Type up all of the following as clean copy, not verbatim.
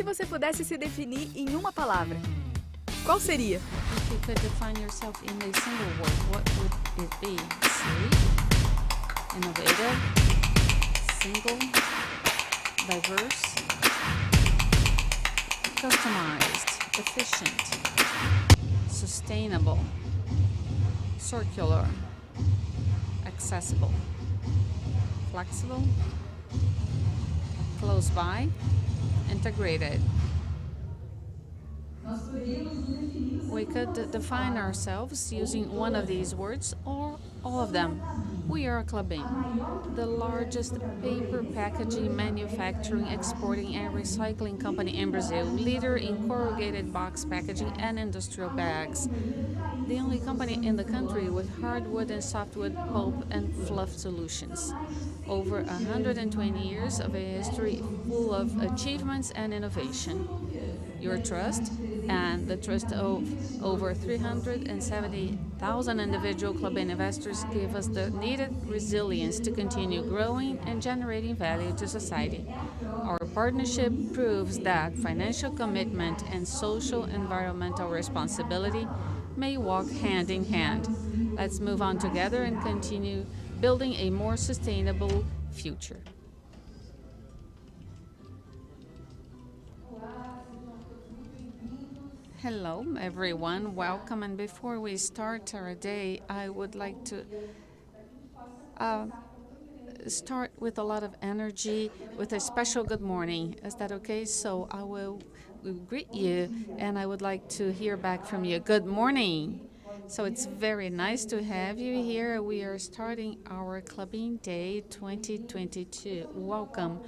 se você pudesse se definir em uma palavra, qual seria? If you could define yourself in a single word, what would it be? Safe, innovative, single, diverse, customized, efficient, sustainable, circular, accessible, flexible, close by, integrated. We could define ourselves using one of these words or all of them. We are Klabin, the largest paper packaging, manufacturing, exporting, and recycling company in Brazil, leader in corrugated box packaging and industrial bags. The only company in the country with hardwood and softwood pulp and fluff solutions. Over 120 years of a history full of achievements and innovation. Your trust and the trust of over 370,000 individual Klabin investors give us the needed resilience to continue growing and generating value to society. Our partnership proves that financial commitment and social environmental responsibility may walk hand in hand. Let's move on together and continue building a more sustainable future. Hello, everyone. Welcome. And before we start our day, I would like to start with a lot of energy, with a special good morning. Is that okay? So I will greet you, and I would like to hear back from you. Good morning. So it's very nice to have you here. We are starting our Klabin Day 2022. Welcome.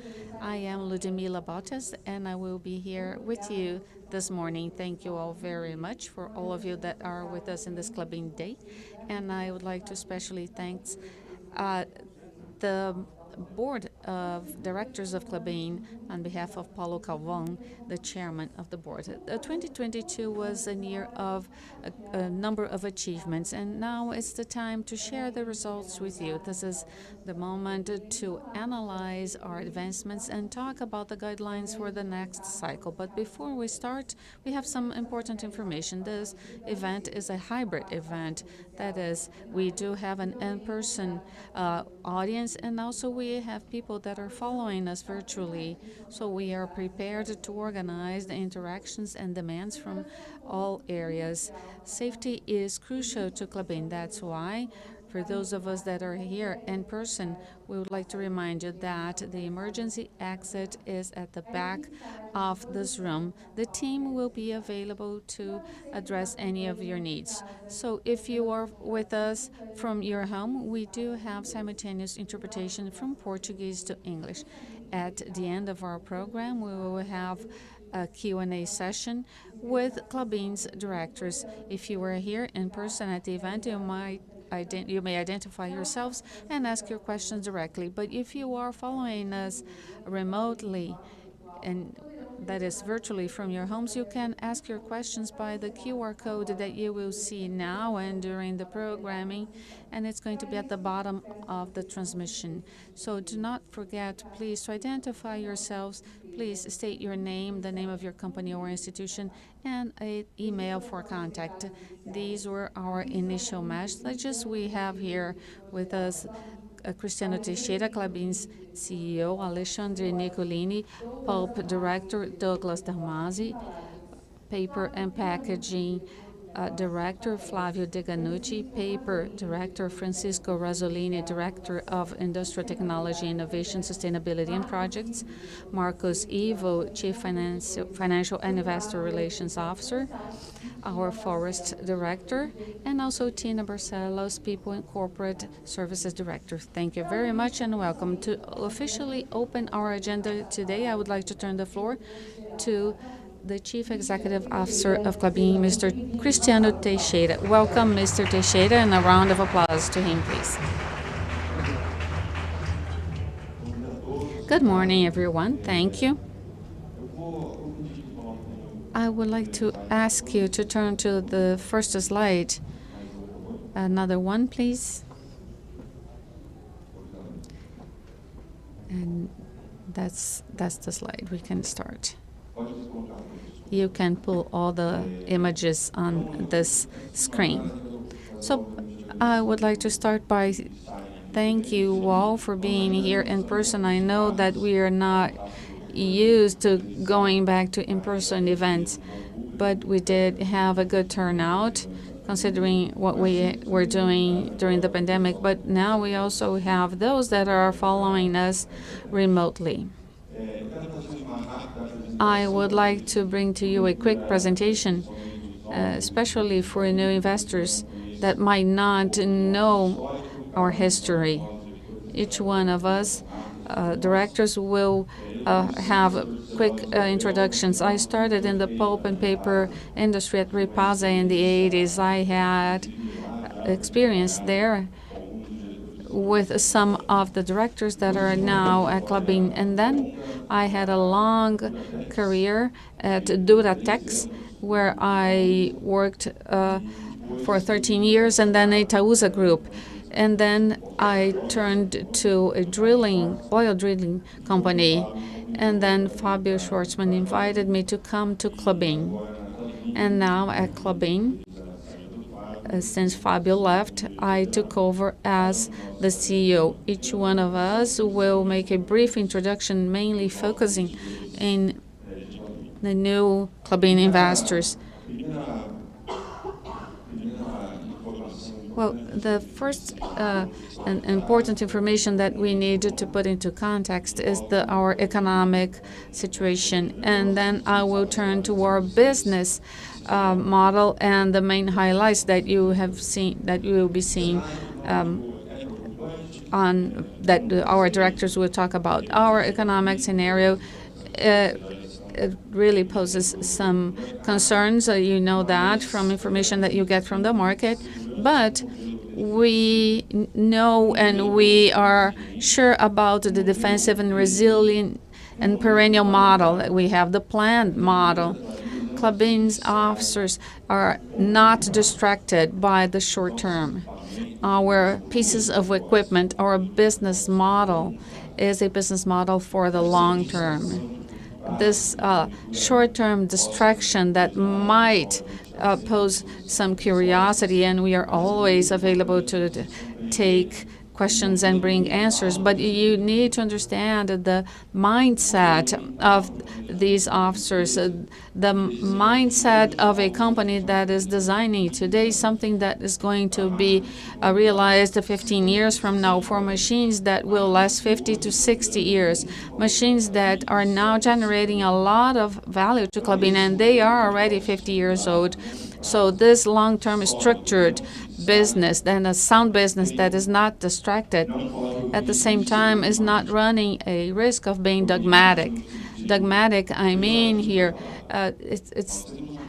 I am Ludmila Bottas, and I will be here with you this morning. Thank you all very much for all of you that are with us in this Klabin Day. And I would like to especially thank the board of directors of Klabin on behalf of Paulo Calvon, the chairman of the board. 2022 was a year of a number of achievements, and now it's the time to share the results with you. This is the moment to analyze our advancements and talk about the guidelines for the next cycle. But before we start, we have some important information. This event is a hybrid event. That is, we do have an in-person audience, and also we have people that are following us virtually. So we are prepared to organize the interactions and demands from all areas. Safety is crucial to Klabin. That's why, for those of us that are here in person, we would like to remind you that the emergency exit is at the back of this room. The team will be available to address any of your needs. So if you are with us from your home, we do have simultaneous interpretation from Portuguese to English. At the end of our program, we will have a Q&A session with Klabin's directors. If you are here in person at the event, you may identify yourselves and ask your questions directly. But if you are following us remotely, and that is virtually from your homes, you can ask your questions by the QR code that you will see now and during the programming, and it's going to be at the bottom of the transmission. So do not forget, please, to identify yourselves. Please state your name, the name of your company or institution, and an email for contact. These were our initial messages. We have here with us Cristiano Teixeira, Klabin's CEO, Alexandre Nicolini, Pulp Director, Douglas Dalmasi, Paper and Packaging Director, Flavio Deganucci, Paper Director, Francisco Razzolini, Director of Industrial Technology, Innovation, Sustainability and Projects, Marcos Ivo, Chief Financial and Investor Relations Officer, our Forest Director, and also Tina Barcelos, People and Corporate Services Director. Thank you very much and welcome. To officially open our agenda today, I would like to turn the floor to the Chief Executive Officer of Klabin, Mr. Cristiano Teixeira. Welcome, Mr. Teixeira, and a round of applause to him, please. Good morning, everyone. Thank you. I would like to ask you to turn to the first slide. Another one, please. And that's the slide. We can start. You can pull all the images on this screen. So I would like to start by thank you all for being here in person. I know that we are not used to going back to in-person events, but we did have a good turnout considering what we were doing during the pandemic. But now we also have those that are following us remotely. I would like to bring to you a quick presentation, especially for new investors that might not know our history. Each one of us, directors, will have quick introductions. I started in the pulp and paper industry at Repasa in the 80s. I had experience there with some of the directors that are now at Klabin. And then I had a long career at Duratex, where I worked for 13 years, and then Itaúsa Group. And then I turned to a oil drilling company. And then Fabio Schwartzman invited me to come to Klabin. And now at Klabin, since Fabio left, I took over as the CEO. Each one of us will make a brief introduction, mainly focusing in the new Klabin investors. Well, the first and important information that we need to put into context is our economic situation. And then I will turn to our business model and the main highlights that you have seen, that you will be seeing on that our directors will talk about. Our economic scenario it really poses some concerns. You know that from information that you get from the market. But we know and we are sure about the defensive and resilient and perennial model. We have the planned model. Klabin's officers are not distracted by the short term. Our pieces of equipment, our business model is a business model for the long term. This short-term distraction that might pose some curiosity, and we are always available to take questions and bring answers, but you need to understand the mindset of these officers, the mindset of a company that is designing today something that is going to be realized 15 years from now for machines that will last 50 to 60 years, machines that are now generating a lot of value to Klabin, and they are already 50 years old. So this long-term structured business and a sound business that is not distracted at the same time is not running a risk of being dogmatic. Dogmatic, I mean here, it's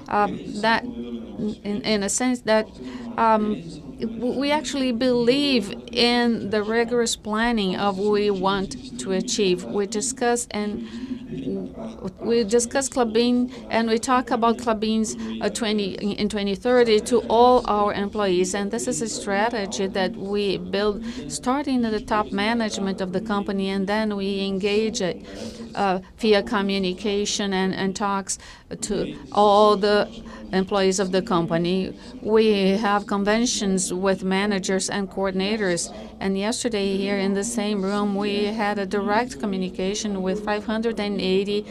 that in a sense that we actually believe in the rigorous planning of what we want to achieve. We discuss Klabin, and we talk about Klabin's in 2030 to all our employees. And this is a strategy that we build starting at the top management of the company, and then we engage it via communication and talks to all the employees of the company. We have conventions with managers and coordinators. And yesterday here in the same room, we had a direct communication with 580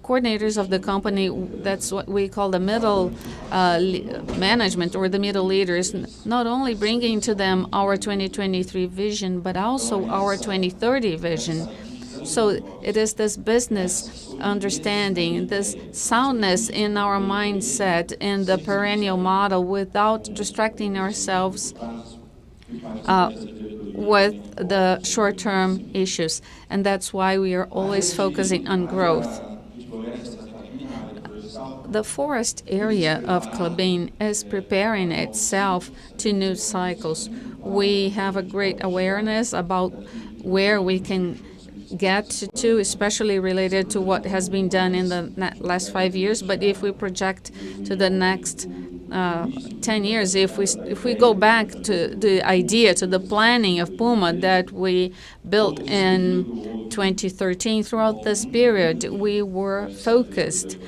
coordinators of the company. That's what we call the middle management or the middle leaders, not only bringing to them our 2023 vision, but also our 2030 vision. So it is this business understanding, this soundness in our mindset, in the perennial model without distracting ourselves with the short-term issues. And that's why we are always focusing on growth. The forest area of Klabin is preparing itself to new cycles. We have a great awareness about where we can get to, especially related to what has been done in the last 5 years. But if we project to the next 10 years, if we go back to the idea, to the planning of Puma that we built in 2013. Throughout this period, we were focused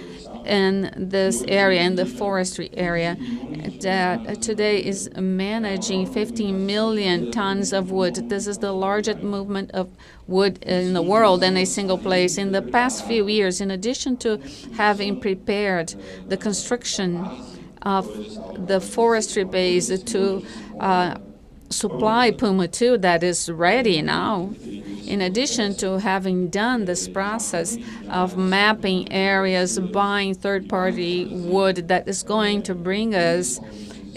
in this area, in the forestry area, that today is managing 15 million tons of wood. This is the largest movement of wood in the world in a single place. In the past few years, in addition to having prepared the construction of the forestry base to supply Puma II that is ready now, in addition to having done this process of mapping areas, buying third-party wood that is going to bring us,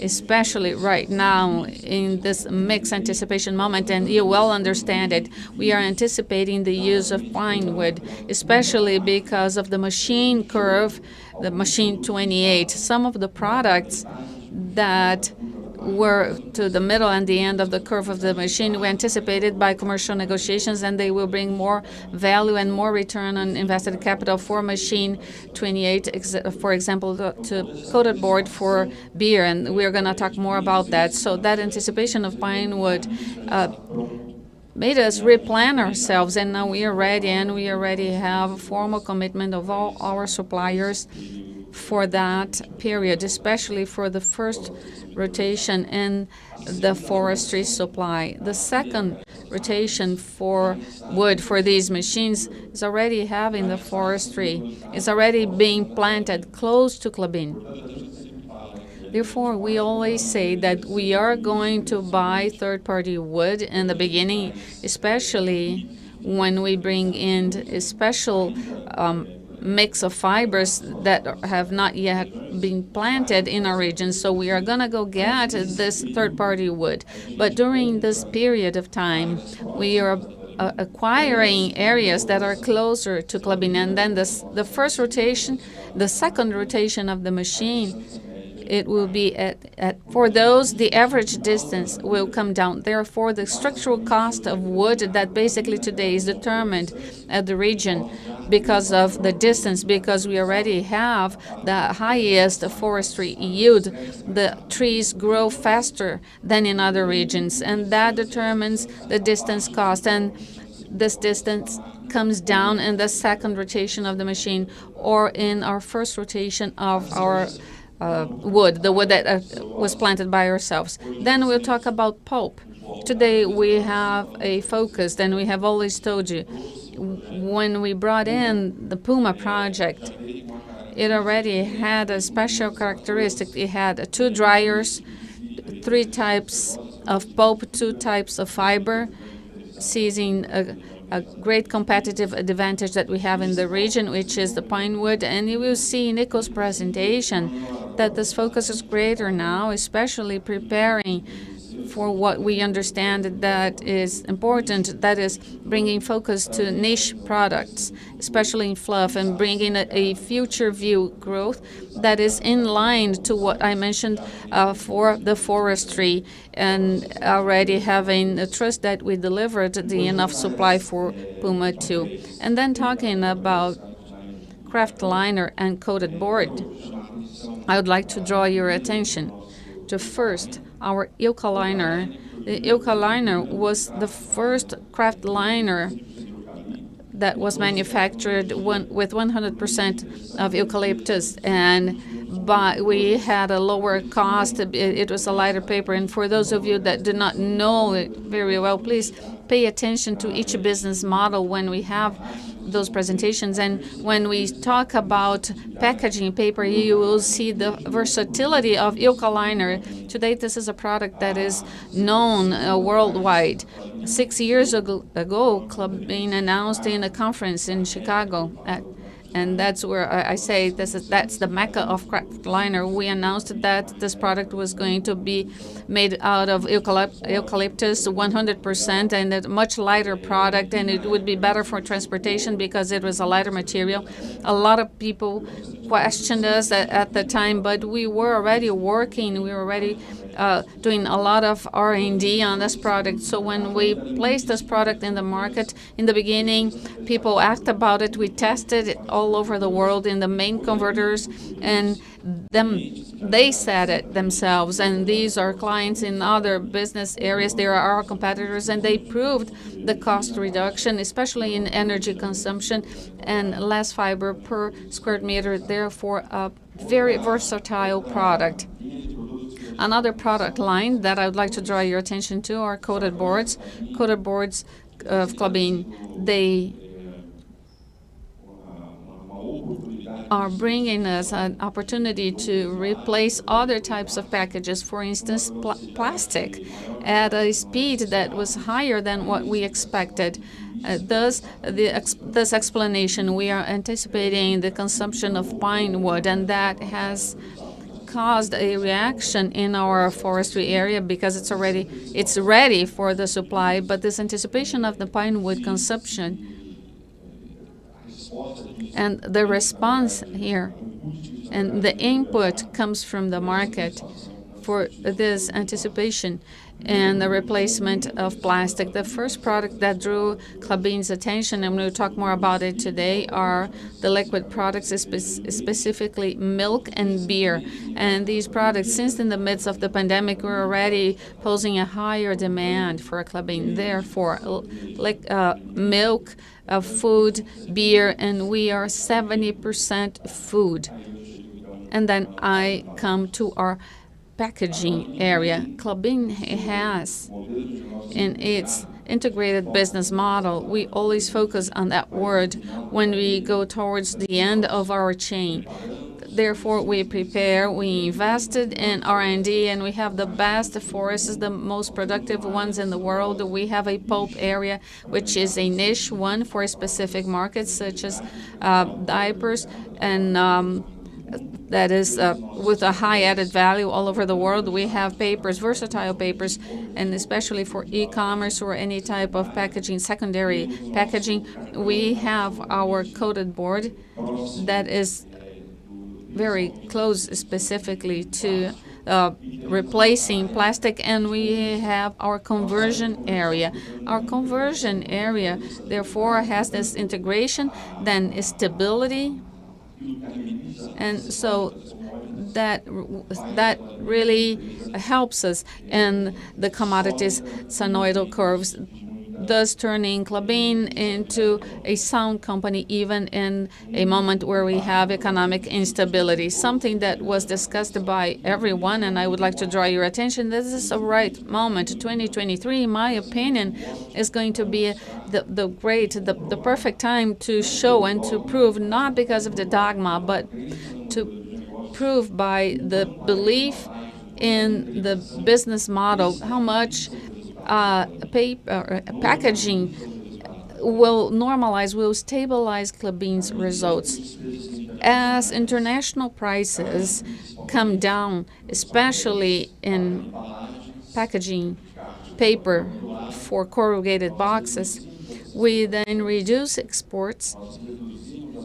especially right now in this mixed anticipation moment, and you well understand it, we are anticipating the use of pine wood, especially because of the machine curve, the machine 28. Some of the products that were to the middle and the end of the curve of the machine were anticipated by commercial negotiations, and they will bring more value and more return on invested capital for machine 28, for example, to coated board for beer, and we're going to talk more about that. So that anticipation of pine wood made us replan ourselves, and now we are ready, and we already have a formal commitment of all our suppliers for that period, especially for the first rotation in the forestry supply. The second rotation for wood for these machines is already having the forestry. It's already being planted close to Klabin. Therefore, we always say that we are going to buy third-party wood in the beginning, especially when we bring in a special mix of fibers that have not yet been planted in our region. So we are going to go get this third-party wood. But during this period of time, we are acquiring areas that are closer to Klabin. And then the first rotation, the second rotation of the machine, it will be for those, the average distance will come down. Therefore, the structural cost of wood that basically today is determined at the region because of the distance, because we already have the highest forestry yield. The trees grow faster than in other regions, and that determines the distance cost. And this distance comes down in the second rotation of the machine or in our first rotation of our wood, the wood that was planted by ourselves. Then we'll talk about pulp. Today we have a focus, and we have always told you, when we brought in the Puma project, it already had a special characteristic. It had 2 dryers, 3 types of pulp, 2 types of fiber, seizing a great competitive advantage that we have in the region, which is the pine wood. And you will see in Nico's presentation that this focus is greater now, especially preparing for what we understand that is important, that is bringing focus to niche products, especially in fluff, and bringing a future view growth that is in line to what I mentioned for the forestry, and already having the trust that we delivered the enough supply for Puma II. And then talking about kraft liner and coated board, I would like to draw your attention to first our Eucaliner. The Eucaliner was the first kraft liner that was manufactured with 100% of eucalyptus, and we had a lower cost. It was a lighter paper, and for those of you that do not know it very well, please pay attention to each business model when we have those presentations. And when we talk about packaging paper, you will see the versatility of Eucaliner. Today, this is a product that is known worldwide. 6 years ago, Klabin announced in a conference in Chicago, and that's where I say that's the mecca of kraft liner. We announced that this product was going to be made out of eucalyptus 100%, and a much lighter product, and it would be better for transportation because it was a lighter material. A lot of people questioned us at the time, but we were already working. We were already doing a lot of R&D on this product. So when we placed this product in the market, in the beginning, people asked about it. We tested it all over the world in the main converters, and them they said it themselves, and these are clients in other business areas. They are our competitors, and they proved the cost reduction, especially in energy consumption and less fiber per square meter, therefore a very versatile product. Another product line that I would like to draw your attention to are coated boards. Coated boards of Klabin, they are bringing us an opportunity to replace other types of packages, for instance, plastic, at a speed that was higher than what we expected. Thus, this explanation, we are anticipating the consumption of pine wood, and that has caused a reaction in our forestry area because it's ready for the supply, but this anticipation of the pine wood consumption and the response here and the input comes from the market for this anticipation and the replacement of plastic. The first product that drew Klabin's attention, and we'll talk more about it today, are the liquid products, specifically milk and beer. And these products, since in the midst of the pandemic, were already posing a higher demand for Klabin. Therefore, milk, food, beer, and we are 70% food. And then I come to our packaging area. Klabin has, in its integrated business model, we always focus on that word when we go towards the end of our chain. Therefore, we prepare, we invested in R&D, and we have the best forests, the most productive ones in the world. We have a pulp area, which is a niche one for specific markets, such as diapers, and that is with a high added value all over the world. We have papers, versatile papers, and especially for e-commerce or any type of packaging, secondary packaging. We have our coated board that is very close specifically to replacing plastic, and we have our conversion area. Our conversion area, therefore, has this integration, then stability, and so that really helps us in the commodities sinusoidal curves, thus turning Klabin into a sound company even in a moment where we have economic instability, something that was discussed by everyone, and I would like to draw your attention. This is a right moment. 2023, in my opinion, is going to be the perfect time to show and to prove, not because of the dogma, but to prove by the belief in the business model how much packaging will normalize, will stabilize Klabin's results. As international prices come down, especially in packaging paper for corrugated boxes, we then reduce exports.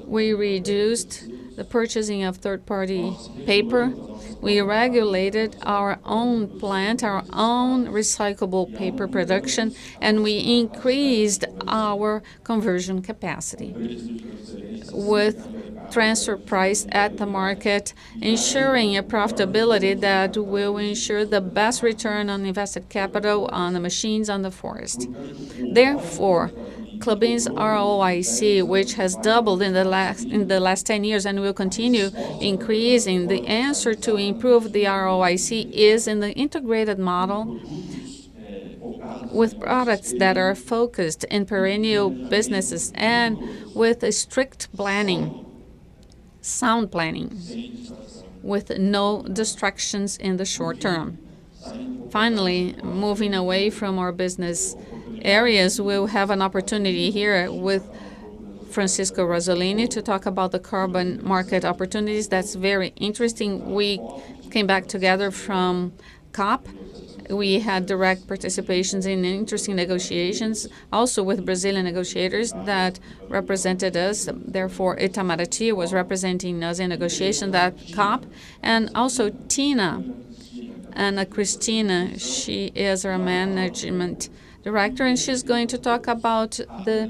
We reduced the purchasing of third-party paper. We regulated our own plant, our own recyclable paper production, and we increased our conversion capacity with transfer price at the market, ensuring a profitability that will ensure the best return on invested capital on the machines on the forest. Therefore, Klabin's ROIC, which has doubled in the last 10 years and will continue increasing, the answer to improve the ROIC is in the integrated model with products that are focused in perennial businesses and with a strict planning, sound planning, with no distractions in the short term. Finally, moving away from our business areas, we'll have an opportunity here with Francisco Rosolini to talk about the carbon market opportunities. That's very interesting. We came back together from COP. We had direct participations in interesting negotiations, also with Brazilian negotiators that represented us. Therefore, Itamaraty was representing us in negotiations at COP, and also Tina and Cristina. She is our management director, and she's going to talk about the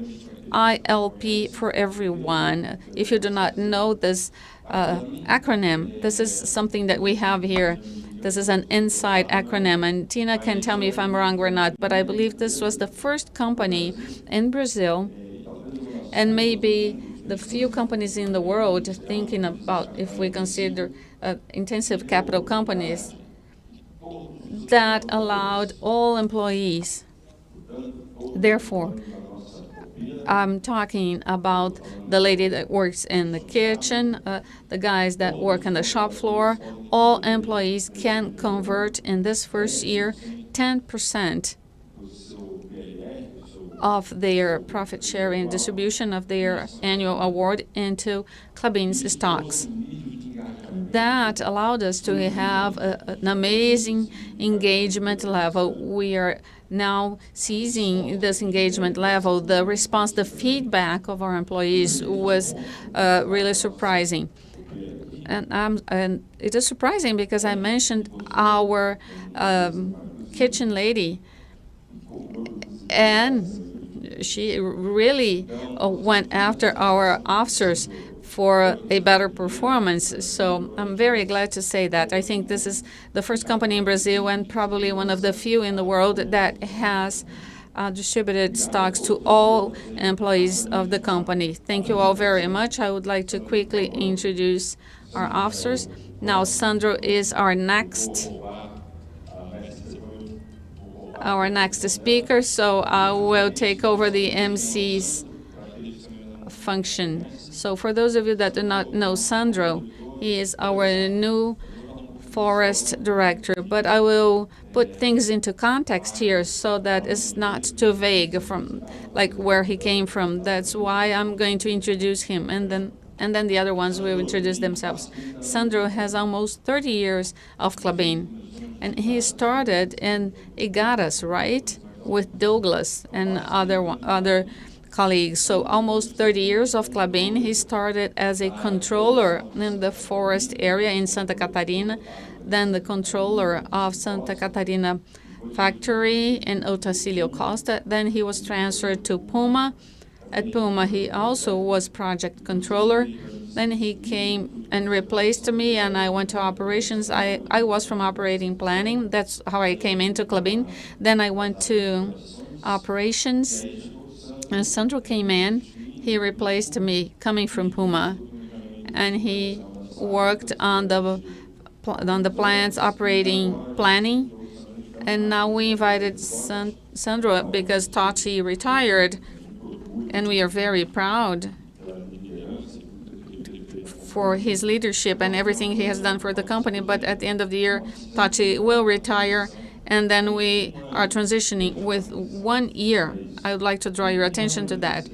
ILP for everyone. If you do not know this acronym. This is something that we have here. This is an inside acronym, and Tina can tell me if I'm wrong or not, but I believe this was the first company in Brazil, and maybe the few companies in the world, thinking about if we consider intensive capital companies, that allowed all employees. Therefore, I'm talking about the lady that works in the kitchen, the guys that work on the shop floor. All employees can convert in this first year 10% of their profit sharing distribution of their annual award into Klabin's stocks. That allowed us to have an amazing engagement level. We are now seizing this engagement level. The response, the feedback of our employees was really surprising. And it is surprising because I mentioned our kitchen lady, and she really went after our officers for a better performance. So I'm very glad to say that. I think this is the first company in Brazil and probably one of the few in the world that has distributed stocks to all employees of the company. Thank you all very much. I would like to quickly introduce our officers. Now, Sandro is our next speaker, so I will take over the MC's function. So for those of you that do not know Sandro, he is our new forest director, but I will put things into context here so that it's not too vague from like where he came from. That's why I'm going to introduce him, and then the other ones will introduce themselves. Sandro has almost 30 years of Klabin, and he started in Igaras, right, with Douglas and other colleagues. So almost 30 years of Klabin. He started as a controller in the forest area in Santa Catarina, then the controller of Santa Catarina factory in Otacílio Costa. Then he was transferred to Puma. At Puma, he also was project controller. Then he came and replaced me, and I went to operations. I was from operating planning. That's how I came into Klabin. Then I went to operations, and Sandro came in. He replaced me coming from Puma, and he worked on the plant's operating planning. And now we invited Sandro because Tati retired, and we are very proud for his leadership and everything he has done for the company. But at the end of the year, Tati will retire, and then we are transitioning with 1 year. I would like to draw your attention to that.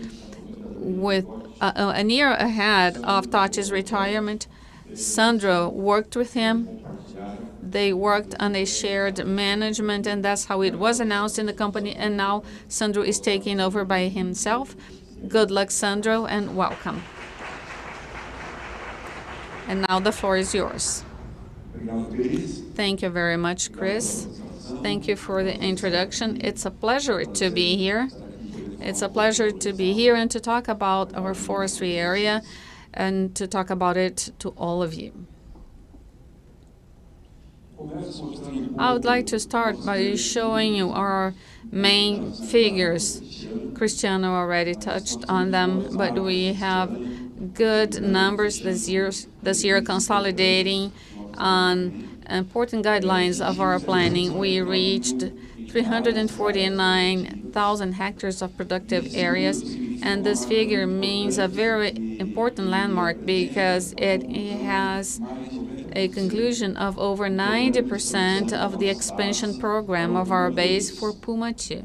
With a year ahead of Tati's retirement, Sandro worked with him. They worked on a shared management, and that's how it was announced in the company. And now Sandro is taking over by himself. Good luck, Sandro, and welcome. And now the floor is yours. Thank you very much, Chris. Thank you for the introduction. It's a pleasure to be here. It's a pleasure to be here and to talk about our forestry area and to talk about it to all of you. I would like to start by showing you our main figures. Cristiano already touched on them, but we have good numbers this year consolidating on important guidelines of our planning. We reached 349,000 hectares of productive areas, and this figure means a very important landmark because it has a conclusion of over 90% of the expansion program of our base for Puma II.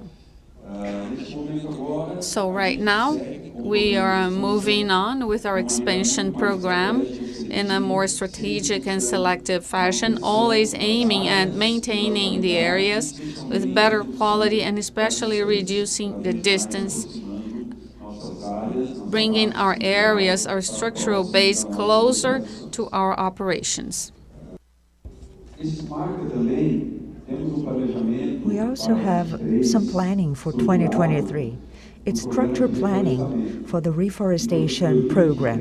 So right now, we are moving on with our expansion program in a more strategic and selective fashion, always aiming at maintaining the areas with better quality and especially reducing the distance, bringing our areas, our structural base closer to our operations. We also have some planning for 2023. it's structured planning for the reforestation program.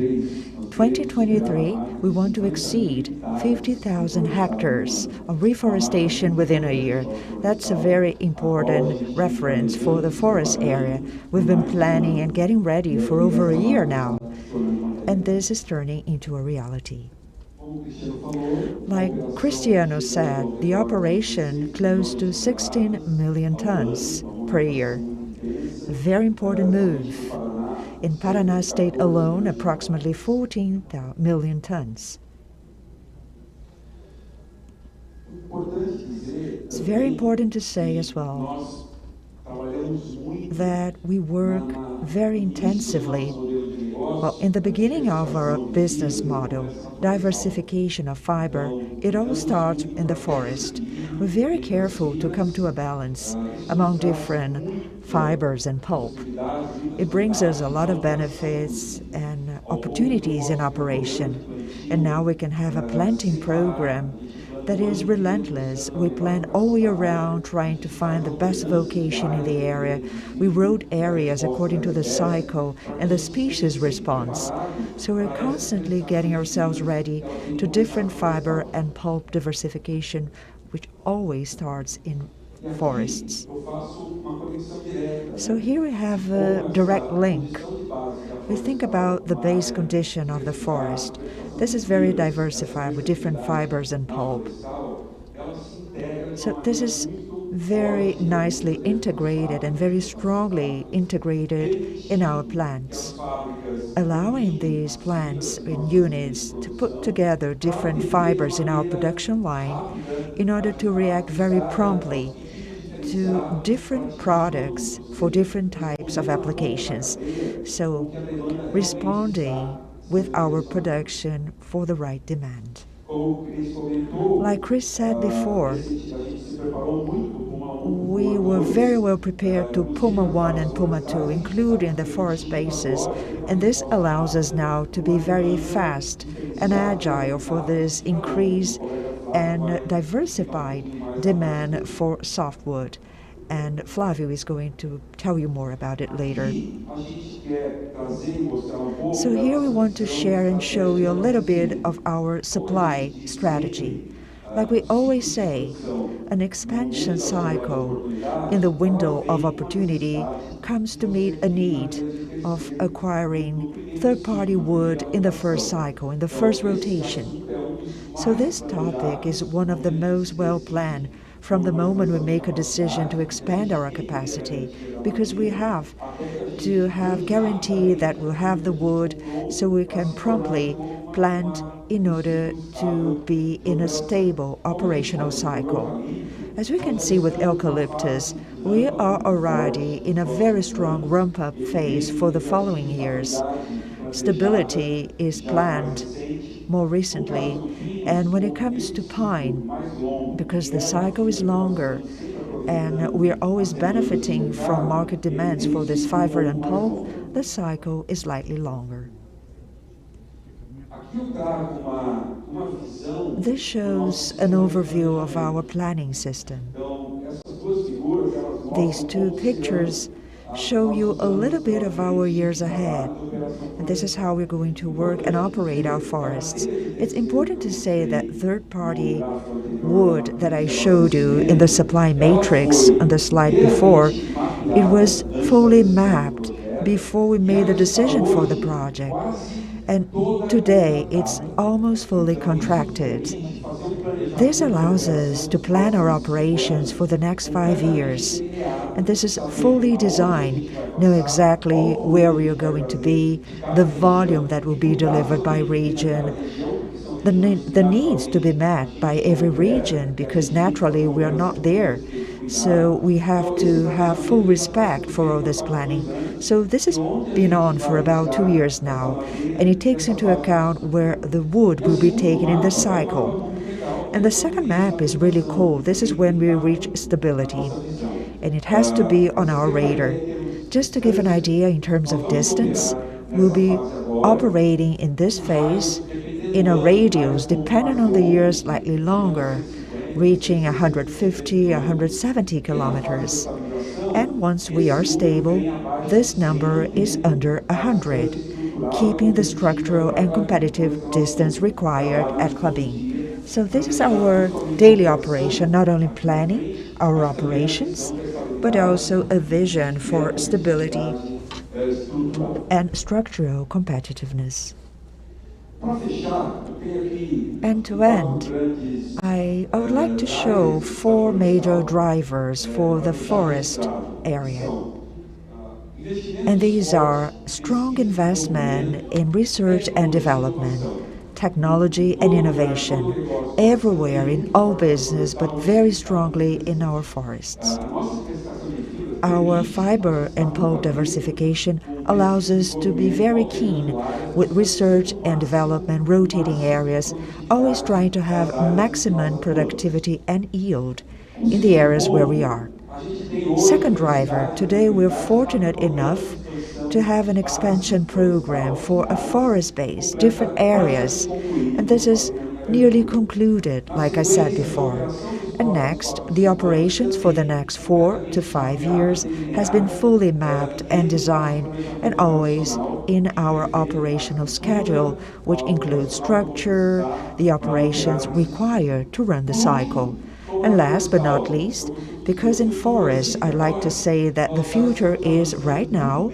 2023, we want to exceed 50,000 hectares of reforestation within a year. That's a very important reference for the forest area. We've been planning and getting ready for over a year now, and this is turning into a reality. Like Cristiano said, the operation close to 16 million tons per year. A very important move. In Paraná state alone, approximately 14 million tons. It's very important to say as well that we work very intensively. Well, in the beginning of our business model, diversification of fiber, it all starts in the forest. We're very careful to come to a balance among different fibers and pulp. It brings us a lot of benefits and opportunities in operation. And now we can have a planting program that is relentless. We plant all year round, trying to find the best vocation in the area. We rotate areas according to the cycle and the species response. So we're constantly getting ourselves ready to different fiber and pulp diversification, which always starts in forests. So here we have a direct link. We think about the base condition of the forest. This is very diversified with different fibers and pulp. So this is very nicely integrated and very strongly integrated in our plants, allowing these plants in units to put together different fibers in our production line in order to react very promptly to different products for different types of applications. So responding with our production for the right demand. Like Chris said before, we were very well prepared to Puma 1 and Puma 2, including the forest bases, and this allows us now to be very fast and agile for this increase and diversified demand for softwood. And Flávio is going to tell you more about it later. So here we want to share and show you a little bit of our supply strategy. Like we always say, an expansion cycle in the window of opportunity comes to meet a need of acquiring third-party wood in the first cycle, in the first rotation. So this topic is one of the most well-planned from the moment we make a decision to expand our capacity, because we have to have guarantee that we'll have the wood so we can promptly plant in order to be in a stable operational cycle. As we can see with eucalyptus, we are already in a very strong ramp-up phase for the following years. Stability is planned more recently, and when it comes to pine, because the cycle is longer and we are always benefiting from market demands for this fiber and pulp, the cycle is slightly longer. This shows an overview of our planning system. These two pictures show you a little bit of our years ahead. And this is how we're going to work and operate our forests. It's important to say that third-party wood that I showed you in the supply matrix on the slide before, it was fully mapped before we made the decision for the project. And today, it's almost fully contracted. This allows us to plan our operations for the next 5 years. And this is fully designed, know exactly where we are going to be, the volume that will be delivered by region, the needs to be met by every region, because naturally we are not there. So we have to have full respect for all this planning. So this has been on for about 2 years now, and it takes into account where the wood will be taken in the cycle. And the second map is really cool. This is when we reach stability, and it has to be on our radar. Just to give an idea in terms of distance, we'll be operating in this phase in a radius, depending on the year, slightly longer, reaching 150, 170 kilometers. And once we are stable, this number is under 100, keeping the structural and competitive distance required at Klabin. So this is our daily operation, not only planning our operations, but also a vision for stability and structural competitiveness. And to end, I would like to show 4 major drivers for the forest area. And these are strong investment in research and development, technology and innovation, everywhere in all business, but very strongly in our forests. Our fiber and pulp diversification allows us to be very keen with research and development, rotating areas, always trying to have maximum productivity and yield in the areas where we are. Second driver, today we're fortunate enough to have an expansion program for a forest base, different areas, and this is nearly concluded, like I said before. And next, the operations for the next 4 to 5 years has been fully mapped and designed, and always in our operational schedule, which includes structure, the operations required to run the cycle. And last but not least, because in forests, I'd like to say that the future is right now,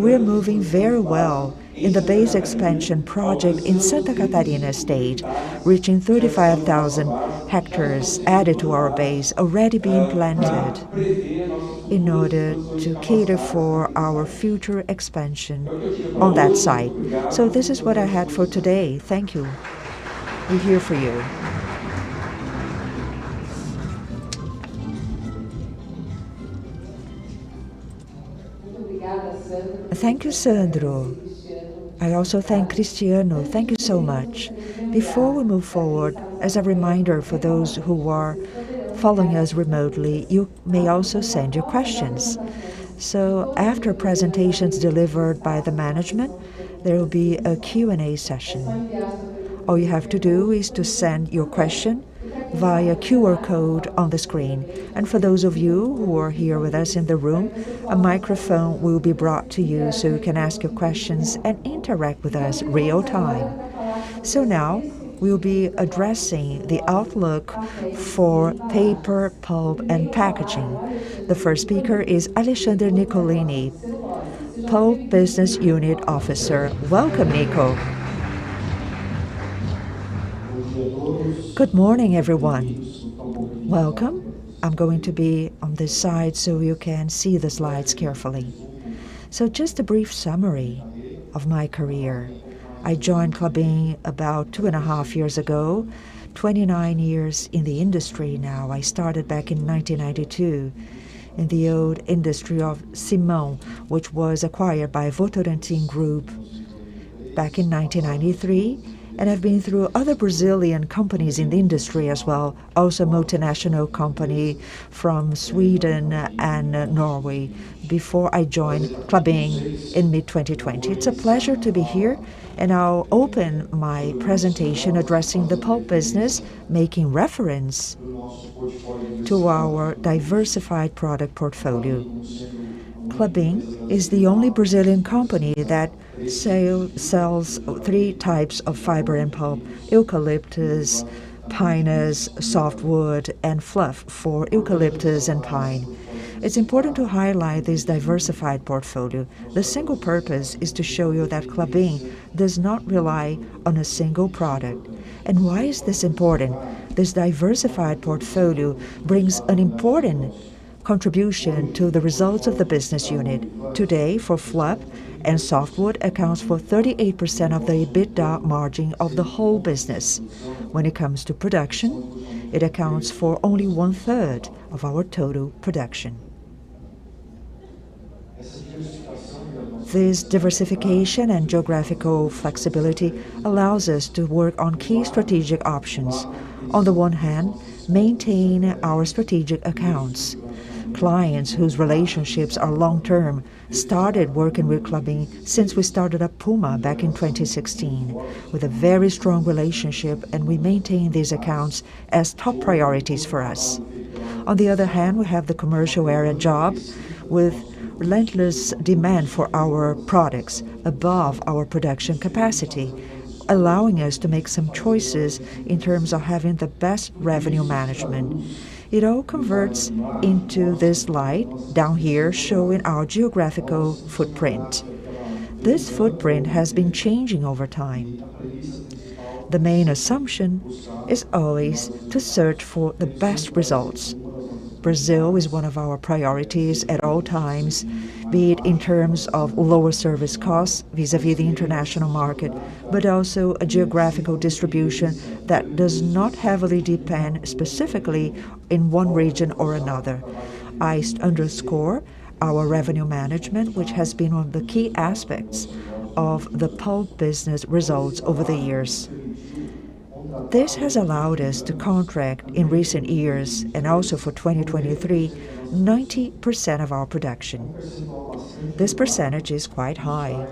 we're moving very well in the base expansion project in Santa Catarina state, reaching 35,000 hectares added to our base, already being planted in order to cater for our future expansion on that site. So this is what I had for today. Thank you. We're here for you. Thank you, Sandro. I also thank Cristiano. Thank you so much. Before we move forward, as a reminder for those who are following us remotely, you may also send your questions. So after presentations delivered by the management, there will be a Q&A session. All you have to do is to send your question via QR code on the screen. And for those of you who are here with us in the room, a microphone will be brought to you so you can ask your questions and interact with us real time. So now we'll be addressing the outlook for paper, pulp, and packaging. The first speaker is Alexandre Nicolini, Pulp Business Unit Officer. Welcome, Nico. Good morning, everyone. Welcome. I'm going to be on this side so you can see the slides carefully. So just a brief summary of my career. I joined Klabin about 2.5 years ago, 29 years in the industry now. I started back in 1992 in the old industry of Simão, which was acquired by Votorantim Group back in 1993. And I've been through other Brazilian companies in the industry as well, also multinational company from Sweden and Norway, before I joined Klabin in mid-2020. It's a pleasure to be here, and I'll open my presentation addressing the pulp business, making reference to our diversified product portfolio. Klabin is the only Brazilian company that sells 3 types of fiber and pulp: eucalyptus, pinus, softwood, and fluff for eucalyptus and pine. It's important to highlight this diversified portfolio. The single purpose is to show you that Klabin does not rely on a single product. And why is this important? This diversified portfolio brings an important contribution to the results of the business unit. Today, for fluff and softwood accounts for 38% of the EBITDA margin of the whole business. When it comes to production, it accounts for only 1/3 of our total production. This diversification and geographical flexibility allows us to work on key strategic options. On the one hand, maintain our strategic accounts. Clients whose relationships are long-term started working with Klabin since we started up Puma back in 2016 with a very strong relationship, and we maintain these accounts as top priorities for us. On the other hand, we have the commercial area job with relentless demand for our products above our production capacity, allowing us to make some choices in terms of having the best revenue management. It all converts into this slide down here showing our geographical footprint. This footprint has been changing over time. The main assumption is always to search for the best results. Brazil is one of our priorities at all times, be it in terms of lower service costs vis-à-vis the international market, but also a geographical distribution that does not heavily depend specifically in one region or another. I underscore our revenue management, which has been one of the key aspects of the pulp business results over the years. This has allowed us to contract in recent years, and also for 2023, 90% of our production. This percentage is quite high,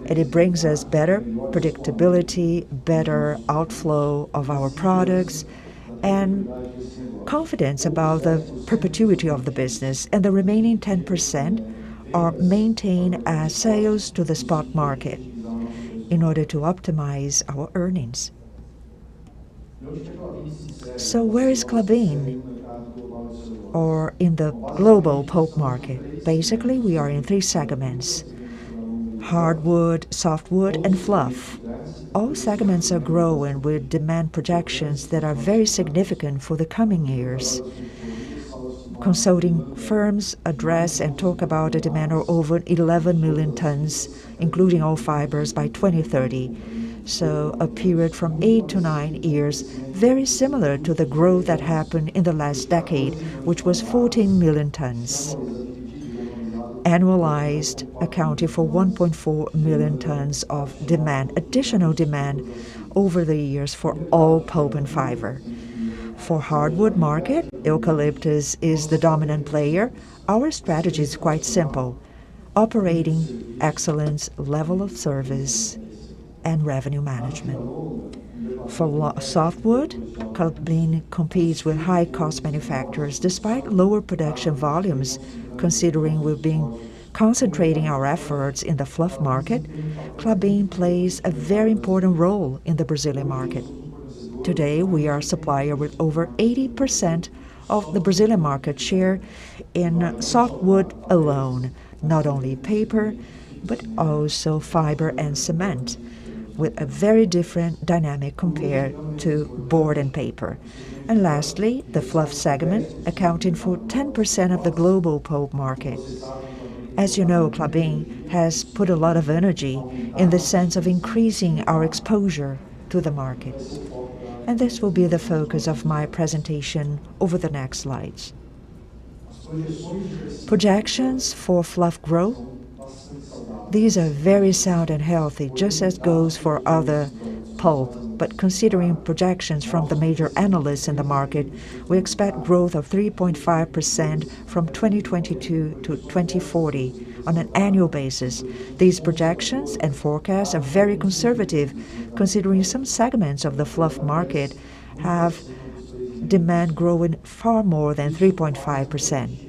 and it brings us better predictability, better outflow of our products, and confidence about the perpetuity of the business, and the remaining 10% are maintained as sales to the spot market in order to optimize our earnings. So where is Klabin? Or in the global pulp market? Basically, we are in 3 segments: hardwood, softwood, and fluff. All segments are growing with demand projections that are very significant for the coming years. Consulting firms address and talk about a demand of over 11 million tons, including all fibers, by 2030. So a period from 8 to 9 years, very similar to the growth that happened in the last decade, which was 14 million tons. Annualized, accounting for 1.4 million tons of demand, additional demand over the years for all pulp and fiber. For hardwood market, eucalyptus is the dominant player. Our strategy is quite simple: operating excellence, level of service, and revenue management. For softwood, Klabin competes with high-cost manufacturers despite lower production volumes. Considering we've been concentrating our efforts in the fluff market, Klabin plays a very important role in the Brazilian market. Today, we are a supplier with over 80% of the Brazilian market share in softwood alone, not only paper, but also fiber and cement, with a very different dynamic compared to board and paper. And lastly, the fluff segment, accounting for 10% of the global pulp market. As you know, Klabin has put a lot of energy in the sense of increasing our exposure to the market. And this will be the focus of my presentation over the next slides. Projections for fluff growth. These are very sound and healthy, just as goes for other pulp. But considering projections from the major analysts in the market, we expect growth of 3.5% from 2022 to 2040 on an annual basis. These projections and forecasts are very conservative, considering some segments of the fluff market have demand growing far more than 3.5%.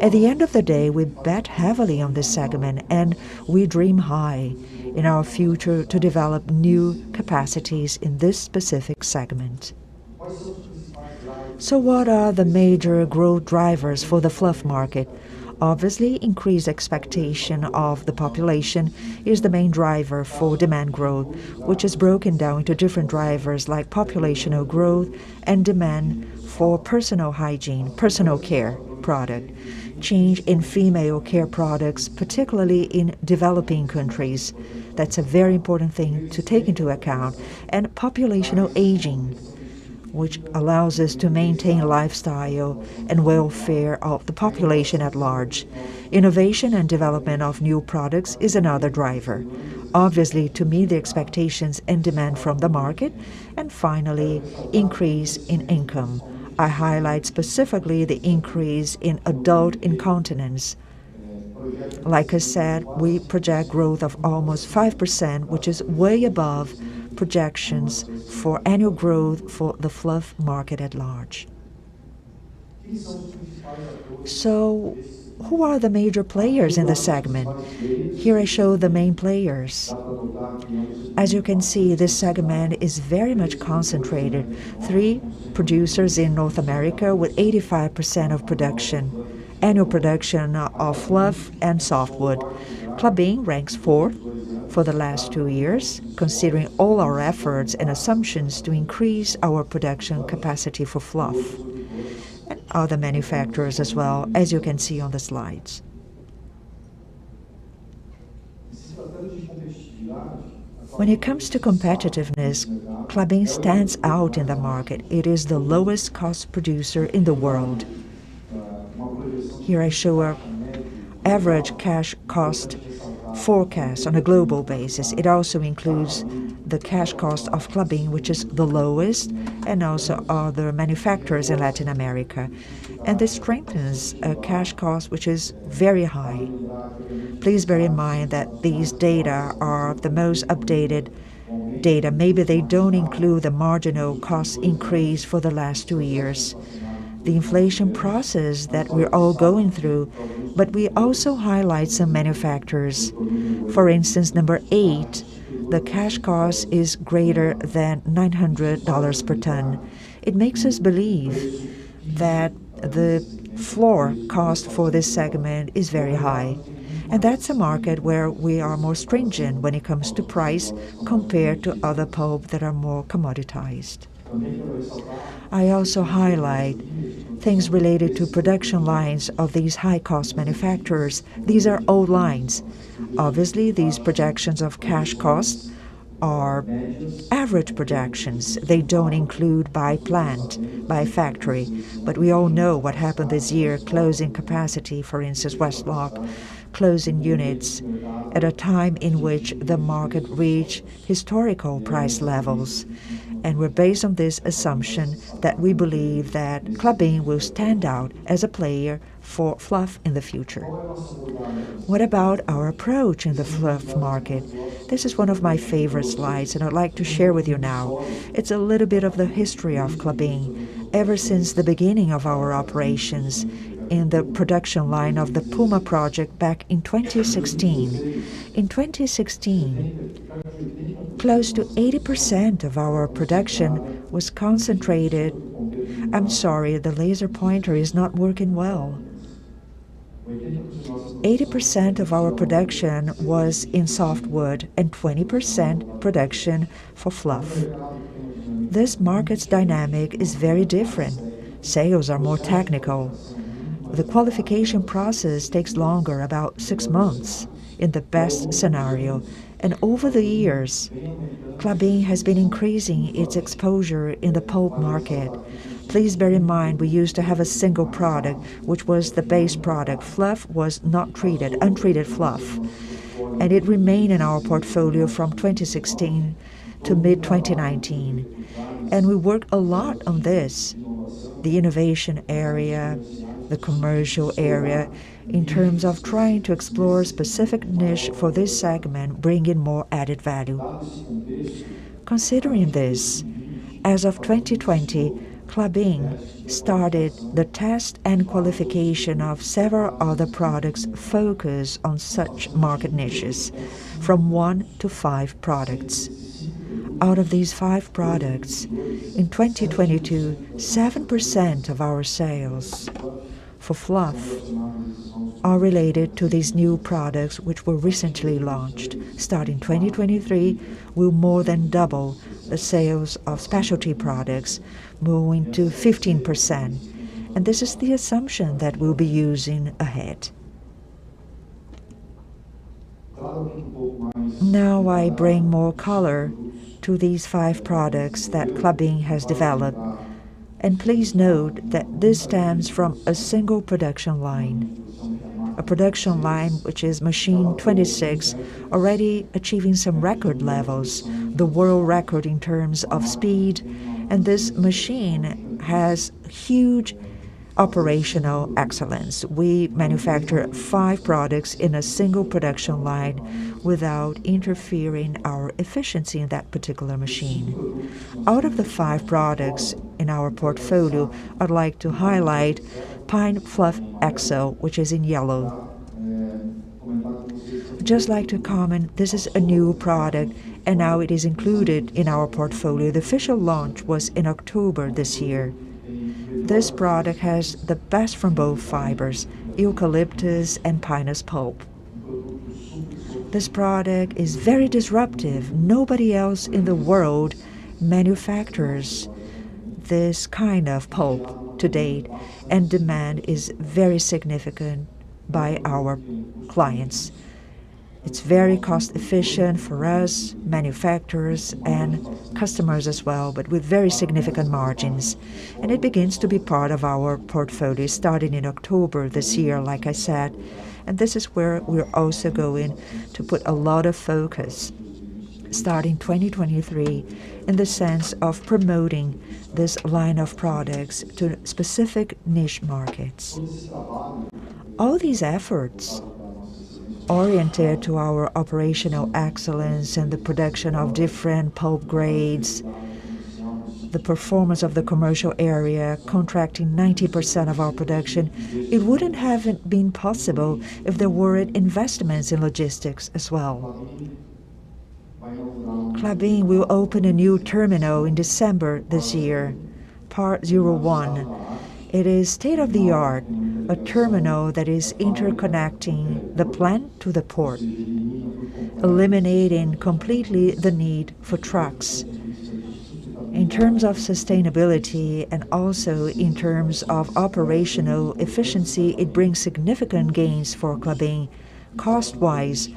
At the end of the day, we bet heavily on this segment, and we dream high in our future to develop new capacities in this specific segment. So what are the major growth drivers for the fluff market? Obviously, increased expectation of the population is the main driver for demand growth, which is broken down into different drivers like populational growth and demand for personal hygiene, personal care product. Change in female care products, particularly in developing countries. That's a very important thing to take into account. And populational aging, which allows us to maintain lifestyle and welfare of the population at large. Innovation and development of new products is another driver, obviously to meet the expectations and demand from the market. And finally, increase in income. I highlight specifically the increase in adult incontinence. Like I said, we project growth of almost 5%, which is way above projections for annual growth for the fluff market at large. So, who are the major players in the segment? Here I show the main players. As you can see, this segment is very much concentrated. 3 producers in North America with 85% of production, annual production of fluff and softwood. Klabin ranks 4th for the last 2 years, considering all our efforts and assumptions to increase our production capacity for fluff, and other manufacturers as well, as you can see on the slides. When it comes to competitiveness, Klabin stands out in the market. It is the lowest cost producer in the world. Here I show our average cash cost forecast on a global basis. It also includes the cash cost of Klabin, which is the lowest, and also other manufacturers in Latin America. And this strengthens a cash cost which is very high. Please bear in mind that these data are the most updated data. Maybe they don't include the marginal cost increase for the last 2 years, the inflation process that we're all going through, but we also highlight some manufacturers. For instance, number 8, the cash cost is greater than $900 per ton. It makes us believe that the floor cost for this segment is very high. And that's a market where we are more stringent when it comes to price compared to other pulp that are more commoditized. I also highlight things related to production lines of these high-cost manufacturers. These are old lines. Obviously, these projections of cash costs are average projections. They don't include by plant, by factory. But we all know what happened this year, closing capacity, for instance, Westlock, closing units at a time in which the market reached historical price levels. And we're based on this assumption that we believe that Klabin will stand out as a player for fluff in the future. What about our approach in the fluff market? This is one of my favorite slides, and I'd like to share with you now. It's a little bit of the history of Klabin, ever since the beginning of our operations in the production line of the Puma project back in 2016. In 2016, close to 80% of our production was concentrated. I'm sorry, the laser pointer is not working well. 80% of our production was in softwood and 20% production for fluff. This market's dynamic is very different. Sales are more technical. The qualification process takes longer, about 6 months, in the best scenario. And over the years, Klabin has been increasing its exposure in the pulp market. Please bear in mind we used to have a single product, which was the base product. Fluff was not treated, untreated fluff. And it remained in our portfolio from 2016 to mid-2019. And we worked a lot on this, the innovation area, the commercial area, in terms of trying to explore a specific niche for this segment, bringing more added value. Considering this, as of 2020, Klabin started the test and qualification of several other products focused on such market niches, from 1 to 5 products. Out of these 5 products, in 2022, 7% of our sales for fluff are related to these new products which were recently launched. Starting 2023, we'll more than double the sales of specialty products, moving to 15%. And this is the assumption that we'll be using ahead. Now I bring more color to these 5 products that Klabin has developed. And please note that this stems from a single production line. A production line which is machine 26, already achieving some record levels, the world record in terms of speed. And this machine has huge operational excellence. We manufacture 5 products in a single production line without interfering our efficiency in that particular machine. Out of the 5 products, in our portfolio, I'd like to highlight Pine Fluff XO, which is in yellow. I'd just like to comment, this is a new product and now it is included in our portfolio. The official launch was in October this year. This product has the best from both fibers, eucalyptus and pinus pulp. This product is very disruptive. Nobody else in the world manufactures this kind of pulp to date, and demand is very significant by our clients. It's very cost efficient for us, manufacturers and customers as well, but with very significant margins. And it begins to be part of our portfolio starting in October this year, like I said. And this is where we're also going to put a lot of focus starting 2023 in the sense of promoting this line of products to specific niche markets. All these efforts oriented to our operational excellence and the production of different pulp grades, the performance of the commercial area, contracting 90% of our production, it wouldn't have been possible if there weren't investments in logistics as well. Klabin will open a new terminal in December this year, Part 01. It is state-of-the-art, a terminal that is interconnecting the plant to the port, eliminating completely the need for trucks. In terms of sustainability and also in terms of operational efficiency, it brings significant gains for Klabin, cost-wise.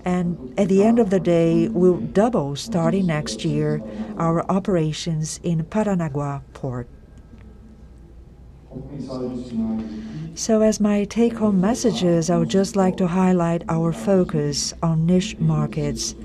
And at the end of the day, we'll double, starting next year, our operations in Paranaguá port. So as my take-home messages, I would just like to highlight our focus on niche markets.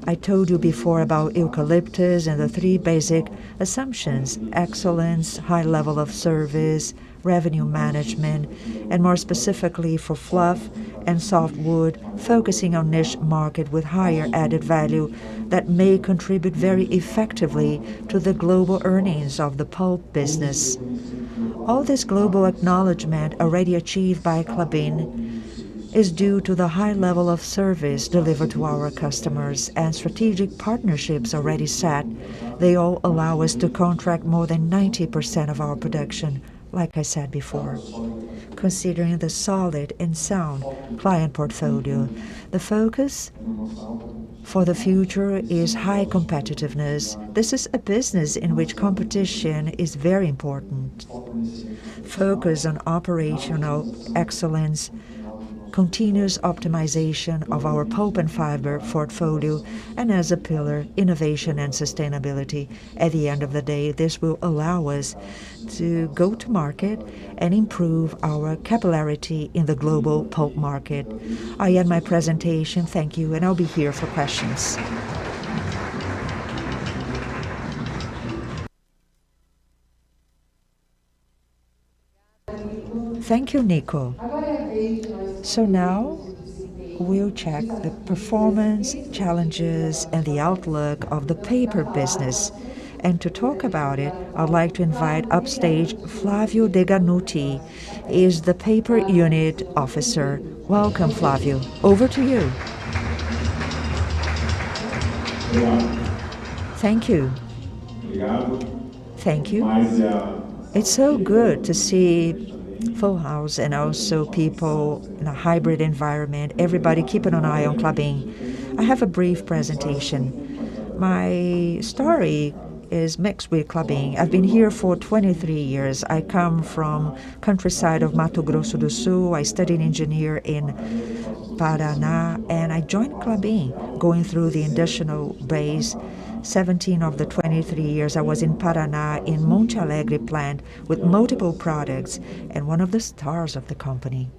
I told you before about eucalyptus and the three basic assumptions: excellence, high level of service, revenue management, and more specifically for fluff and softwood, focusing on niche market with higher added value that may contribute very effectively to the global earnings of the pulp business. All this global acknowledgement already achieved by Klabin is due to the high level of service delivered to our customers and strategic partnerships already set. They all allow us to contract more than 90% of our production, like I said before. Considering the solid and sound client portfolio, the focus for the future is high competitiveness. This is a business in which competition is very important. Focus on operational excellence, continuous optimization of our pulp and fiber portfolio, and as a pillar, innovation and sustainability. At the end of the day, this will allow us to go to market and improve our capillarity in the global pulp market. I end my presentation. Thank you, and I'll be here for questions. Thank you, Nico. So now we'll check the performance, challenges, and the outlook of the paper business. And to talk about it, I'd like to invite upstage Flavio De Ganuti. He is the paper unit officer. Welcome, Flavio. Over to you. Thank you. Thank you. It's so good to see full house and also people in a hybrid environment, everybody keeping an eye on Klabin. I have a brief presentation. My story is mixed with Klabin. I've been here for 23 years. I come from countryside of Mato Grosso do Sul. I studied engineer in Paraná, and I joined Klabin going through the industrial base. 17 of the 23 years I was in Paraná in Monte Alegre plant with multiple products and one of the stars of the company.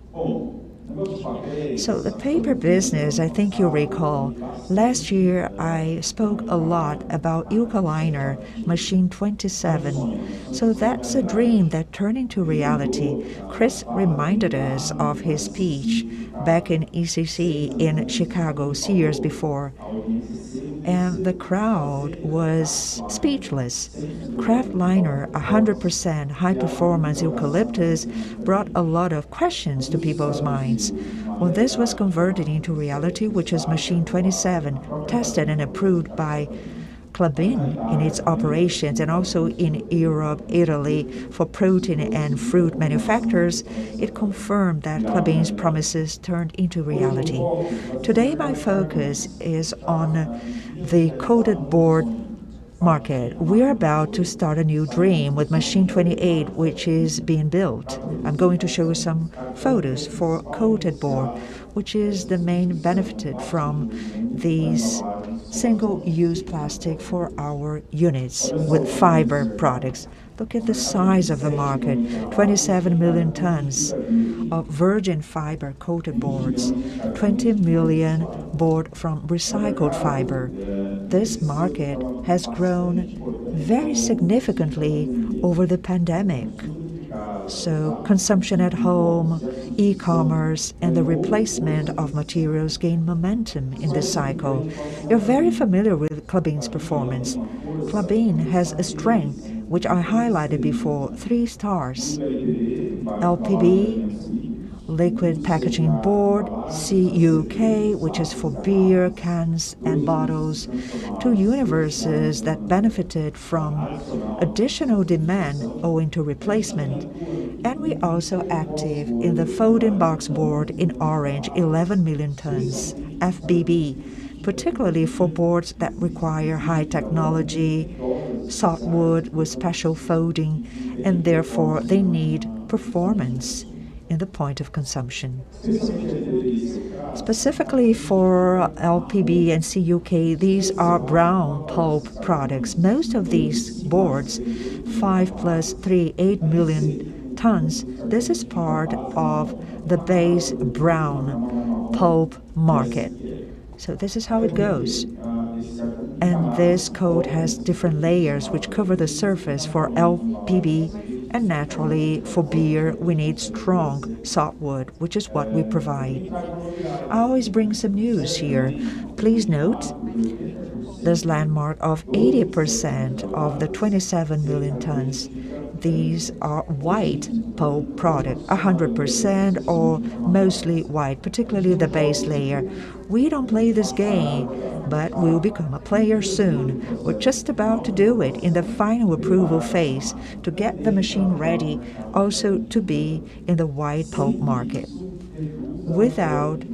So the paper business, I think you recall, last year I spoke a lot about Eucaliner Machine 27. So that's a dream that turned into reality. Chris reminded us of his speech back in ECC in Chicago years before. and the crowd was speechless. Kraftliner, 100% high-performance eucalyptus, brought a lot of questions to people's minds. When this was converted into reality, which is Machine 27, tested and approved by Klabin in its operations and also in Europe, Italy for protein and fruit manufacturers, it confirmed that Klabin's promises turned into reality. Today my focus is on the coated board market. We're about to start a new dream with Machine 28, which is being built. I'm going to show you some photos for coated board, which is the main benefit from these single-use plastic for our units with fiber products. Look at the size of the market, 27 million tons of virgin fiber coated boards, 20 million board from recycled fiber. This market has grown very significantly over the pandemic. So consumption at home, e-commerce, and the replacement of materials gain momentum in this cycle. You're very familiar with Klabin's performance. Klabin has a strength which I highlighted before, 3 stars. LPB, liquid packaging board, CUK, which is for beer, cans, and bottles, 2 universes that benefited from additional demand owing to replacement. And we also active in the folding box board in orange, 11 million tons, FBB, particularly for boards that require high technology, softwood with special folding, and therefore they need performance in the point of consumption. Specifically for LPB and CUK, these are brown pulp products. Most of these boards, 5 plus 3, 8 million tons, this is part of the base brown pulp market. So this is how it goes. And this coat has different layers which cover the surface for LPB, and naturally for beer we need strong softwood, which is what we provide. I always bring some news here. Please note this landmark of 80% of the 27 million tons. These are white pulp product, 100% or mostly white, particularly the base layer. We don't play this game, but we'll become a player soon. We're just about to do it in the final approval phase to get the machine ready also to be in the white pulp market without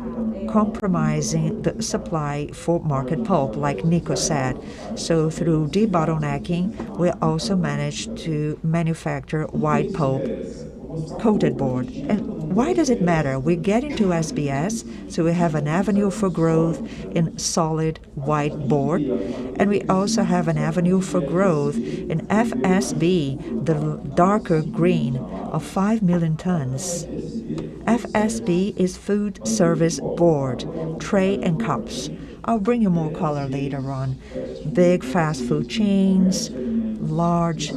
compromising the supply for market pulp, like Nico said. So through debottlenecking, we also managed to manufacture white pulp coated board. And why does it matter? We get into SBS, so we have an avenue for growth in solid white board, and we also have an avenue for growth in FSB, the darker green of 5 million tons. FSB is food service board, tray and cups. I'll bring you more color later on. Big fast food chains, large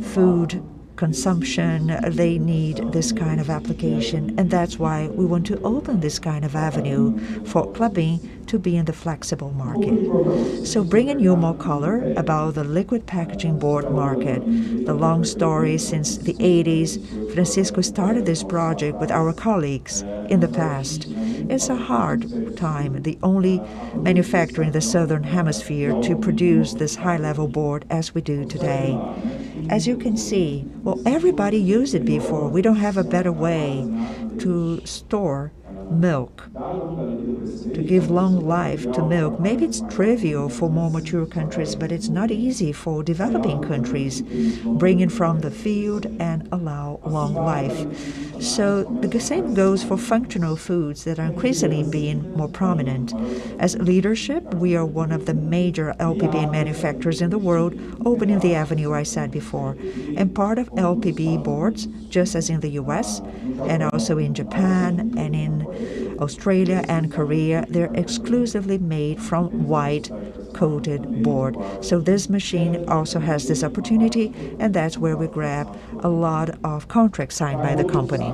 food consumption, they need this kind of application, and that's why we want to open this kind of avenue for Klabin to be in the flexible market. So bringing you more color about the liquid packaging board market. The long story since the 80s, Francisco started this project with our colleagues in the past. It's a hard time, the only manufacturer in the southern hemisphere to produce this high-level board as we do today. As you can see, well, everybody used it before. We don't have a better way to store milk, to give long life to milk. Maybe it's trivial for more mature countries, but it's not easy for developing countries. Bring it from the field and allow long life. So the same goes for functional foods that are increasingly being more prominent. As leadership, we are one of the major LPB manufacturers in the world, opening the avenue I said before. And part of LPB boards, just as in the US, and also in Japan and in Australia and Korea, they're exclusively made from white coated board. So this machine also has this opportunity, and that's where we grab a lot of contracts signed by the company.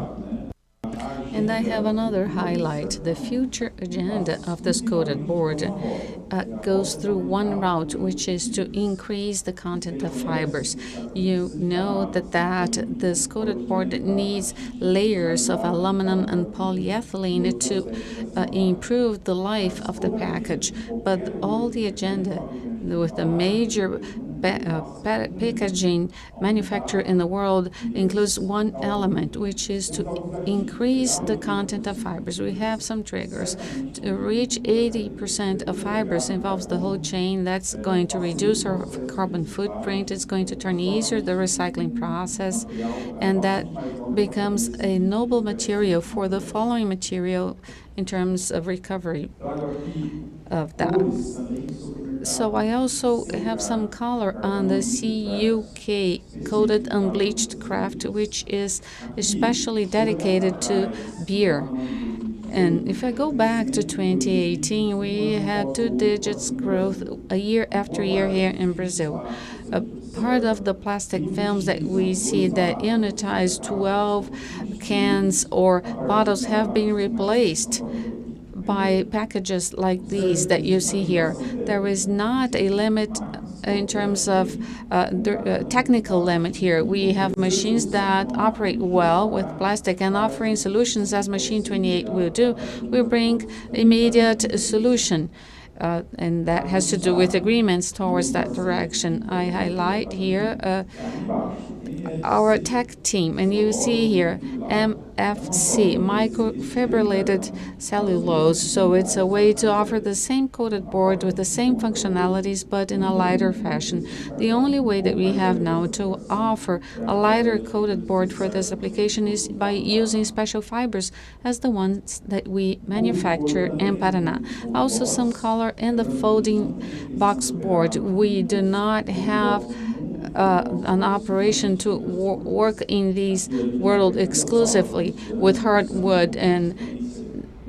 And I have another highlight. The future agenda of this coated board goes through one route, which is to increase the content of fibers. You know that this coated board needs layers of aluminum and polyethylene to improve the life of the package. But all the agenda with the major packaging manufacturer in the world includes one element, which is to increase the content of fibers. We have some triggers. To reach 80% of fibers involves the whole chain. That's going to reduce our carbon footprint. It's going to turn easier the recycling process, and that becomes a noble material for the following material in terms of recovery of that. So I also have some color on the CUK, coated unbleached kraft, which is especially dedicated to beer. And if I go back to 2018, we had 2 digits growth a year after year here in Brazil. A part of the plastic films that we see that unitize 12 cans or bottles have been replaced by packages like these that you see here. There is not a limit in terms of technical limit here. We have machines that operate well with plastic, and offering solutions as Machine 28 will do, we bring immediate solution. And that has to do with agreements towards that direction. I highlight here our tech team, and you see here MFC, microfibrillated cellulose. So it's a way to offer the same coated board with the same functionalities, but in a lighter fashion. The only way that we have now to offer a lighter coated board for this application is by using special fibers as the ones that we manufacture in Paraná. Also some color in the folding box board. We do not have an operation to work in this world exclusively with hardwood. And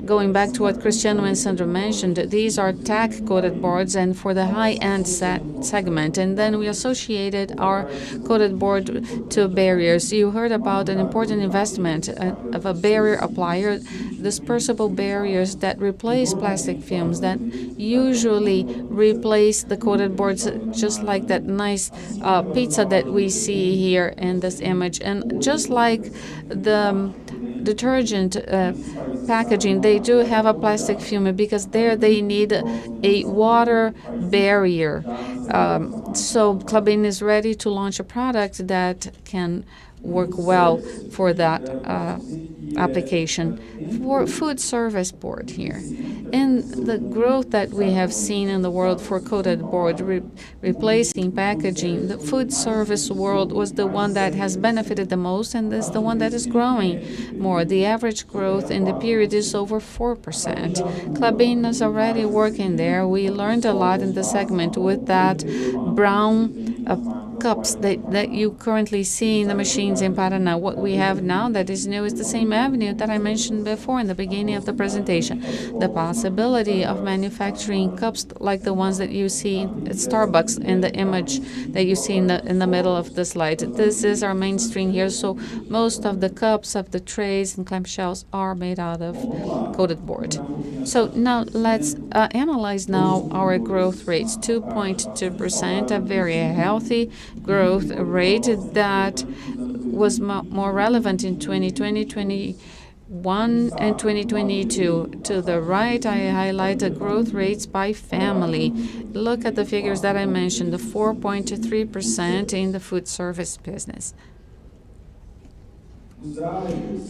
going back to what Cristiano and Sandra mentioned, these are tack-coated boards and for the high-end segment. And then we associated our coated board to barriers. You heard about an important investment of a barrier applier, dispersible barriers that replace plastic films, that usually replace the coated boards, just like that nice pizza that we see here in this image. And just like the detergent packaging, they do have a plastic film because there they need a water barrier. So Klabin is ready to launch a product that can work well for that application. For food service board here, in the growth that we have seen in the world for coated board replacing packaging, the food service world was the one that has benefited the most, and is the one that is growing more. The average growth in the period is over 4%. Klabin is already working there. We learned a lot in the segment with that brown cups that you currently see in the machines in Paraná. What we have now that is new is the same avenue that I mentioned before in the beginning of the presentation. The possibility of manufacturing cups like the ones that you see at Starbucks in the image that you see in the middle of the slide. This is our mainstream here, so most of the cups, of the trays and clamshells are made out of coated board. So now let's analyze now our growth rates. 2.2%, a very healthy growth rate that was more relevant in 2020, 2021, and 2022. To the right, I highlight the growth rates by family. Look at the figures that I mentioned, the 4.3% in the food service business.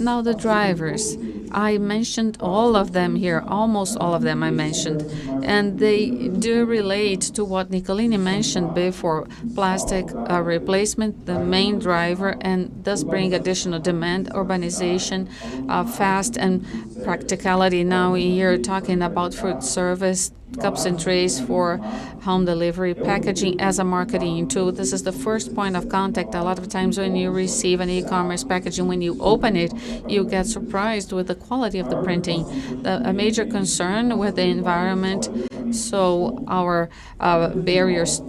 Now the drivers. I mentioned all of them here, almost all of them I mentioned, and they do relate to what Nicolini mentioned before. Plastic replacement, the main driver, and does bring additional demand, urbanization, fast and practicality. Now we're talking about food service, cups and trays for home delivery, packaging as a marketing tool. This is the first point of contact. A lot of times when you receive an e-commerce packaging, when you open it, you get surprised with the quality of the printing. A major concern with the environment, so our barriers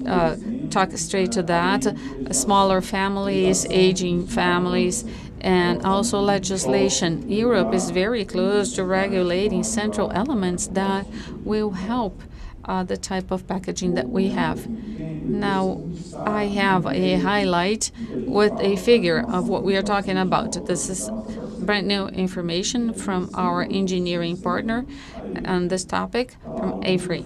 talk straight to that. Smaller families, aging families, and also legislation. Europe is very close to regulating central elements that will help the type of packaging that we have. Now, I have a highlight with a figure of what we are talking about. This is brand new information from our engineering partner on this topic from AFRY.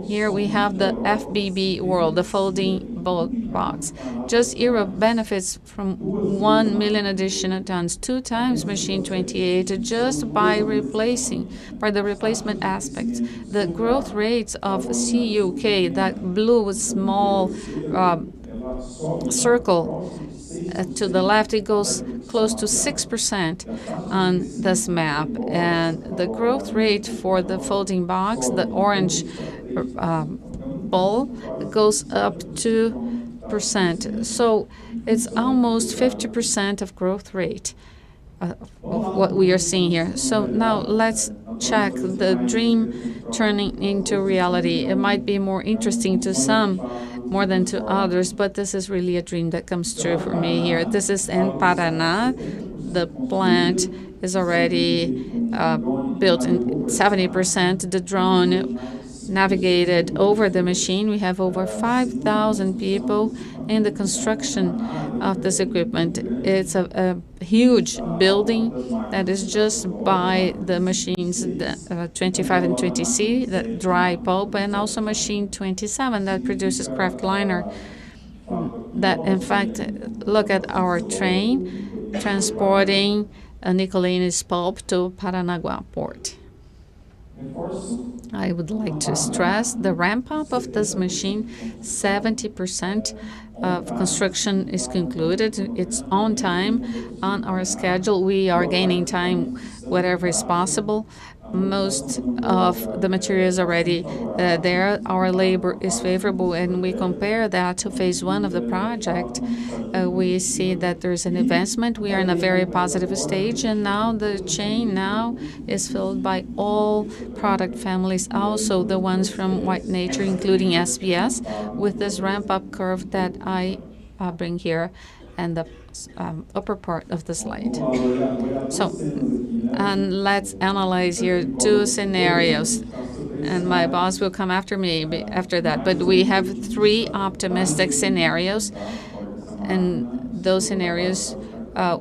Here we have the FBB world, the folding box. Just Europe benefits from 1 million additional tons, 2 times machine 28, just by the replacement aspects. The growth rates of CUK, that blue small circle to the left, it goes close to 6% on this map. And the growth rate for the folding box, the orange ball, goes up 2%. So it's almost 50% of growth rate of what we are seeing here. So now let's check the dream turning into reality. It might be more interesting to some more than to others, but this is really a dream that comes true for me here. This is in Paraná. The plant is already built in 70%. The drone navigated over the machine. We have over 5,000 people in the construction of this equipment. It's a huge building that is just by the machines 25 and 20C, the dry pulp, and also machine 27 that produces kraft liner. That, in fact, look at our train transporting Nicolene's pulp to Paranaguá port. I would like to stress the ramp-up of this machine. 70% of construction is concluded. It's on time, on our schedule. We are gaining time wherever is possible. Most of the material is already there. Our labor is favorable, and we compare that to phase 1 of the project. We see that there's an advancement. We are in a very positive stage, and now the chain now is filled by all product families, also the ones from White Nature, including SBS, with this ramp-up curve that I bring here and the upper part of the slide. So, and let's analyze here 2 scenarios. And my boss will come after me after that. But we have 3 optimistic scenarios, and those scenarios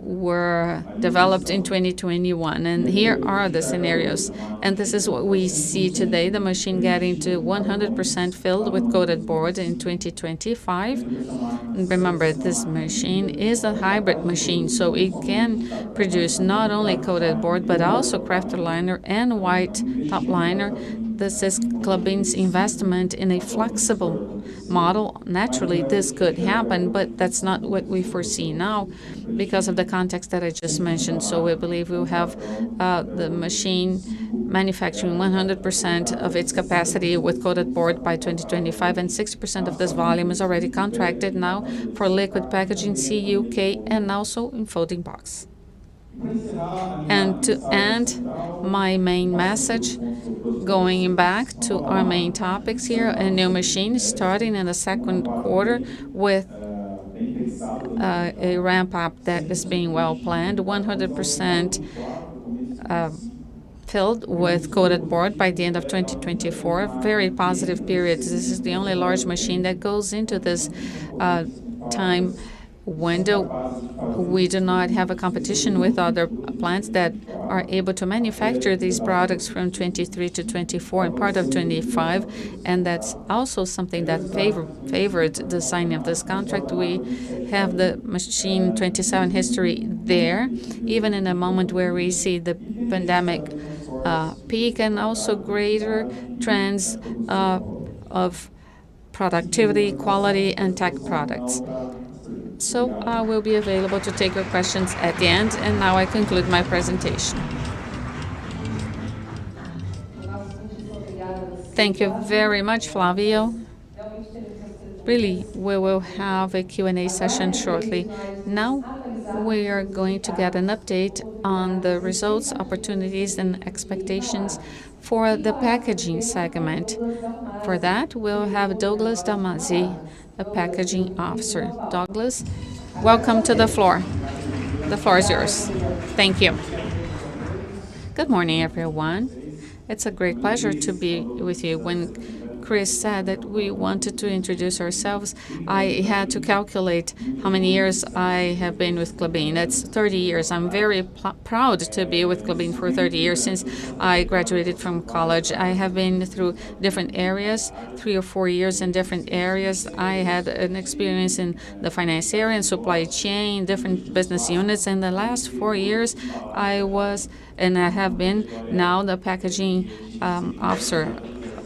were developed in 2021. And here are the scenarios. And this is what we see today, the machine getting to 100% filled with coated board in 2025. And remember, this machine is a hybrid machine, so it can produce not only coated board, but also kraft liner and white top liner. This is Klabin's investment in a flexible model. Naturally, this could happen, but that's not what we foresee now because of the context that I just mentioned. So we believe we'll have the machine manufacturing 100% of its capacity with coated board by 2025, and 60% of this volume is already contracted now for liquid packaging, CUK, and also in folding box. And to end my main message, going back to our main topics here, a new machine starting in the second quarter with a ramp-up that is being well planned, 100% filled with coated board by the end of 2024. Very positive period. This is the only large machine that goes into this time window. We do not have a competition with other plants that are able to manufacture these products from 23 to 24 and part of 25, and that's also something that favored the signing of this contract. We have the machine 27 history there, even in a moment where we see the pandemic peak and also greater trends of productivity, quality, and tech products. So I will be available to take your questions at the end, and now I conclude my presentation. Thank you very much, Flavio. Really, we will have a Q&A session shortly. Now we are going to get an update on the results, opportunities, and expectations for the packaging segment. For that, we'll have Douglas Damazi, a packaging officer. Douglas, welcome to the floor. The floor is yours. Thank you. Good morning, everyone. It's a great pleasure to be with you. When Chris said that we wanted to introduce ourselves, I had to calculate how many years I have been with Klabin. That's 30 years. I'm very proud to be with Klabin for 30 years since I graduated from college. I have been through different areas, 3 or 4 years in different areas. I had an experience in the finance area and supply chain, different business units. In the last 4 years, I was, and I have been now the packaging officer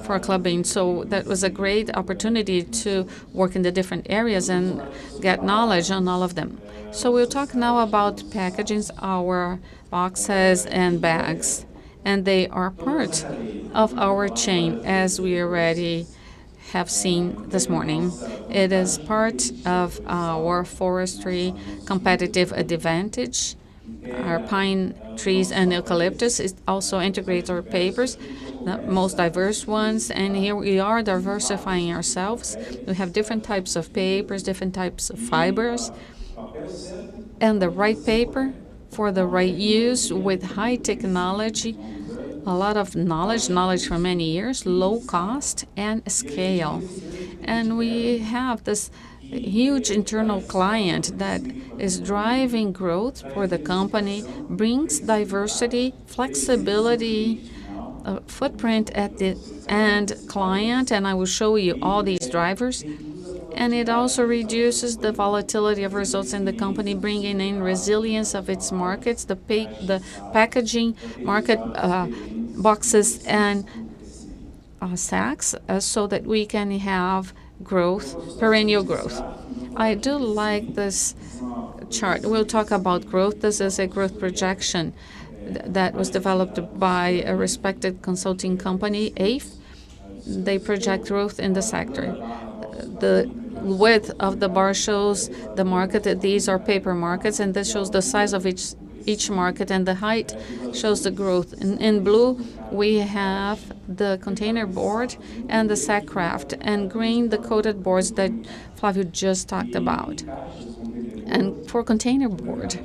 for Klabin. So that was a great opportunity to work in the different areas and get knowledge on all of them. So we'll talk now about packagings, our boxes and bags. And they are part of our chain, as we already have seen this morning. It is part of our forestry competitive advantage. Our pine trees and eucalyptus is also integrates our papers, the most diverse ones, and here we are diversifying ourselves. We have different types of papers, different types of fibers, and the right paper for the right use with high technology, a lot of knowledge for many years, low cost, and scale. And we have this huge internal client that is driving growth for the company, brings diversity, flexibility, footprint at the end client, and I will show you all these drivers. And it also reduces the volatility of results in the company, bringing in resilience of its markets, the packaging market, boxes and sacks, so that we can have growth, perennial growth. I do like this chart. We'll talk about growth. This is a growth projection that was developed by a respected consulting company, AIF. They project growth in the sector. The width of the bar shows the market. These are paper markets, and this shows the size of each market, and the height shows the growth. In blue, we have the container board and the sack kraft, and green, the coated boards that Flavio just talked about. And for container board,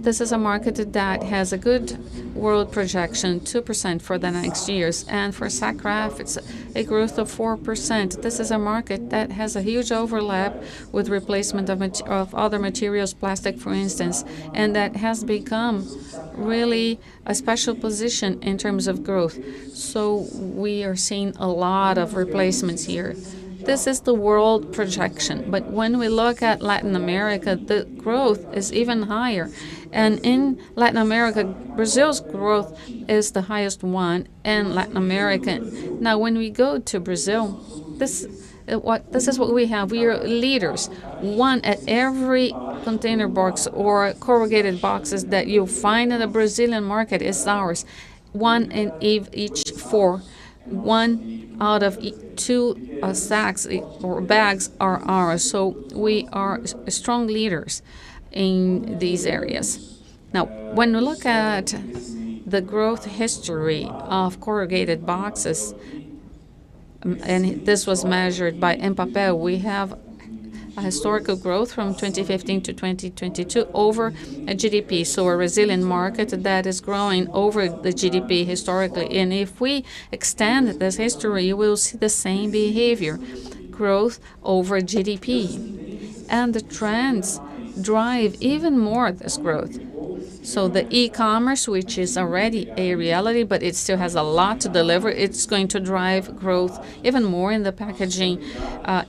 this is a market that has a good world projection, 2% for the next years. And for sack kraft, it's a growth of 4%. This is a market that has a huge overlap with replacement of other materials, plastic, for instance, and that has become really a special position in terms of growth. So we are seeing a lot of replacements here. This is the world projection, but when we look at Latin America, the growth is even higher. And in Latin America, Brazil's growth is the highest one in Latin America. Now, when we go to Brazil, this is what we have. We are leaders. One at every container box or corrugated boxes that you find in the Brazilian market is ours. One in each 4. One out of 2 sacks or bags are ours. So we are strong leaders in these areas. Now, when we look at the growth history of corrugated boxes, and this was measured by Empapel, we have a historical growth from 2015 to 2022 over a GDP, so a resilient market that is growing over the GDP historically. And if we extend this history, you will see the same behavior, growth over GDP. And the trends drive even more this growth. So the e-commerce, which is already a reality, but it still has a lot to deliver, it's going to drive growth even more in the packaging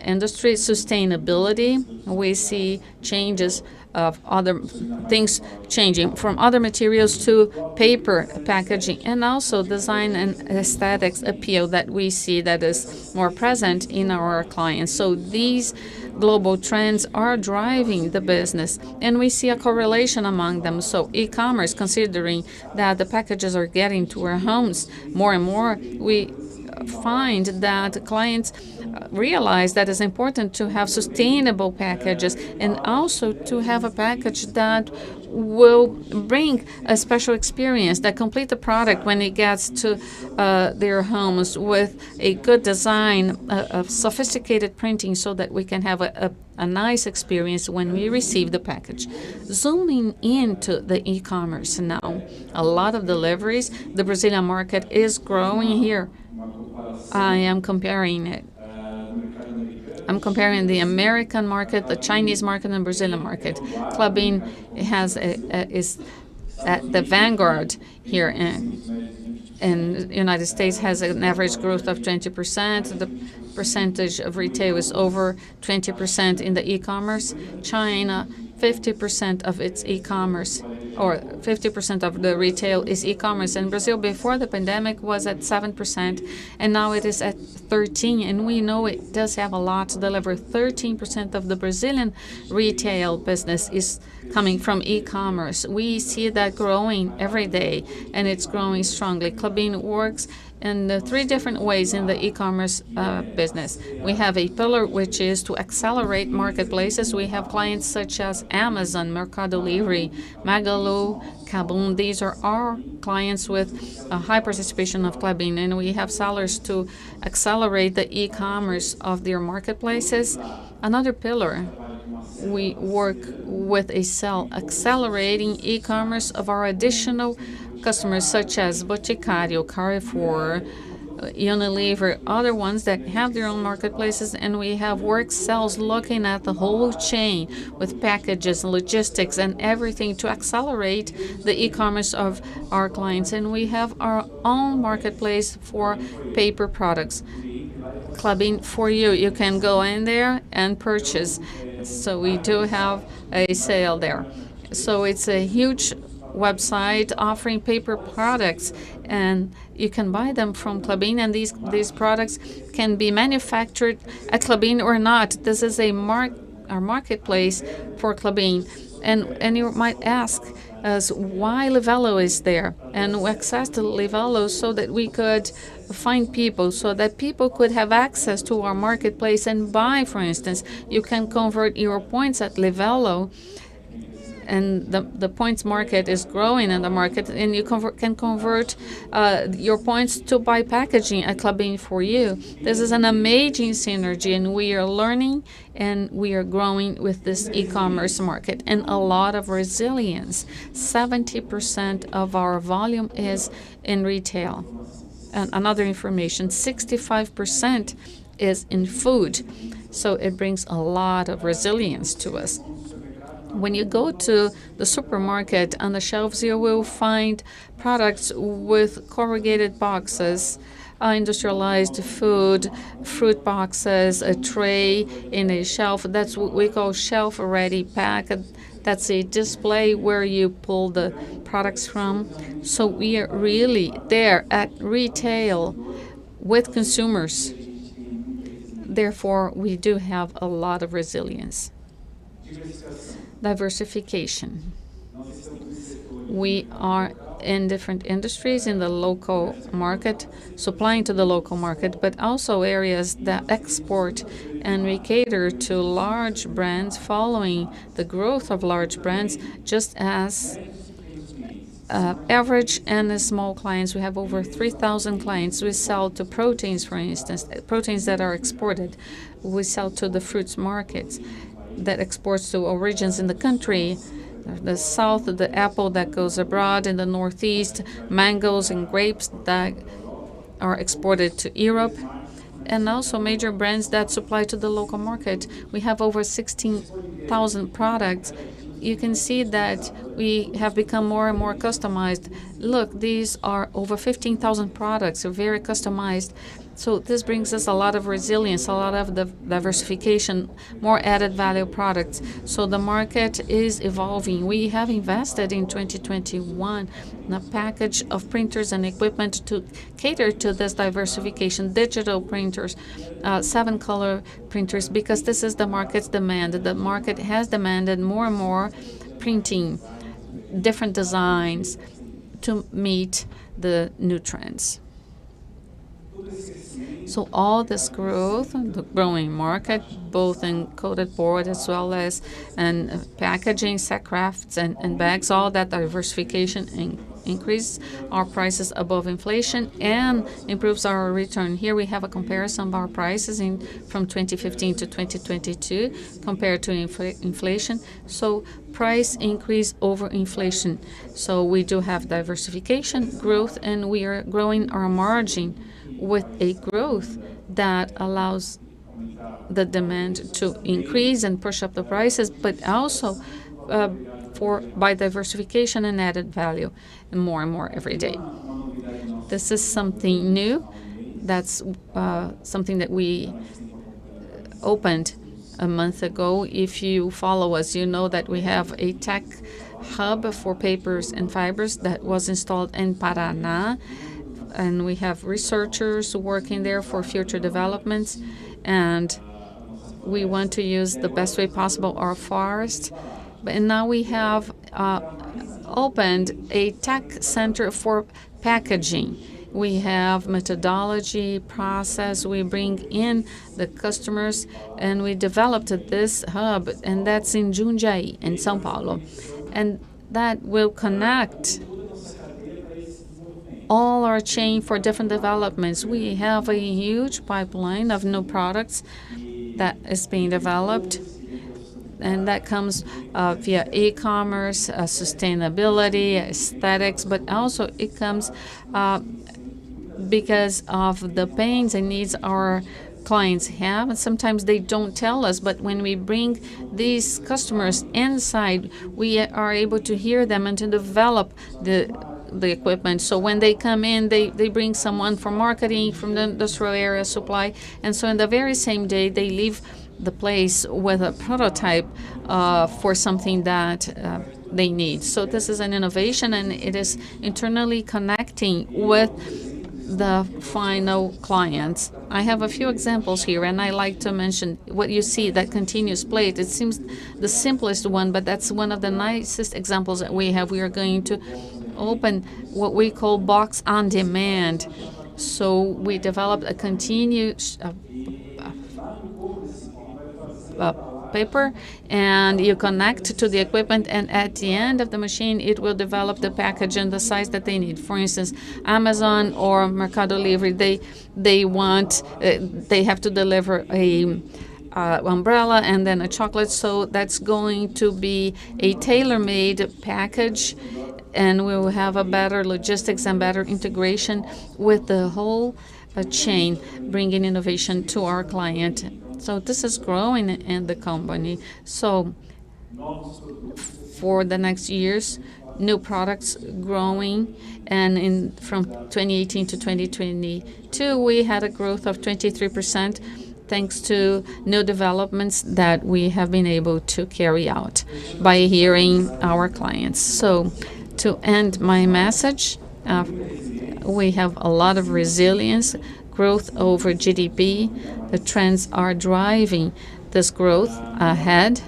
industry. Sustainability, we see changes of other things changing from other materials to paper packaging, and also design and aesthetics appeal that we see that is more present in our clients. So these global trends are driving the business, and we see a correlation among them. So e-commerce, considering that the packages are getting to our homes more and more, we find that clients realize that it's important to have sustainable packages and also to have a package that will bring a special experience that complete the product when it gets to their homes with a good design, of sophisticated printing, so that we can have a a nice experience when we receive the package. Zooming into the e-commerce now, a lot of deliveries. The Brazilian market is growing here. I am comparing it. I'm comparing the American market, the Chinese market, and Brazilian market. Klabin is at the vanguard here in the United States, has an average growth of 20%. The percentage of retail is over 20% in the e-commerce. China, 50% of its e-commerce, or 50% of the retail is e-commerce. And Brazil, before the pandemic, was at 7%, and now it is at 13%. And we know it does have a lot to deliver. 13% of the Brazilian retail business is coming from e-commerce. We see that growing every day, and it's growing strongly. Klabin works in the 3 different ways in the e-commerce business. We have a pillar which is to accelerate marketplaces. We have clients such as Amazon, Mercado Livre, Magalu, Kabum. These are our clients with a high participation of Klabin, and we have sellers to accelerate the e-commerce of their marketplaces. Another pillar, we work with a cell accelerating e-commerce of our additional customers such as Boticário, Carrefour, Unilever, other ones that have their own marketplaces, and we have work cells looking at the whole chain with packages, logistics, and everything to accelerate the e-commerce of our clients. And we have our own marketplace for paper products. Klabin for you. You can go in there and purchase. So we do have a sale there. So it's a huge website offering paper products, and you can buy them from Klabin, and these products can be manufactured at Klabin or not. This is our marketplace for Klabin. And you might ask us why Livelo is there, and we access to Livelo so that we could find people, so that people could have access to our marketplace and buy. For instance, you can convert your points at Livelo, and the points market is growing in the market, and you can convert your points to buy packaging at Klabin for you. This is an amazing synergy, and we are learning and we are growing with this e-commerce market, and a lot of resilience. 70% of our volume is in retail. And another information, 65% is in food. So it brings a lot of resilience to us. When you go to the supermarket, on the shelves you will find products with corrugated boxes, industrialized food, fruit boxes, a tray in a shelf. That's what we call shelf-ready pack. That's a display where you pull the products from. So we are really there at retail with consumers. Therefore, we do have a lot of resilience. Diversification. We are in different industries in the local market, supplying to the local market, but also areas that export, and we cater to large brands following the growth of large brands, just as average and small clients. We have over 3,000 clients. We sell to proteins, for instance, proteins that are exported. We sell to the fruits markets that exports to origins in the country. The south, the apple that goes abroad. In the northeast, mangoes and grapes that are exported to Europe. And also major brands that supply to the local market. We have over 16,000 products. You can see that we have become more and more customized. Look, these are over 15,000 products, so very customized. So this brings us a lot of resilience, a lot of diversification, more added value products. So the market is evolving. We have invested in 2021 in a package of printers and equipment to cater to this diversification, digital printers, 7-color printers, because this is the market's demand. The market has demanded more and more printing, different designs to meet the new trends. So all this growth, the growing market, both in coated board as well as in packaging, sack crafts, and bags, all that diversification increase our prices above inflation and improves our return. Here we have a comparison of our prices from 2015 to 2022 compared to inflation. So price increase over inflation. So we do have diversification, growth, and we are growing our margin with a growth that allows the demand to increase and push up the prices, but also by diversification and added value, and more every day. This is something new. That's something that we opened a month ago. If you follow us, you know that we have a tech hub for papers and fibers that was installed in Paraná, and we have researchers working there for future developments, and we want to use the best way possible our forest. And now we have opened a tech center for packaging. We have methodology, process, we bring in the customers, and we developed this hub, and that's in Jundiaí, in São Paulo. And that will connect all our chain for different developments. We have a huge pipeline of new products that is being developed, and that comes via e-commerce, sustainability, aesthetics, but also it comes because of the pains and needs our clients have, and sometimes they don't tell us, but when we bring these customers inside, we are able to hear them and to develop the equipment. So when they come in, they bring someone from marketing, from the industrial area, supply, and so in the very same day, they leave the place with a prototype for something that they need. So this is an innovation, and it is internally connecting with the final clients. I have a few examples here, and I like to mention what you see, that continuous plate. It seems the simplest one, but that's one of the nicest examples that we have. We are going to open what we call box on demand. So we developed a continuous paper, and you connect to the equipment, and at the end of the machine it will develop the package and the size that they need. For instance, Amazon or Mercado Livre, they have to deliver a umbrella and then a chocolate, so that's going to be a tailor-made package, and we will have a better logistics and better integration with the whole chain, bringing innovation to our client. So this is growing in the company. So for the next years, new products growing, and from 2018 to 2022, we had a growth of 23% thanks to new developments that we have been able to carry out by hearing our clients. So to end my message, we have a lot of resilience, growth over GDP. The trends are driving this growth ahead.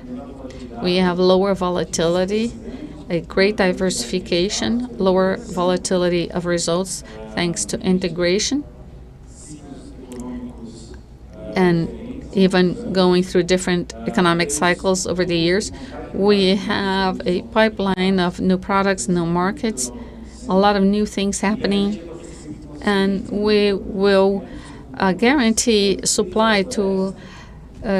We have lower volatility, a great diversification, lower volatility of results thanks to integration, and even going through different economic cycles over the years. We have a pipeline of new products, new markets, a lot of new things happening, and we will guarantee supply to.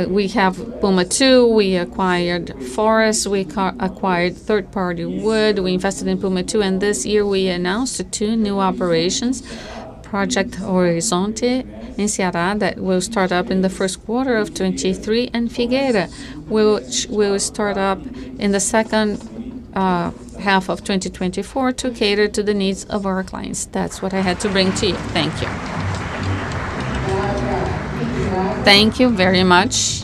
We have Puma II, we acquired forests, we acquired third-party wood, we invested in Puma II, and this year we announced 2 new operations, Project Horizonte in Ceará, that will start up in the first quarter of 23, and Figueira, which will start up in the second half of 2024 to cater to the needs of our clients. That's what I had to bring to you. Thank you. Thank you very much.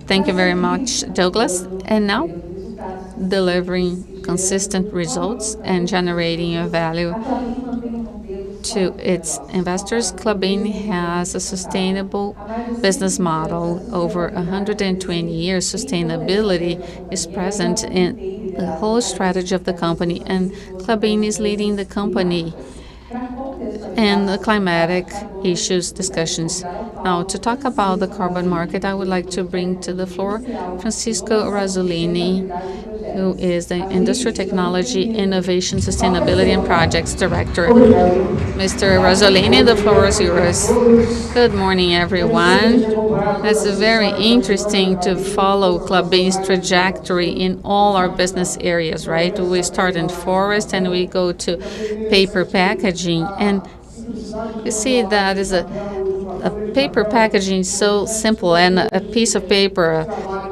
Thank you very much, Douglas. And now, delivering consistent results and generating a value to its investors, Klabin has a sustainable business model. Over 120 years, sustainability is present in the whole strategy of the company, and Klabin is leading the company and the climatic issues discussions. Now, to talk about the carbon market, I would like to bring to the floor Francisco Razzolini, who is the Industrial Technology, Innovation, Sustainability, and Projects Director. Mr. Rosolini, the floor is yours. Good morning, everyone. It's very interesting to follow Klabin's trajectory in all our business areas, right? We start in forest and we go to paper packaging, and you see that is a paper packaging is so simple, and a piece of paper,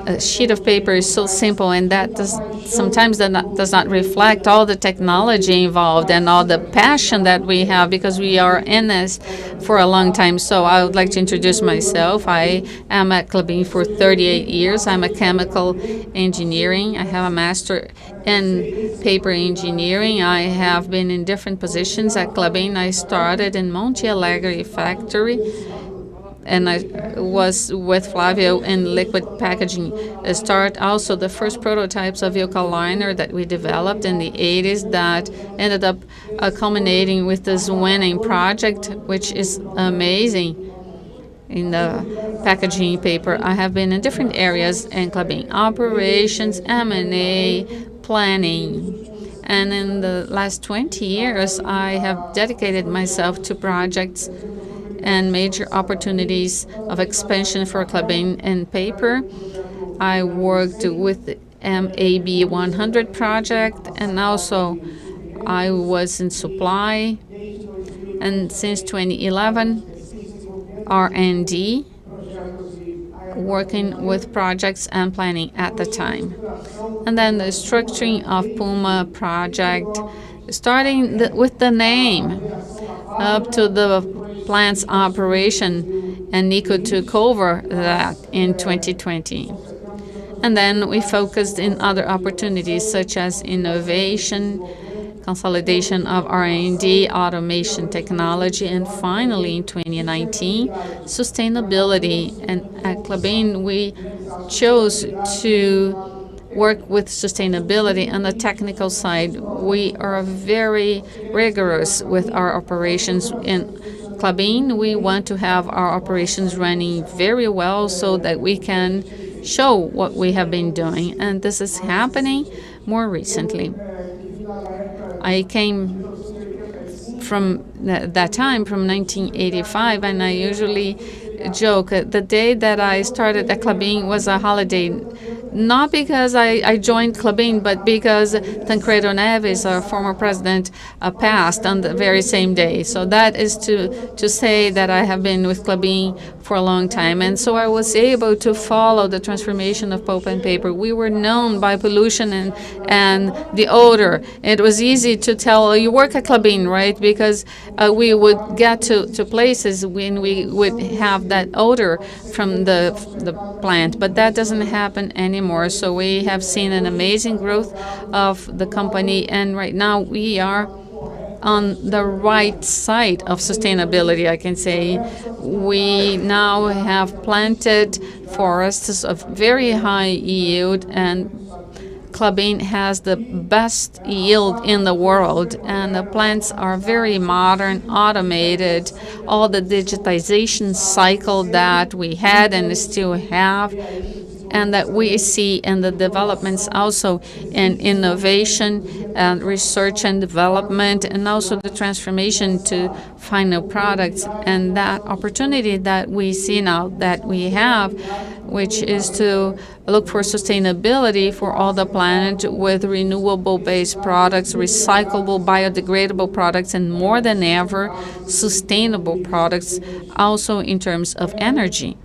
a sheet of paper is so simple, and that sometimes does not reflect all the technology involved and all the passion that we have, because we are in this for a long time. So I would like to introduce myself. I am at Klabin for 38 years. I'm a chemical engineering. I have a master in paper engineering. I have been in different positions at Klabin. I started in Monte Alegre factory, and I was with Flavio in liquid packaging. Start also the first prototypes of Eucaliner that we developed in the 80s that ended up culminating with this winning project, which is amazing in the packaging paper. I have been in different areas in Klabin: operations, M&A, planning. And in the last 20 years, I have dedicated myself to projects and major opportunities of expansion for Klabin in paper. I worked with the MAB 100 project, and also I was in supply, and since 2011, R&D, working with projects and planning at the time. And then the structuring of Puma project, starting with the name up to the plant's operation, and Nico took over that in 2020. And then we focused in other opportunities such as innovation, consolidation of R&D, automation technology, and finally in 2019, sustainability. And at Klabin, we chose to work with sustainability on the technical side. We are very rigorous with our operations. In Klabin, we want to have our operations running very well so that we can show what we have been doing. And this is happening more recently. I came from that time, from 1985, and I usually joke the day that I started at Klabin was a holiday, not because I joined Klabin, but because Tancredo Neves, our former president, passed on the very same day. So that is to say that I have been with Klabin for a long time. And so I was able to follow the transformation of pulp and paper. We were known by pollution and the odor. It was easy to tell, you work at Klabin, right? Because we would get to places when we would have that odor from the plant, but that doesn't happen anymore. So we have seen an amazing growth of the company, and right now we are on the right side of sustainability, I can say. We now have planted forests of very high yield, and Klabin has the best yield in the world, and the plants are very modern, automated. All the digitization cycle that we had and still have, and that we see in the developments also in innovation and research and development, and also the transformation to final products. And that opportunity that we see now that we have, which is to look for sustainability for all the planet with renewable-based products, recyclable, biodegradable products, and more than ever, sustainable products, also in terms of energy.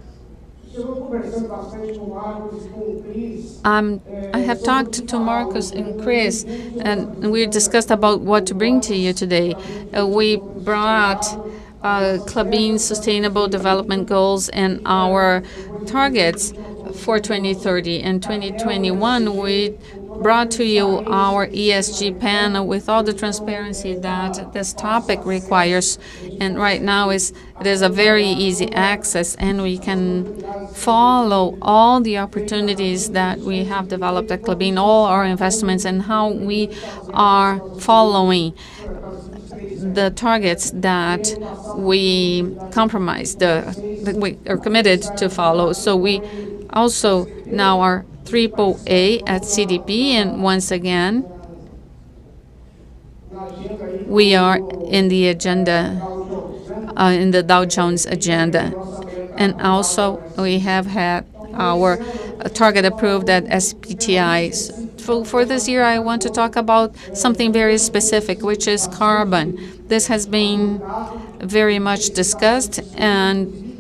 I have talked to Marcus and Chris, and we discussed about what to bring to you today. We brought Klabin's sustainable development goals and our targets for 2030. In 2021, we brought to you our ESG panel with all the transparency that this topic requires. And right now it is a very easy access, and we can follow all the opportunities that we have developed at Klabin, all our investments, and how we are following the targets that we compromised, that we are committed to follow. So we also now are AAA at CDP, and once again, we are in the agenda, in the Dow Jones agenda. And also, we have had our target approved at SPTI. For this year, I want to talk about something very specific, which is carbon. This has been very much discussed, and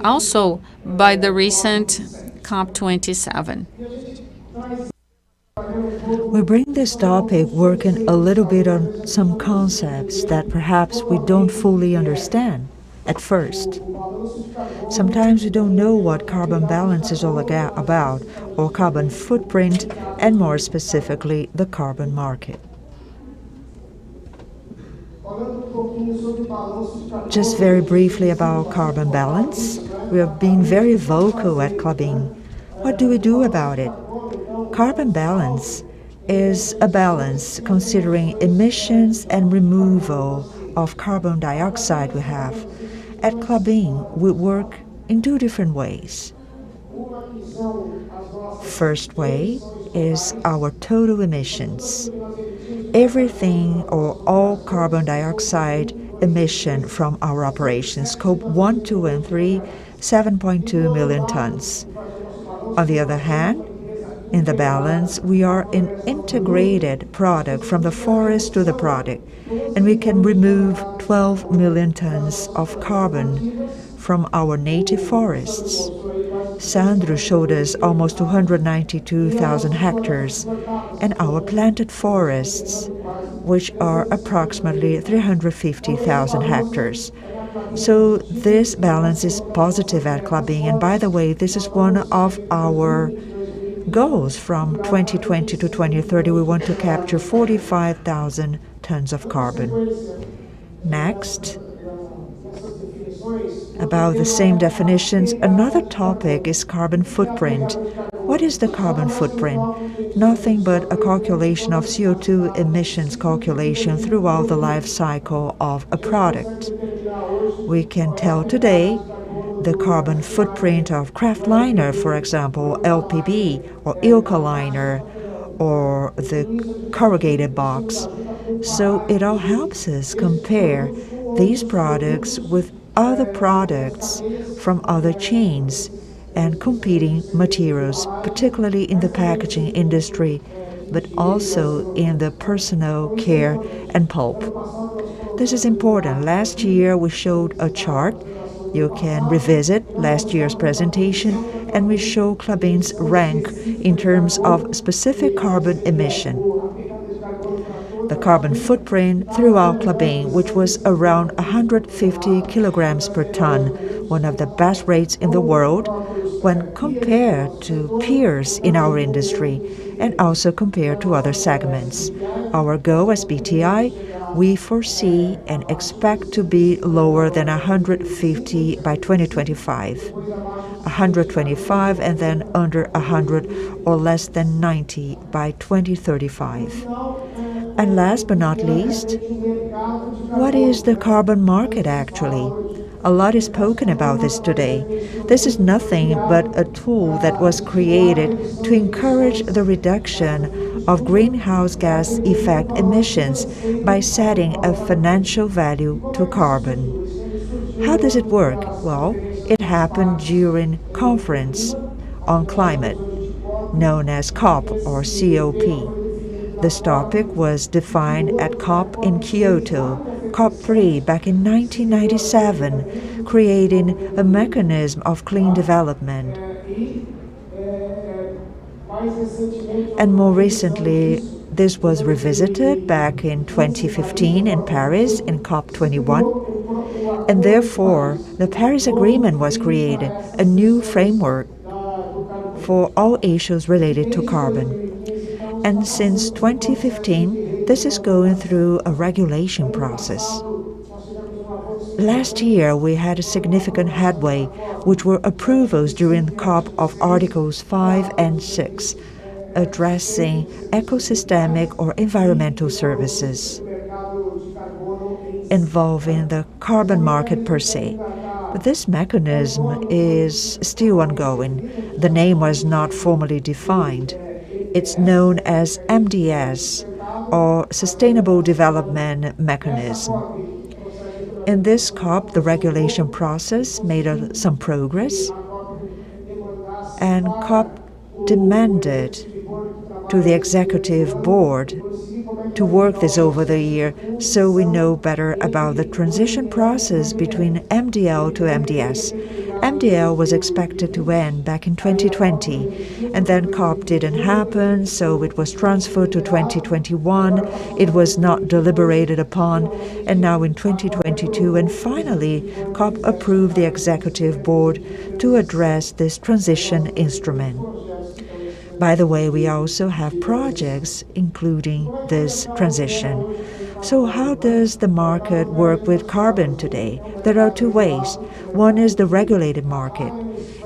also by the recent COP27. We bring this topic working a little bit on some concepts that perhaps we don't fully understand at first. Sometimes we don't know what carbon balance is all about, or carbon footprint, and more specifically, the carbon market. Just very briefly about carbon balance. We have been very vocal at Klabin. What do we do about it? Carbon balance is a balance considering emissions and removal of carbon dioxide we have. At Klabin, we work in two different ways. First way is our total emissions. Everything or all carbon dioxide emission from our operations, scope 1, 2, and 3, 7.2 million tons. On the other hand, in the balance, we are an integrated product from the forest to the product, and we can remove 12 million tons of carbon from our native forests. Sandro showed us almost 292,000 hectares, and our planted forests, which are approximately 350,000 hectares. So this balance is positive at Klabin, and by the way, this is one of our goals from 2020 to 2030. We want to capture 45,000 tons of carbon. Next, about the same definitions, another topic is carbon footprint. What is the carbon footprint? Nothing but a calculation of CO2 emissions calculation throughout the life cycle of a product. We can tell today the carbon footprint of kraftliner, for example, LPB, or Ilkaliner, or the corrugated box. So it all helps us compare these products with other products from other chains and competing materials, particularly in the packaging industry, but also in the personal care and pulp. This is important. Last year we showed a chart. You can revisit last year's presentation, and we show Klabin's rank in terms of specific carbon emission. The carbon footprint throughout Klabin, which was around 150 kilograms per ton, one of the best rates in the world when compared to peers in our industry and also compared to other segments. Our goal as BTI, we foresee and expect to be lower than 150 by 2025, 125 and then under 100 or less than 90 by 2035. And last but not least, what is the carbon market actually? A lot is spoken about this today. This is nothing but a tool that was created to encourage the reduction of greenhouse gas effect emissions by setting a financial value to carbon. How does it work? Well, it happened during conference on climate, known as COP or COP. This topic was defined at COP in Kyoto, COP3 back in 1997, creating a mechanism of clean development. And more recently, this was revisited back in 2015 in Paris in COP21. And therefore, the Paris Agreement was created, a new framework for all issues related to carbon. And since 2015, this is going through a regulation process. Last year, we had a significant headway, which were approvals during the COP of Articles 5 and 6, addressing ecosystemic or environmental services, involving the carbon market per se. But this mechanism is still ongoing. The name was not formally defined. It's known as MDS, or Sustainable Development Mechanism. In this COP, the regulation process made some progress, and COP demanded to the executive board to work this over the year so we know better about the transition process between MDL to MDS. MDL was expected to end back in 2020, and then COP didn't happen, so it was transferred to 2021. It was not deliberated upon, and now in 2022, and finally, COP approved the executive board to address this transition instrument. By the way, we also have projects including this transition. So how does the market work with carbon today? There are two ways. One is the regulated market.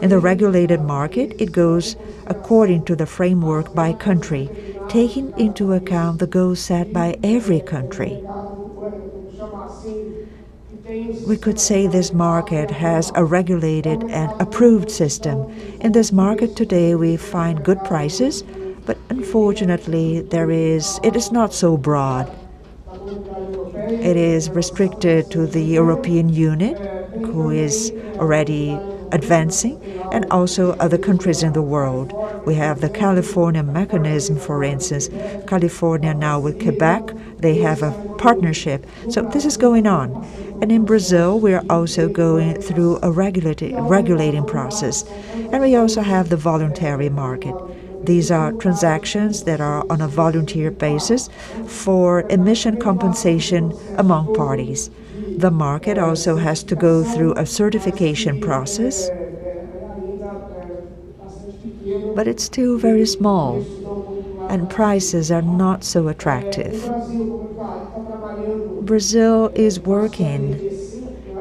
In the regulated market, it goes according to the framework by country, taking into account the goals set by every country. We could say this market has a regulated and approved system. In this market today, we find good prices, but unfortunately, it is not so broad. It is restricted to the European Union, who is already advancing, and also other countries in the world. We have the California mechanism, for instance. California now with Quebec, they have a partnership. So this is going on. And in Brazil, we are also going through a regulating process. And we also have the voluntary market. These are transactions that are on a volunteer basis for emission compensation among parties. The market also has to go through a certification process, but it's still very small, and prices are not so attractive. Brazil is working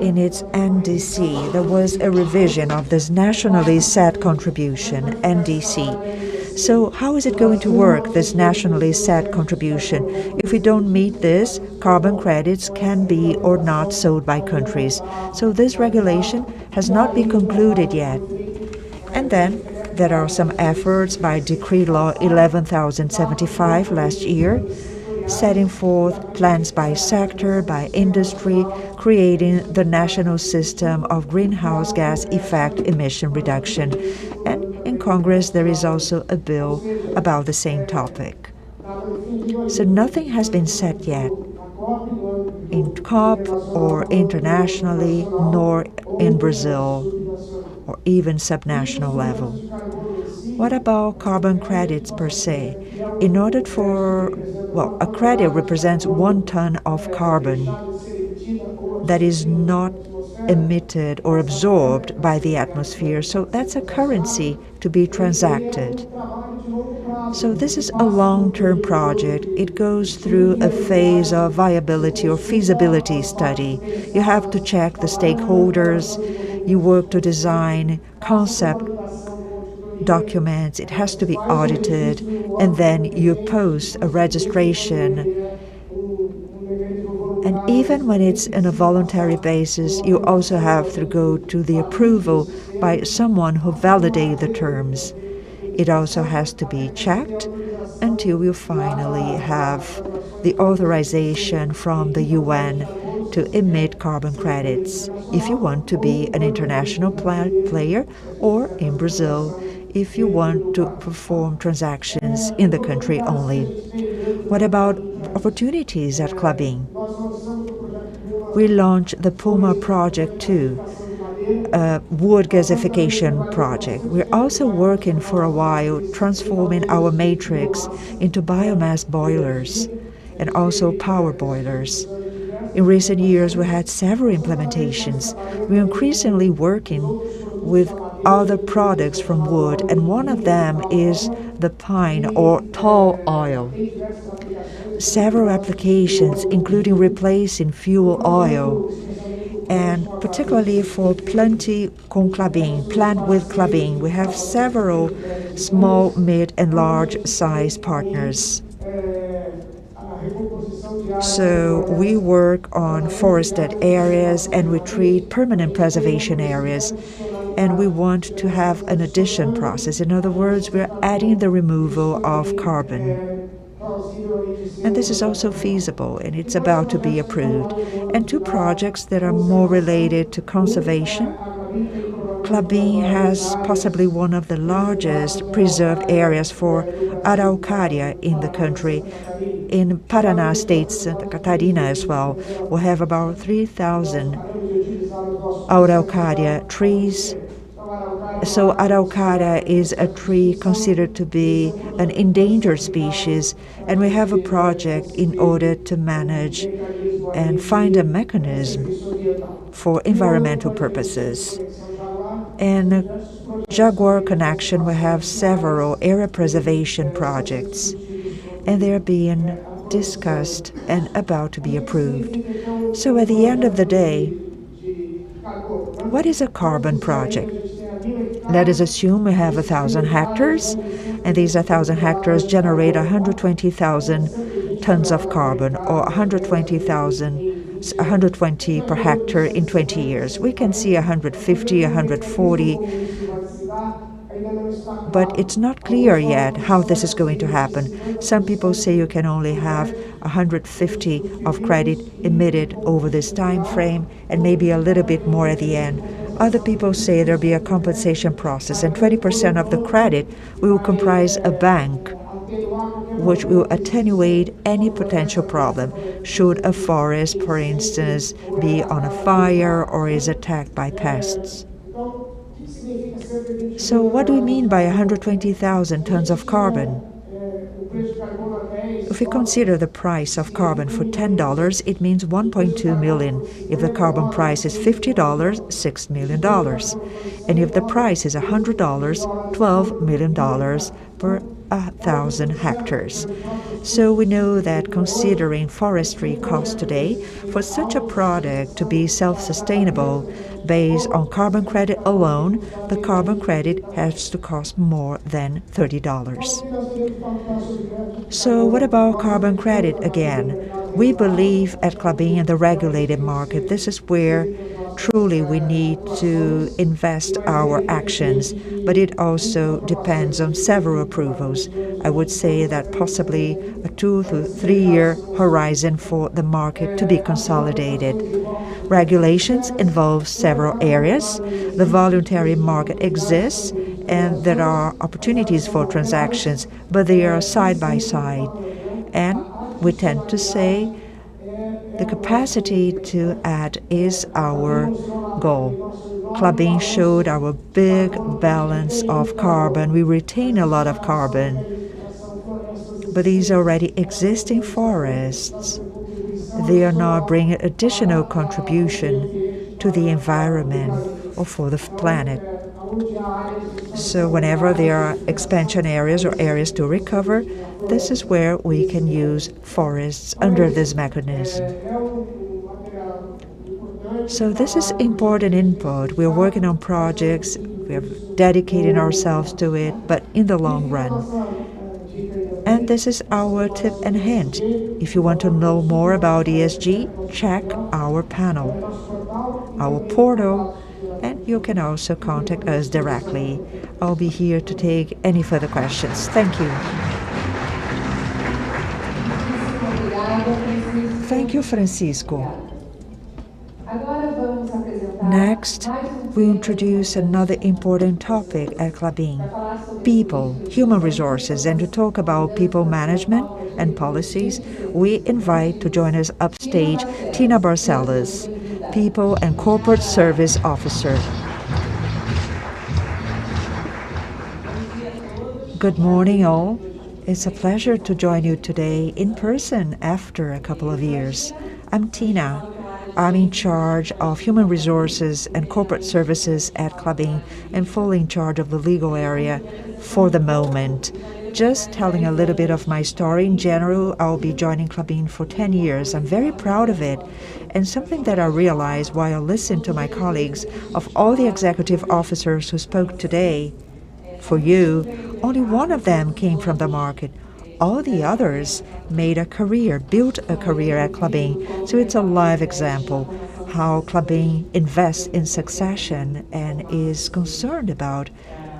in its NDC. There was a revision of this nationally set contribution, NDC. So how is it going to work, this nationally set contribution? If we don't meet this, carbon credits can be or not sold by countries. So this regulation has not been concluded yet. And then there are some efforts by Decree Law 11,075 last year, setting forth plans by sector, by industry, creating the national system of greenhouse gas effect emission reduction. And in Congress, there is also a bill about the same topic. So nothing has been set yet in COP or internationally, nor in Brazil, or even subnational level. What about carbon credits per se? In order a credit represents 1 ton of carbon that is not emitted or absorbed by the atmosphere. So that's a currency to be transacted. So this is a long-term project. It goes through a phase of viability or feasibility study. You have to check the stakeholders. You work to design concept documents. It has to be audited, and then you post a registration. And even when it's on a voluntary basis, you also have to go to the approval by someone who validates the terms. It also has to be checked until you finally have the authorization from the UN to emit carbon credits if you want to be an international player, or in Brazil if you want to perform transactions in the country only. What about opportunities at Klabin? We launched the Puma project too, a wood gasification project. We're also working for a while transforming our matrix into biomass boilers and also power boilers. In recent years, we had several implementations. We're increasingly working with other products from wood, and one of them is the pine or tall oil. Several applications, including replacing fuel oil, and particularly for Planti com Klabin, plant with Klabin. We have several small, mid, and large size partners. So we work on forested areas and we treat permanent preservation areas. And we want to have an addition process. In other words, we're adding the removal of carbon. And this is also feasible, and it's about to be approved. And two projects that are more related to conservation. Klabin has possibly one of the largest preserved areas for Araucaria in the country. In Paraná state, Santa Catarina as well, we have about 3,000 Araucaria trees. So Araucaria is a tree considered to be an endangered species, and we have a project in order to manage and find a mechanism for environmental purposes. In Jaguar Connection, we have several area preservation projects, and they're being discussed and about to be approved. So at the end of the day, what is a carbon project? Let us assume we have 1,000 hectares, and these 1,000 hectares generate 120,000 tons of carbon, or 120 per hectare in 20 years. We can see 150, 140, but it's not clear yet how this is going to happen. Some people say you can only have 150 of credit emitted over this time frame, and maybe a little bit more at the end. Other people say there'll be a compensation process, and 20% of the credit will comprise a bank, which will attenuate any potential problem should a forest, for instance, be on a fire or is attacked by pests. So what do we mean by 120,000 tons of carbon? If we consider the price of carbon for $10, it means 1.2 million. If the carbon price is $50, $6 million. And if the price is $100, $12 million per 1,000 hectares. So we know that considering forestry costs today, for such a product to be self-sustainable based on carbon credit alone, the carbon credit has to cost more than $30. So what about carbon credit again? We believe at Klabin in the regulated market. This is where truly we need to invest our actions, but it also depends on several approvals. I would say that possibly a 2 to 3 year horizon for the market to be consolidated. Regulations involve several areas. The voluntary market exists, and there are opportunities for transactions, but they are side by side. And we tend to say the capacity to add is our goal. Klabin showed our big balance of carbon. We retain a lot of carbon, but these are already existing forests. They are not bringing additional contribution to the environment or for the planet. So whenever there are expansion areas or areas to recover, this is where we can use forests under this mechanism. So this is important input. We're working on projects, we're dedicating ourselves to it, but in the long run. And this is our tip and hint. If you want to know more about ESG, check our panel, our portal, and you can also contact us directly. I'll be here to take any further questions. Thank you. Thank you, Francisco. Next, we introduce another important topic at Klabin, people, human resources, and to talk about people management and policies, we invite to join us upstage Tina Barcelos, People and Corporate Service Officer. Good morning, all. It's a pleasure to join you today in person after a couple of years. I'm Tina. I'm in charge of human resources and corporate services at Klabin and fully in charge of the legal area for the moment. Just telling a little bit of my story. In general, I'll be joining Klabin for 10 years. I'm very proud of it. And something that I realized while I listened to my colleagues, of all the executive officers who spoke today, for you, only one of them came from the market. all the others made a career, built a career at Klabin. So it's a live example how Klabin invests in succession and is concerned about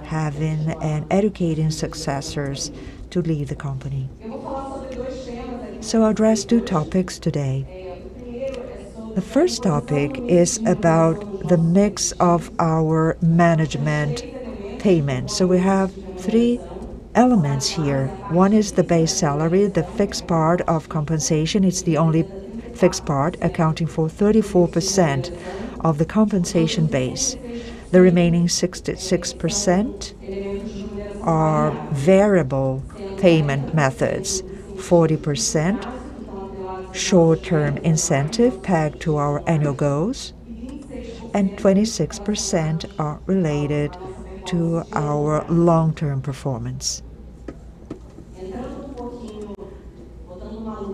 having and educating successors to lead the company. So I'll address 2 topics today. The first topic is about the mix of our management payment. So we have 3 elements here. One is the base salary, the fixed part of compensation. It's the only fixed part, accounting for 34% of the compensation base. The remaining 66% are variable payment methods, 40% short-term incentive pegged to our annual goals, and 26% are related to our long-term performance.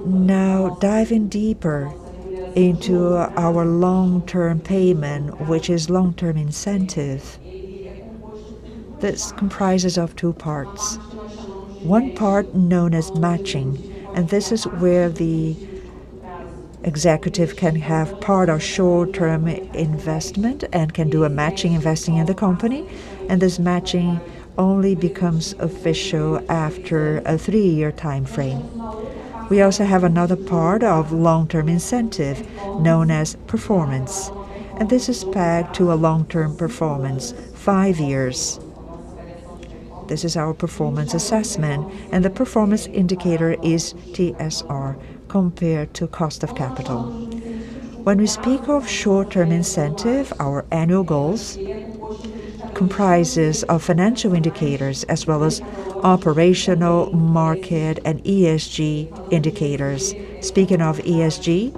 Now, diving deeper into our long-term payment, which is long-term incentive, this comprises of 2 parts. One part known as matching, and this is where the executive can have part of short-term investment and can do a matching investing in the company, and this matching only becomes official after a 3-year time frame. We also have another part of long-term incentive known as performance, and this is pegged to a long-term performance, 5 years. This is our performance assessment, and the performance indicator is TSR, compared to cost of capital. When we speak of short-term incentive, our annual goals comprises of financial indicators as well as operational, market, and ESG indicators. Speaking of ESG,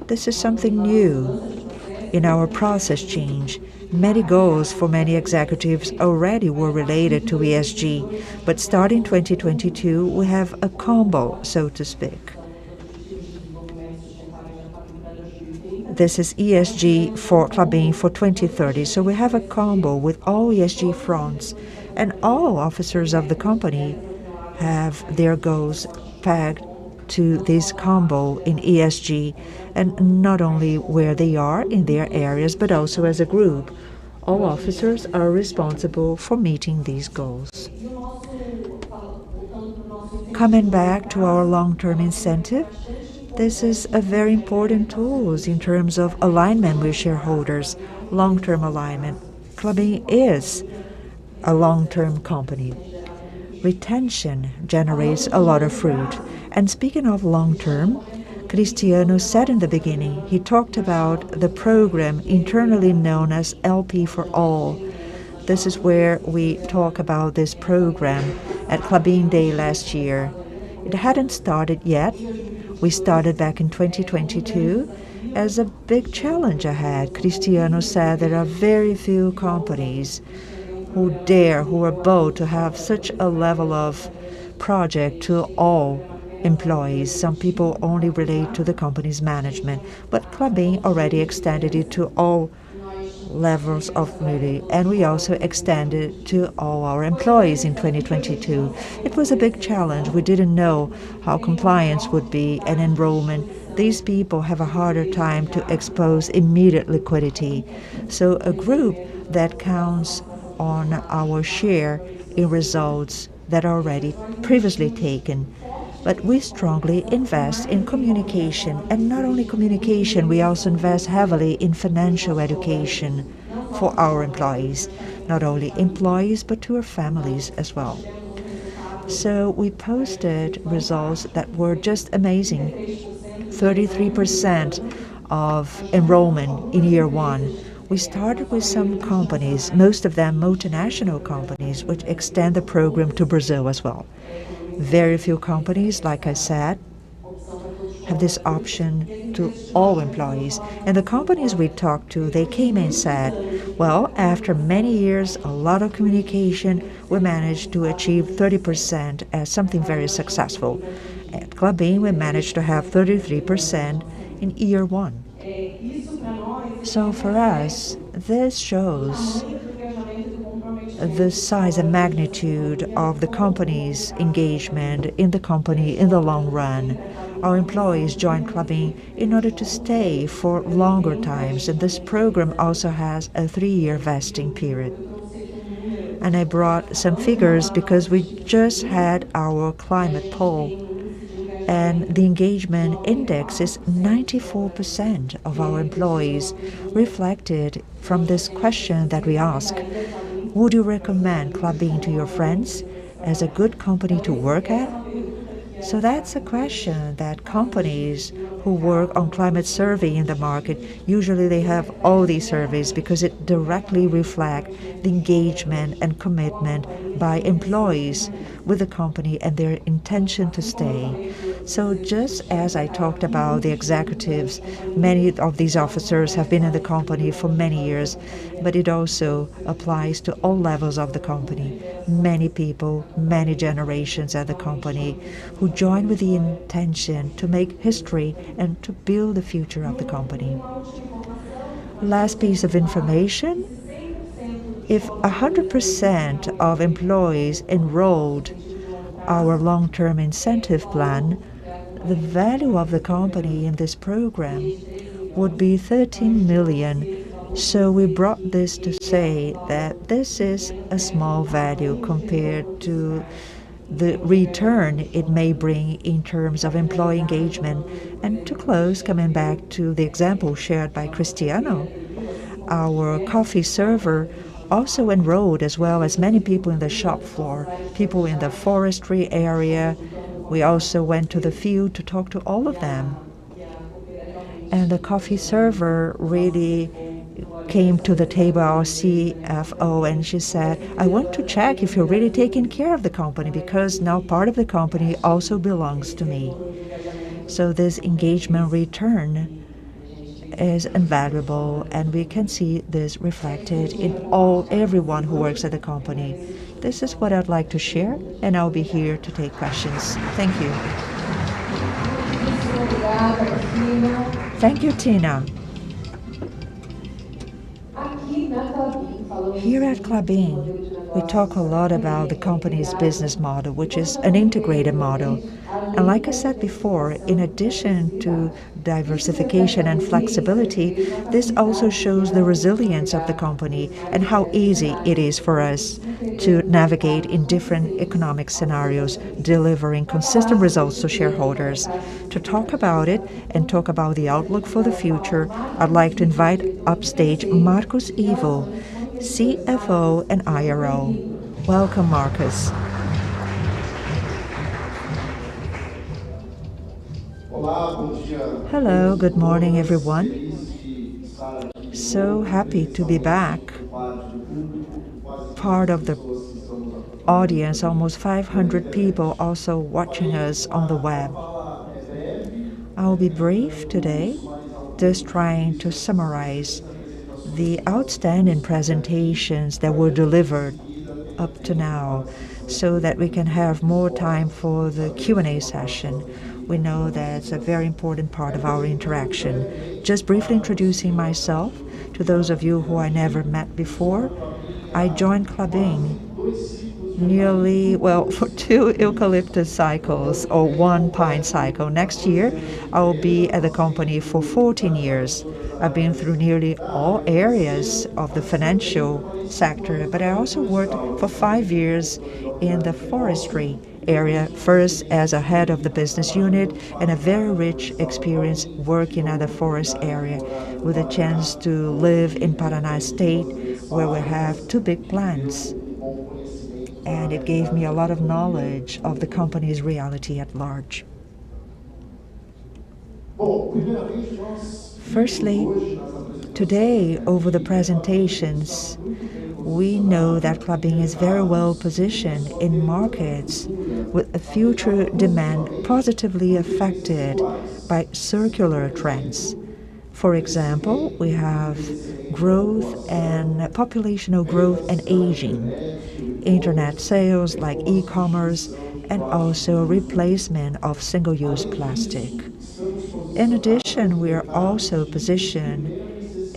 this is something new in our process change. Many goals for many executives already were related to ESG, but starting 2022, we have a combo, so to speak. This is ESG for Klabin for 2030. So we have a combo with all ESG fronts, and all officers of the company have their goals pegged to this combo in ESG, and not only where they are in their areas, but also as a group. All officers are responsible for meeting these goals. Coming back to our long-term incentive, this is a very important tool in terms of alignment with shareholders, long-term alignment. Klabin is a long-term company. Retention generates a lot of fruit. And speaking of long-term, Cristiano said in the beginning, he talked about the program internally known as LP for All. This is where we talk about this program at Klabin Day last year. It hadn't started yet. We started back in 2022 as a big challenge ahead. Cristiano said there are very few companies who are bold to have such a level of project to all employees. Some people only relate to the company's management, but Klabin already extended it to all levels of community, and we also extended to all our employees in 2022. It was a big challenge. We didn't know how compliance would be and enrollment. These people have a harder time to expose immediate liquidity. So a group that counts on our share in results that are already previously taken. But we strongly invest in communication, and not only communication, we also invest heavily in financial education for our employees, not only employees, but to our families as well. So we posted results that were just amazing. 33% of enrollment in year 1. We started with some companies, most of them multinational companies, which extend the program to Brazil as well. Very few companies, like I said, have this option to all employees. And the companies we talked to, they came and said, well, after many years, a lot of communication, we managed to achieve 30% as something very successful. At Klabin, we managed to have 33% in year 1. So for us, this shows the size and magnitude of the company's engagement in the company in the long run. Our employees join Klabin in order to stay for longer times, and this program also has a 3-year vesting period. And I brought some figures because we just had our climate poll, and the engagement index is 94% of our employees reflected from this question that we ask. Would you recommend Klabin to your friends as a good company to work at? So that's a question that companies who work on climate survey in the market, usually they have all these surveys because it directly reflects the engagement and commitment by employees with the company and their intention to stay. So just as I talked about the executives, many of these officers have been in the company for many years, but it also applies to all levels of the company. Many people, many generations at the company who join with the intention to make history and to build the future of the company. Last piece of information, if 100% of employees enrolled our long-term incentive plan, the value of the company in this program would be 13 million. So we brought this to say that this is a small value compared to the return it may bring in terms of employee engagement. And to close, coming back to the example shared by Cristiano, our coffee server also enrolled, as well as many people in the shop floor, people in the forestry area. We also went to the field to talk to all of them. And the coffee server really came to the table, our CFO, and she said, I want to check if you're really taking care of the company because now part of the company also belongs to me. So this engagement return is invaluable, and we can see this reflected in everyone who works at the company. This is what I'd like to share, and I'll be here to take questions. Thank you. Thank you, Tina. Here at Klabin, we talk a lot about the company's business model, which is an integrated model. And like I said before, in addition to diversification and flexibility, this also shows the resilience of the company and how easy it is for us to navigate in different economic scenarios, delivering consistent results to shareholders. To talk about it and talk about the outlook for the future, I'd like to invite upstage Marcos Ivo, CFO and IRO. Welcome, Marcos. Hello, good morning, everyone. So happy to be back. Part of the audience, almost 500 people also watching us on the web. I'll be brief today, just trying to summarize the outstanding presentations that were delivered up to now so that we can have more time for the Q&A session. We know that's a very important part of our interaction. Just briefly introducing myself to those of you who I never met before. I joined Klabin for 2 eucalyptus cycles or 1 pine cycle. Next year, I will be at the company for 14 years. I've been through nearly all areas of the financial sector, but I also worked for 5 years in the forestry area, first as a head of the business unit, and a very rich experience working at the forest area with a chance to live in Paraná State, where we have 2 big plants. And it gave me a lot of knowledge of the company's reality at large. Firstly, today, over the presentations, we know that Klabin is very well positioned in markets with a future demand positively affected by circular trends. For example, we have growth and populational growth and aging, internet sales like e-commerce, and also replacement of single-use plastic. In addition, we are also positioned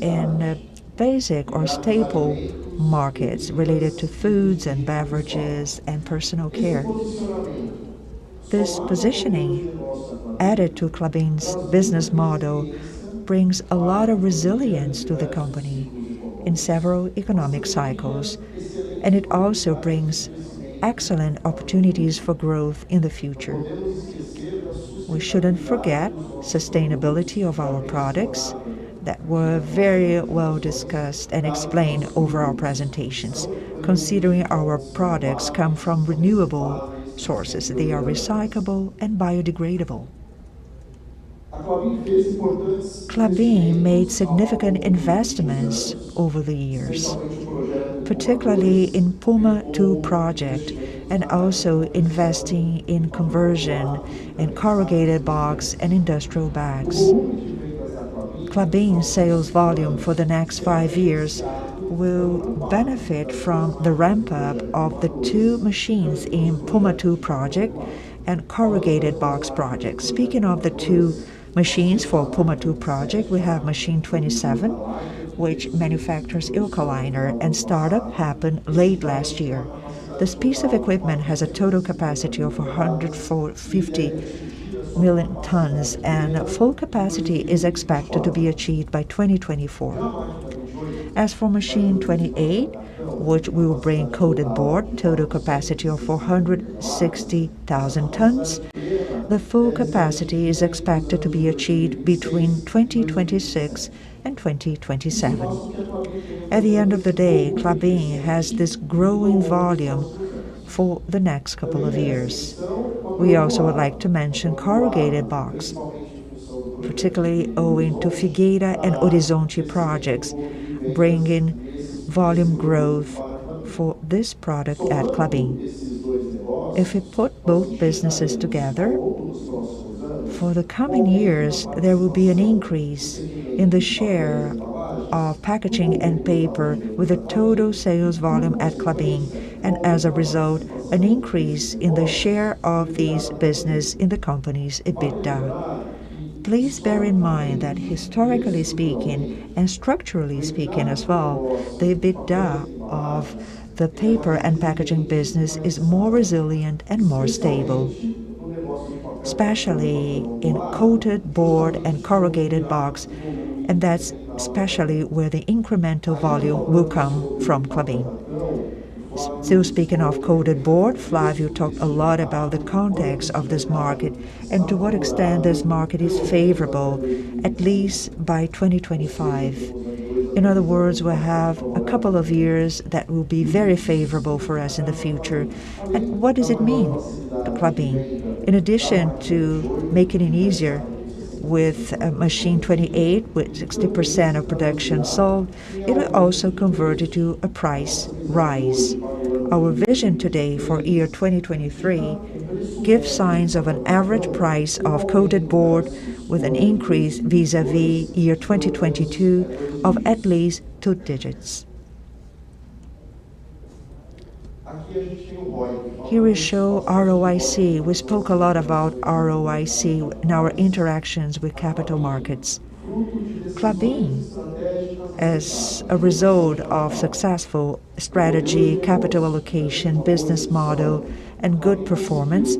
in basic or staple markets related to foods and beverages and personal care. This positioning, added to Klabin's business model, brings a lot of resilience to the company in several economic cycles, and it also brings excellent opportunities for growth in the future. We shouldn't forget sustainability of our products that were very well discussed and explained over our presentations. Considering our products come from renewable sources, they are recyclable and biodegradable. Klabin made significant investments over the years, particularly in Puma II project, and also investing in conversion in corrugated box and industrial bags. Klabin's sales volume for the next 5 years will benefit from the ramp-up of the 2 machines in Puma II project and corrugated box project. Speaking of the 2 machines for Puma II project, we have machine 27, which manufactures Eukaliner, and startup happened late last year. This piece of equipment has a total capacity of 150 million tons, and full capacity is expected to be achieved by 2024. As for machine 28, which will bring coated board, total capacity of 460,000 tons, the full capacity is expected to be achieved between 2026 and 2027. At the end of the day, Klabin has this growing volume for the next couple of years. We also would like to mention corrugated box, particularly owing to Figueira and Horizonte projects, bringing volume growth for this product at Klabin. If we put both businesses together, for the coming years, there will be an increase in the share of packaging and paper with a total sales volume at Klabin, and as a result, an increase in the share of these business in the company's EBITDA. Please bear in mind that historically speaking and structurally speaking as well, the EBITDA of the paper and packaging business is more resilient and more stable, especially in coated board and corrugated box, and that's especially where the incremental volume will come from Klabin. Still speaking of coated board, Flávio talked a lot about the context of this market and to what extent this market is favorable, at least by 2025. In other words, we'll have a couple of years that will be very favorable for us in the future. And what does it mean to Klabin? In addition to making it easier with machine 28, with 60% of production sold, it will also convert it to a price rise. Our vision today for year 2023 gives signs of an average price of coated board with an increase vis-a-vis year 2022 of at least 2 digits. Here we show ROIC. We spoke a lot about ROIC in our interactions with capital markets. Klabin, as a result of successful strategy, capital allocation, business model, and good performance,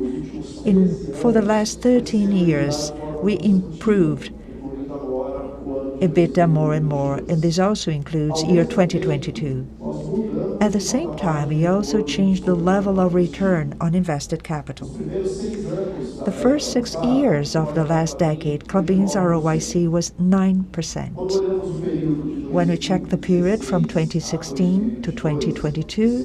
for the last 13 years, we improved EBITDA more and more, and this also includes year 2022. At the same time, we also changed the level of return on invested capital. The first 6 years of the last decade, Klabin's ROIC was 9%. When we check the period from 2016 to 2022,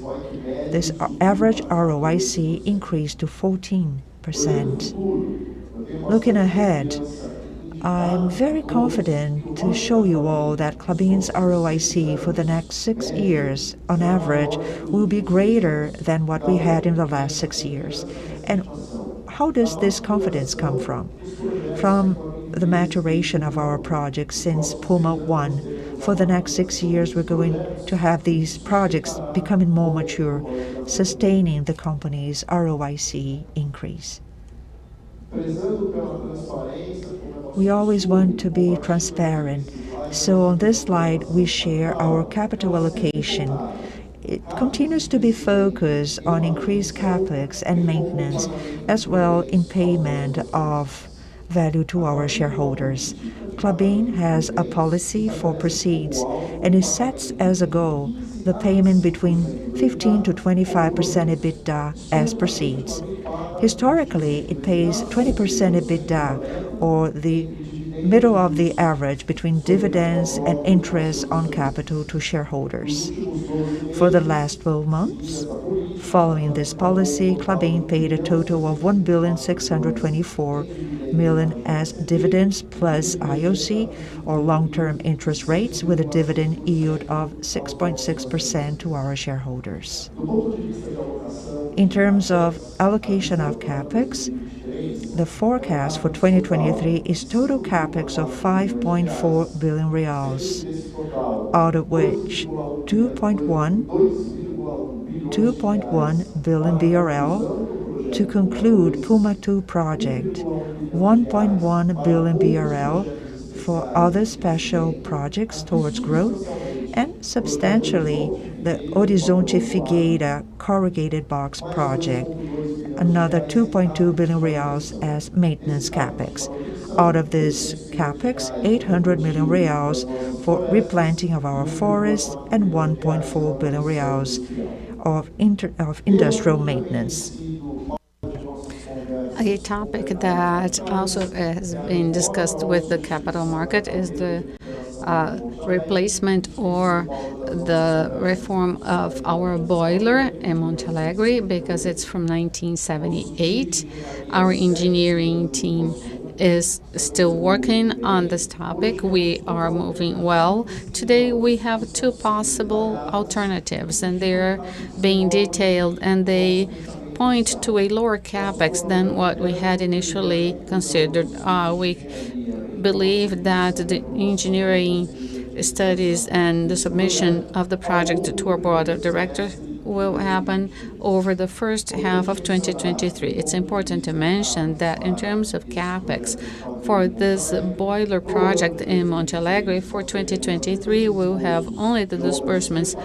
this average ROIC increased to 14%. Looking ahead, I'm very confident to show you all that Klabin's ROIC for the next 6 years, on average, will be greater than what we had in the last 6 years. And how does this confidence come from? From the maturation of our projects since Puma I. For the next 6 years, we're going to have these projects becoming more mature, sustaining the company's ROIC increase. We always want to be transparent. So on this slide, we share our capital allocation it continues to be focused on increased capex and maintenance, as well in payment of value to our shareholders. Klabin has a policy for proceeds, and it sets as a goal the payment between 15 to 25% EBITDA as proceeds. Historically, it pays 20% EBITDA, or the middle of the average between dividends and interest on capital to shareholders. For the last 12 months, following this policy, Klabin paid a total of $1,624,000,000 as dividends plus IOC, or long-term interest rates, with a dividend yield of 6.6% to our shareholders. In terms of allocation of capex, the forecast for 2023 is total capex of 5.4 billion reals, out of which 2.1 billion BRL to conclude Puma II project, 1.1 billion BRL for other special projects towards growth, and substantially the Horizonte Figueira corrugated box project, another 2.2 billion reals as maintenance capex. Out of this capex, 800 million reals for replanting of our forests and 1.4 billion reals of industrial maintenance. A topic that also has been discussed with the capital market is the replacement or the reform of our boiler in Monte Alegre, because it's from 1978. Our engineering team is still working on this topic. We are moving well. Today we have two possible alternatives, and they're being detailed, and they point to a lower capex than what we had initially considered. We believe that the engineering studies and the submission of the project to our board of directors will happen over the first half of 2023. It's important to mention that in terms of capex for this boiler project in Monte Alegre for 2023, we'll have only the disbursements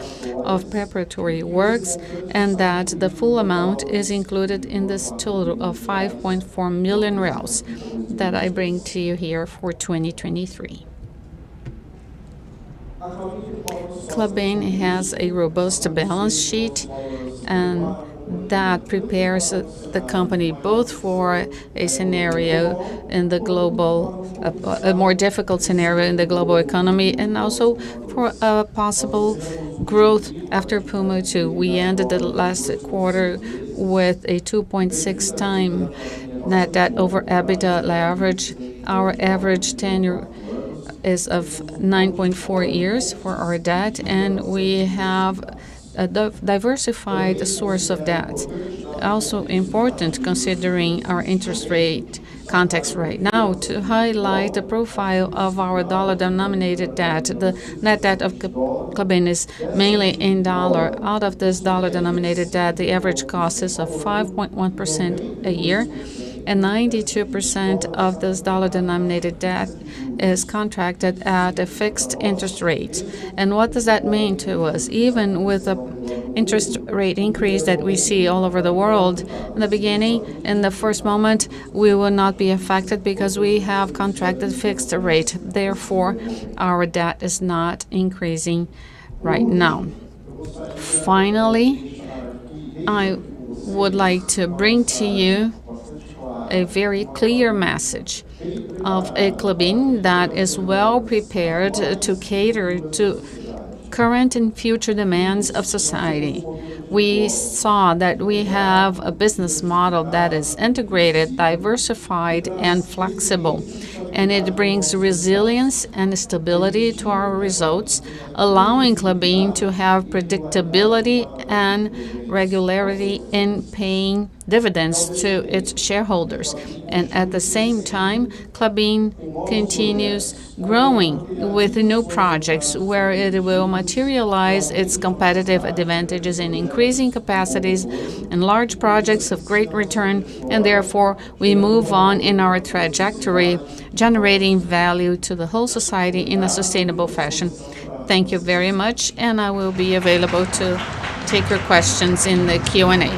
of preparatory works, and that the full amount is included in this total of 5.4 million reais that I bring to you here for 2023. Klabin has a robust balance sheet, and that prepares the company both for a scenario in the global, a more difficult scenario in the global economy, and also for a possible growth after Puma II. We ended the last quarter with a 2.6 time net debt over EBITDA leverage. Our average tenure is of 9.4 years for our debt, and we have a diversified source of debt. Also important, considering our interest rate context right now, to highlight the profile of our dollar-denominated debt. The net debt of Klabin is mainly in dollar. Out of this dollar-denominated debt, the average cost is of 5.1% a year, and 92% of this dollar-denominated debt is contracted at a fixed interest rate. And what does that mean to us? Even with the interest rate increase that we see all over the world, in the beginning, in the first moment, we will not be affected because we have contracted fixed rate. Therefore, our debt is not increasing right now. Finally, I would like to bring to you a very clear message of a Klabin that is well prepared to cater to current and future demands of society. We saw that we have a business model that is integrated, diversified, and flexible, and it brings resilience and stability to our results, allowing Klabin to have predictability and regularity in paying dividends to its shareholders. And at the same time, Klabin continues growing with new projects where it will materialize its competitive advantages in increasing capacities and large projects of great return, and therefore we move on in our trajectory, generating value to the whole society in a sustainable fashion. Thank you very much, and I will be available to take your questions in the Q&A.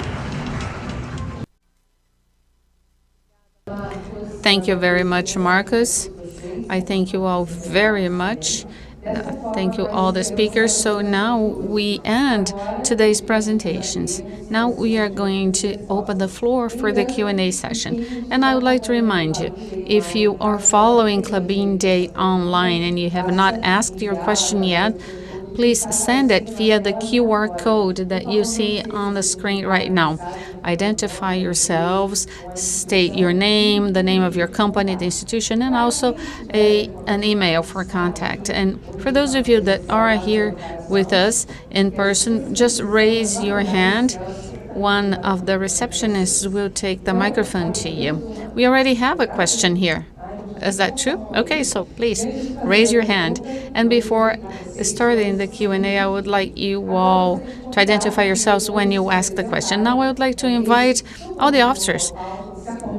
Thank you very much, Marcos. I thank you all very much. Thank you all the speakers. So now we end today's presentations. Now we are going to open the floor for the Q&A session. And I would like to remind you, if you are following Klabin Day online and you have not asked your question yet, please send it via the QR code that you see on the screen right now. Identify yourselves, state your name, the name of your company, the institution, and also an email for contact. And for those of you that are here with us in person, just raise your hand. One of the receptionists will take the microphone to you. We already have a question here. Is that true? Okay, so please raise your hand. And before starting the Q&A, I would like you all to identify yourselves when you ask the question. Now I would like to invite all the officers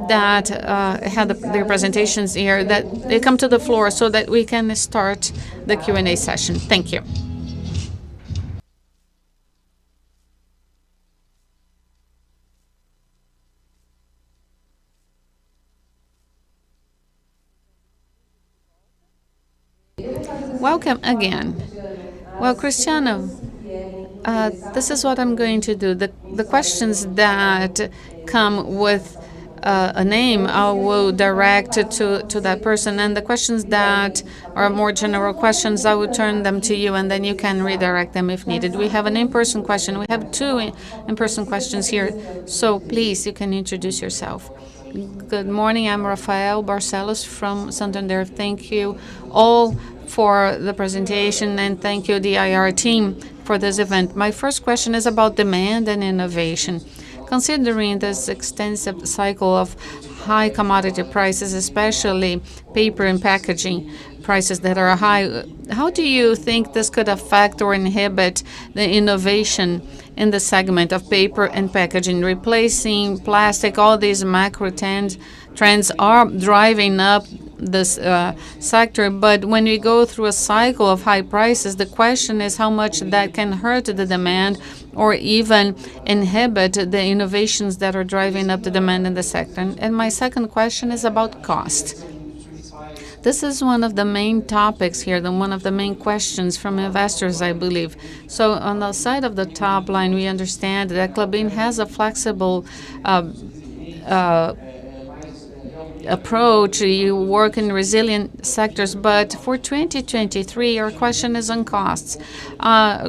that had their presentations here, that they come to the floor so that we can start the Q&A session. Thank you. Welcome again. Well, Cristiano, this is what I'm going to do. The questions that come with a name, I will direct to that person. And the questions that are more general questions, I will turn them to you, and then you can redirect them if needed. We have an in-person question. We have two in-person questions here. So please, you can introduce yourself. Good morning. I'm Rafael Barcelos from Santander. Thank you all for the presentation, and thank you, the IR team, for this event. My first question is about demand and innovation. Considering this extensive cycle of high commodity prices, especially paper and packaging prices that are high, how do you think this could affect or inhibit the innovation in the segment of paper and packaging? Replacing plastic, all these macro trends are driving up this sector, but when we go through a cycle of high prices, the question is how much that can hurt the demand or even inhibit the innovations that are driving up the demand in the sector. And my second question is about cost. This is one of the main topics here, one of the main questions from investors, I believe. So on the side of the top line, we understand that Klabin has a flexible approach. You work in resilient sectors, but for 2023, our question is on costs.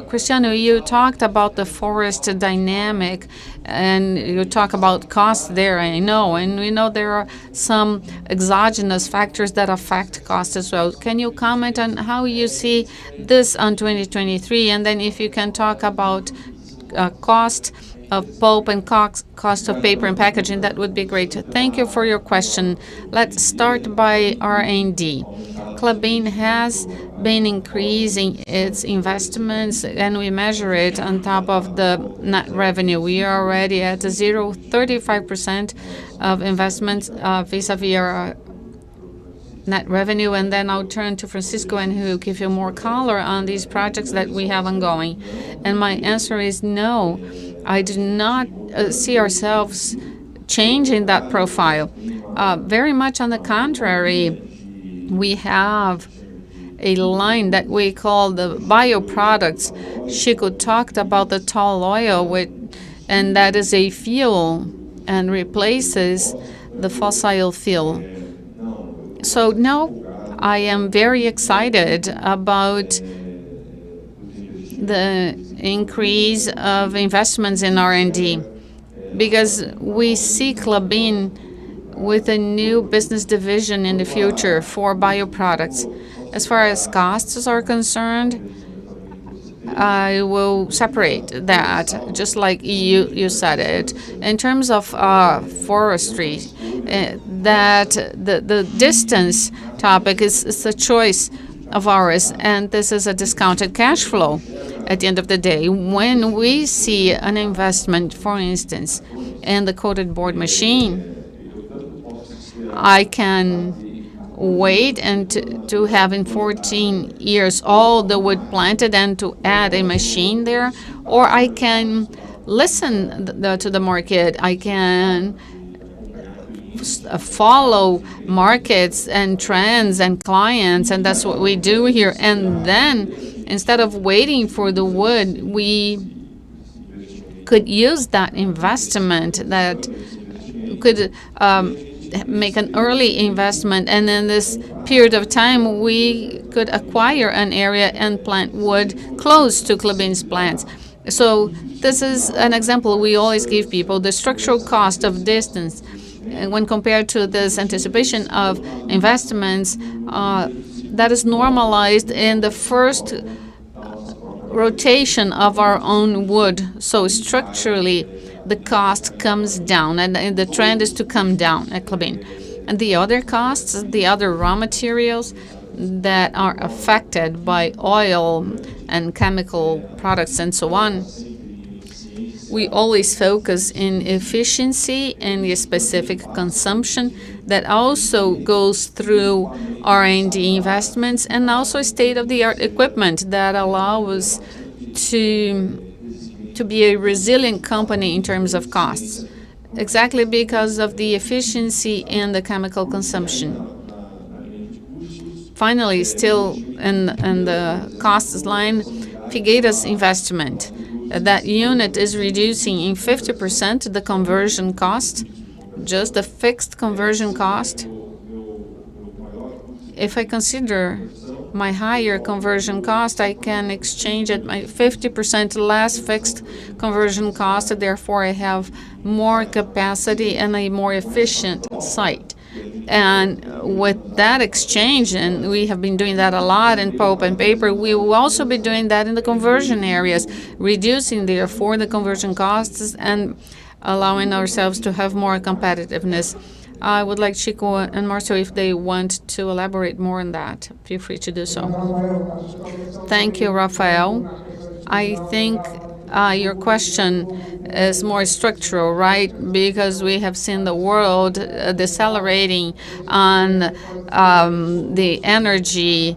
Cristiano, you talked about the forest dynamic, and you talk about costs there, I know, and we know there are some exogenous factors that affect cost as well. Can you comment on how you see this on 2023, and then if you can talk about cost of pulp and cost of paper and packaging, that would be great. Thank you for your question. Let's start by R&D. Klabin has been increasing its investments, and we measure it on top of the net revenue. We are already at 35% of investments vis-a-vis our net revenue, and then I'll turn to Francisco, and he will give you more color on these projects that we have ongoing. And my answer is no. I do not see ourselves changing that profile. Very much on the contrary, we have a line that we call the bioproducts. Chico talked about the tall oil, and that is a fuel and replaces the fossil fuel. So no, I am very excited about the increase of investments in R&D, because we see Klabin with a new business division in the future for bioproducts. As far as costs are concerned, I will separate that, just like you said it. In terms of forestry, that the distance topic is a choice of ours, and this is a discounted cash flow at the end of the day. When we see an investment, for instance, in the coated board machine, I can wait and to have in 14 years all the wood planted and to add a machine there, or I can listen to the market. I can follow markets and trends and clients, and that's what we do here. And then instead of waiting for the wood, we could use that investment, that could make an early investment, and in this period of time we could acquire an area and plant wood close to Klabin's plants. So this is an example we always give people, the structural cost of distance. And when compared to this anticipation of investments, that is normalized in the first rotation of our own wood. So structurally, the cost comes down, and the trend is to come down at Klabin. And the other costs, the other raw materials that are affected by oil and chemical products and so on, we always focus in efficiency and the specific consumption that also goes through R&D investments and also state-of-the-art equipment that allow us to be a resilient company in terms of costs, exactly because of the efficiency in the chemical consumption. Finally, still in the costs line, Figueira's investment. That unit is reducing in 50% the conversion cost, just the fixed conversion cost. If I consider my higher conversion cost, I can exchange at my 50% less fixed conversion cost. Therefore, I have more capacity and a more efficient site. And with that exchange, and we have been doing that a lot in pulp and paper, we will also be doing that in the conversion areas, reducing therefore the conversion costs and allowing ourselves to have more competitiveness. I would like Chico and Marcio, if they want to elaborate more on that, feel free to do so. Thank you, Rafael. I think your question is more structural, right? Because we have seen the world decelerating on the energy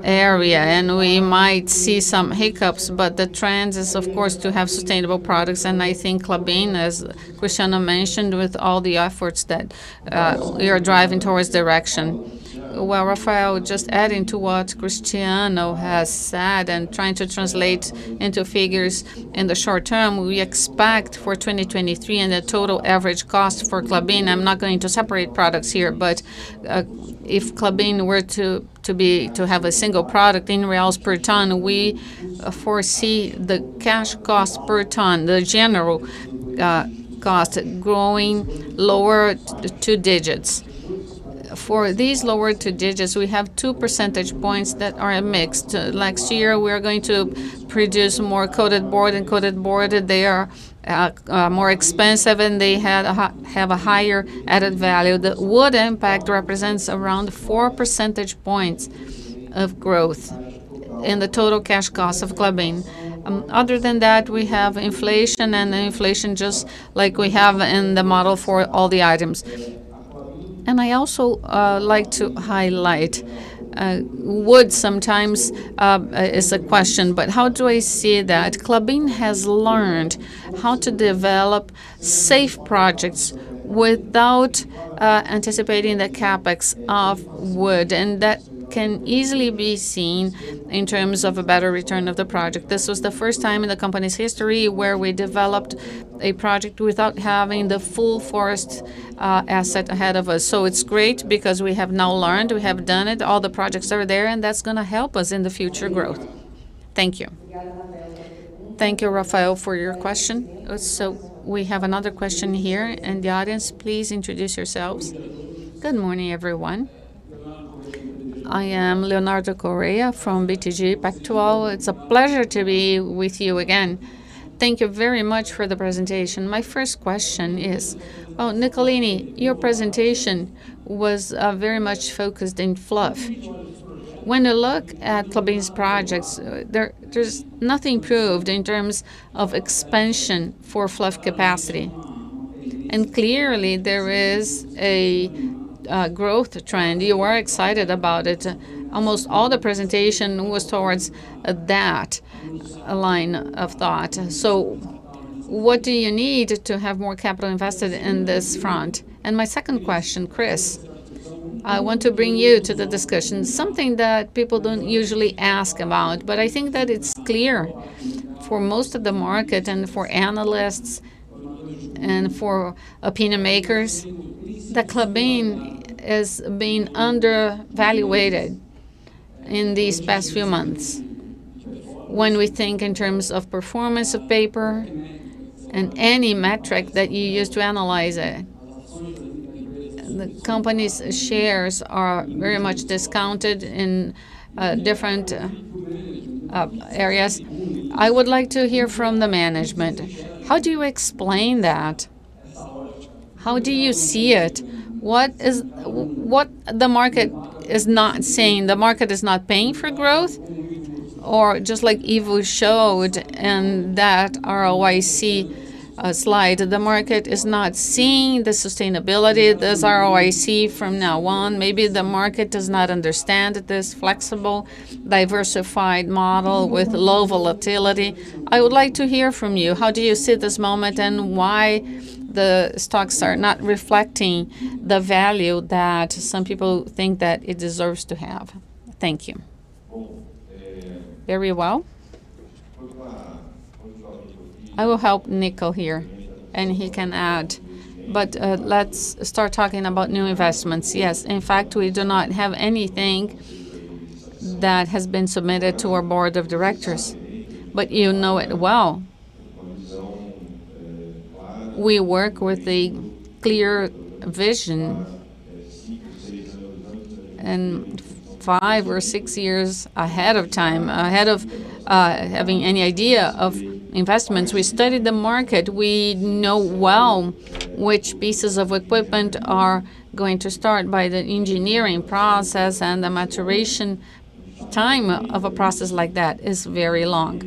area, and we might see some hiccups, but the trend is, of course, to have sustainable products. And I think Klabin, as Cristiano mentioned, with all the efforts that we are driving towards direction. Well, Rafael, just adding to what Cristiano has said and trying to translate into figures in the short term, we expect for 2023 and the total average cost for Klabin, I'm not going to separate products here, but if Klabin were to have a single product in reals per ton, we foresee the cash cost per ton, the general cost, growing lower 2 digits. For these lower 2 digits, we have 2 percentage points that are mixed. Next year, we are going to produce more coated board, and coated board, they are more expensive and they have a higher added value. The wood impact represents around 4 percentage points of growth in the total cash cost of Klabin. Other than that, we have inflation, and inflation just like we have in the model for all the items. And I also like to highlight wood sometimes is a question, but how do I see that? Klabin has learned how to develop safe projects without anticipating the capex of wood, and that can easily be seen in terms of a better return of the project. This was the first time in the company's history where we developed a project without having the full forest asset ahead of us. So it's great because we have now learned, we have done it, all the projects are there, and that's going to help us in the future growth. Thank you. Thank you, Rafael, for your question. So we have another question here in the audience. Please introduce yourselves. Good morning, everyone. I am Leonardo Correa from BTG Pactual. It's a pleasure to be with you again. Thank you very much for the presentation. My first question is, Nicolini, your presentation was very much focused in fluff. When you look at Klabin's projects, there's nothing proved in terms of expansion for fluff capacity. And clearly there is a growth trend. You were excited about it. Almost all the presentation was towards that line of thought. So what do you need to have more capital invested in this front? And my second question, Chris, I want to bring you to the discussion, something that people don't usually ask about, but I think that it's clear for most of the market and for analysts and for opinion makers that Klabin is being undervaluated in these past few months. When we think in terms of performance of paper and any metric that you use to analyze it, the company's shares are very much discounted in different areas. I would like to hear from the management. How do you explain that? How do you see it? What the market is not saying? The market is not paying for growth? Or just like Ivo showed in that ROIC slide, the market is not seeing the sustainability, this ROIC from now on. Maybe the market does not understand this flexible, diversified model with low volatility. I would like to hear from you. How do you see this moment and why the stocks are not reflecting the value that some people think that it deserves to have? Thank you. Very well. I will help Nico here, and he can add. But let's start talking about new investments. Yes, in fact, we do not have anything that has been submitted to our board of directors, but you know it well. We work with a clear vision, and 5 or 6 years ahead of time, ahead of having any idea of investments. We studied the market. We know well which pieces of equipment are going to start by the engineering process, and the maturation time of a process like that is very long.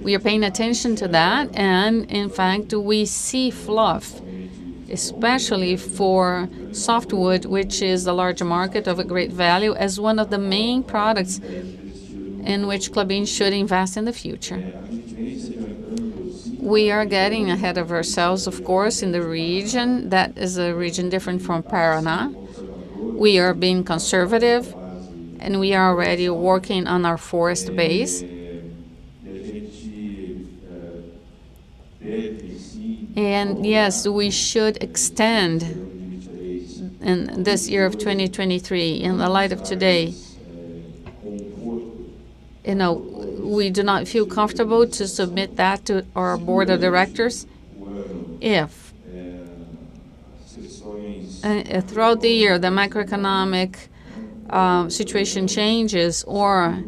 We are paying attention to that, and in fact, we see fluff, especially for softwood, which is a large market of a great value, as one of the main products in which Klabin should invest in the future. We are getting ahead of ourselves, of course, in the region. That is a region different from Paraná. We are being conservative, and we are already working on our forest base. And yes, we should extend in this year of 2023, in the light of today. You know, we do not feel comfortable to submit that to our board of directors if throughout the year the macroeconomic situation changes, or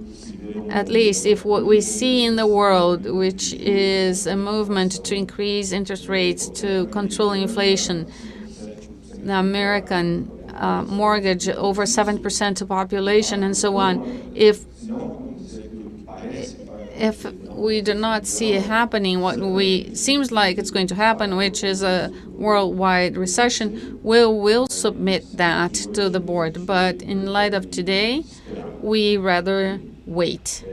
at least if what we see in the world, which is a movement to increase interest rates to control inflation, the American mortgage over 7% of population and so on, if we do not see it happening, what seems like it's going to happen, which is a worldwide recession, we'll submit that to the board. But in light of today, we rather wait.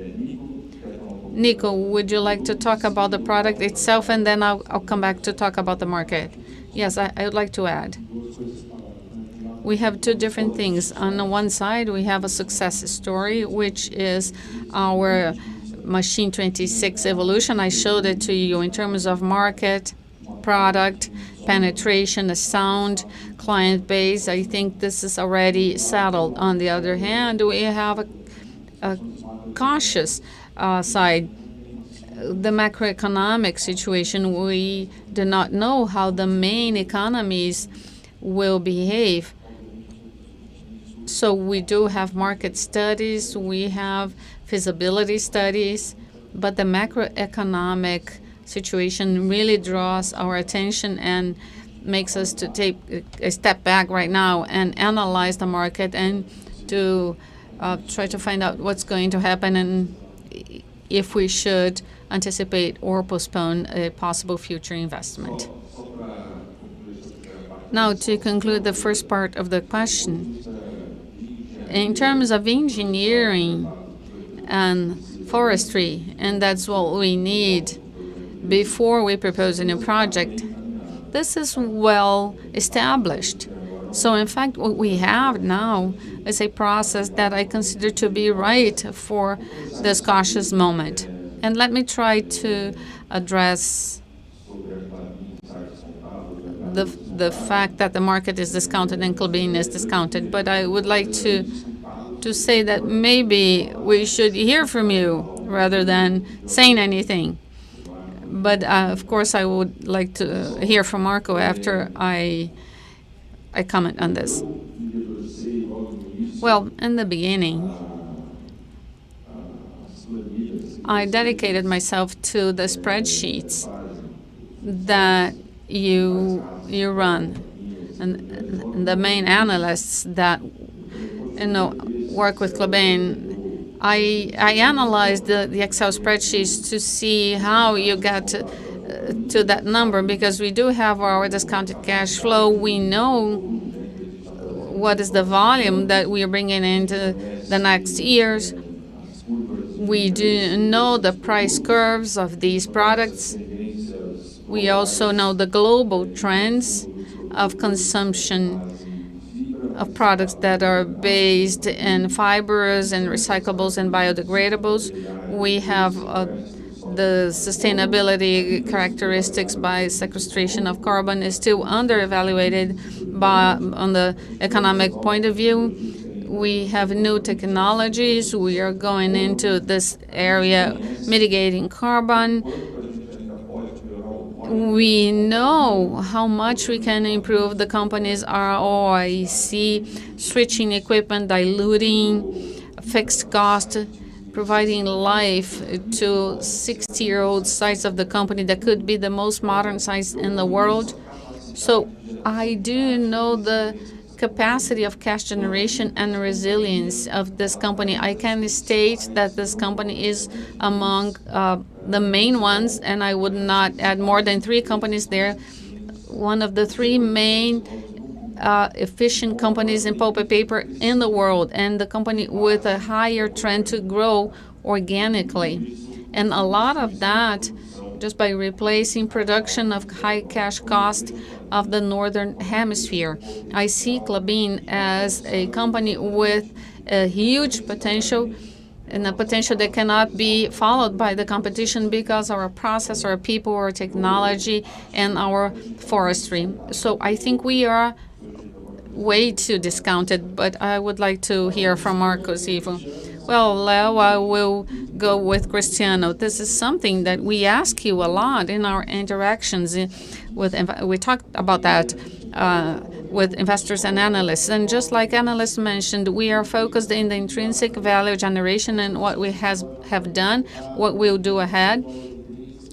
Nico, would you like to talk about the product itself, and then I'll come back to talk about the market? Yes, I would like to add. We have two different things. On the one side, we have a success story, which is our Machine 26 evolution. I showed it to you in terms of market, product, penetration, a sound client base. I think this is already settled. On the other hand, we have a cautious side. The macroeconomic situation, we do not know how the main economies will behave. So we do have market studies, we have feasibility studies, but the macroeconomic situation really draws our attention and makes us to take a step back right now and analyze the market and to try to find out what's going to happen and if we should anticipate or postpone a possible future investment. Now, to conclude the first part of the question, in terms of engineering and forestry, and that's what we need before we propose a new project, this is well established. So in fact, what we have now is a process that I consider to be right for this cautious moment. And let me try to address the fact that the market is discounted and Klabin is discounted. But I would like to say that maybe we should hear from you rather than saying anything. But of course, I would like to hear from Marco after I comment on this. Well, in the beginning, I dedicated myself to the spreadsheets that you run, and the main analysts that work with Klabin. I analyzed the Excel spreadsheets to see how you get to that number, because we do have our discounted cash flow. We know what is the volume that we are bringing into the next years. We do know the price curves of these products. We also know the global trends of consumption of products that are based in fibers and recyclables and biodegradables. We have the sustainability characteristics by sequestration of carbon is still under-evaluated on the economic point of view. We have new technologies. We are going into this area mitigating carbon. We know how much we can improve the company's ROIC, switching equipment, diluting fixed cost, providing life to 60-year-old sites of the company that could be the most modern sites in the world. So I do know the capacity of cash generation and resilience of this company. I can state that this company is among the main ones, and I would not add more than 3 companies there. One of the 3 main efficient companies in pulp and paper in the world, and the company with a higher trend to grow organically. And a lot of that just by replacing production of high cash cost of the Northern Hemisphere. I see Klabin as a company with a huge potential, and a potential that cannot be followed by the competition because our process, our people, our technology, and our forestry. So I think we are way too discounted, but I would like to hear from Marcos Ivo. Well, Leo, I will go with Cristiano. This is something that we ask you a lot in our interactions we talked about that with investors and analysts. And just like analysts mentioned, we are focused in the intrinsic value generation and what we have done, what we'll do ahead.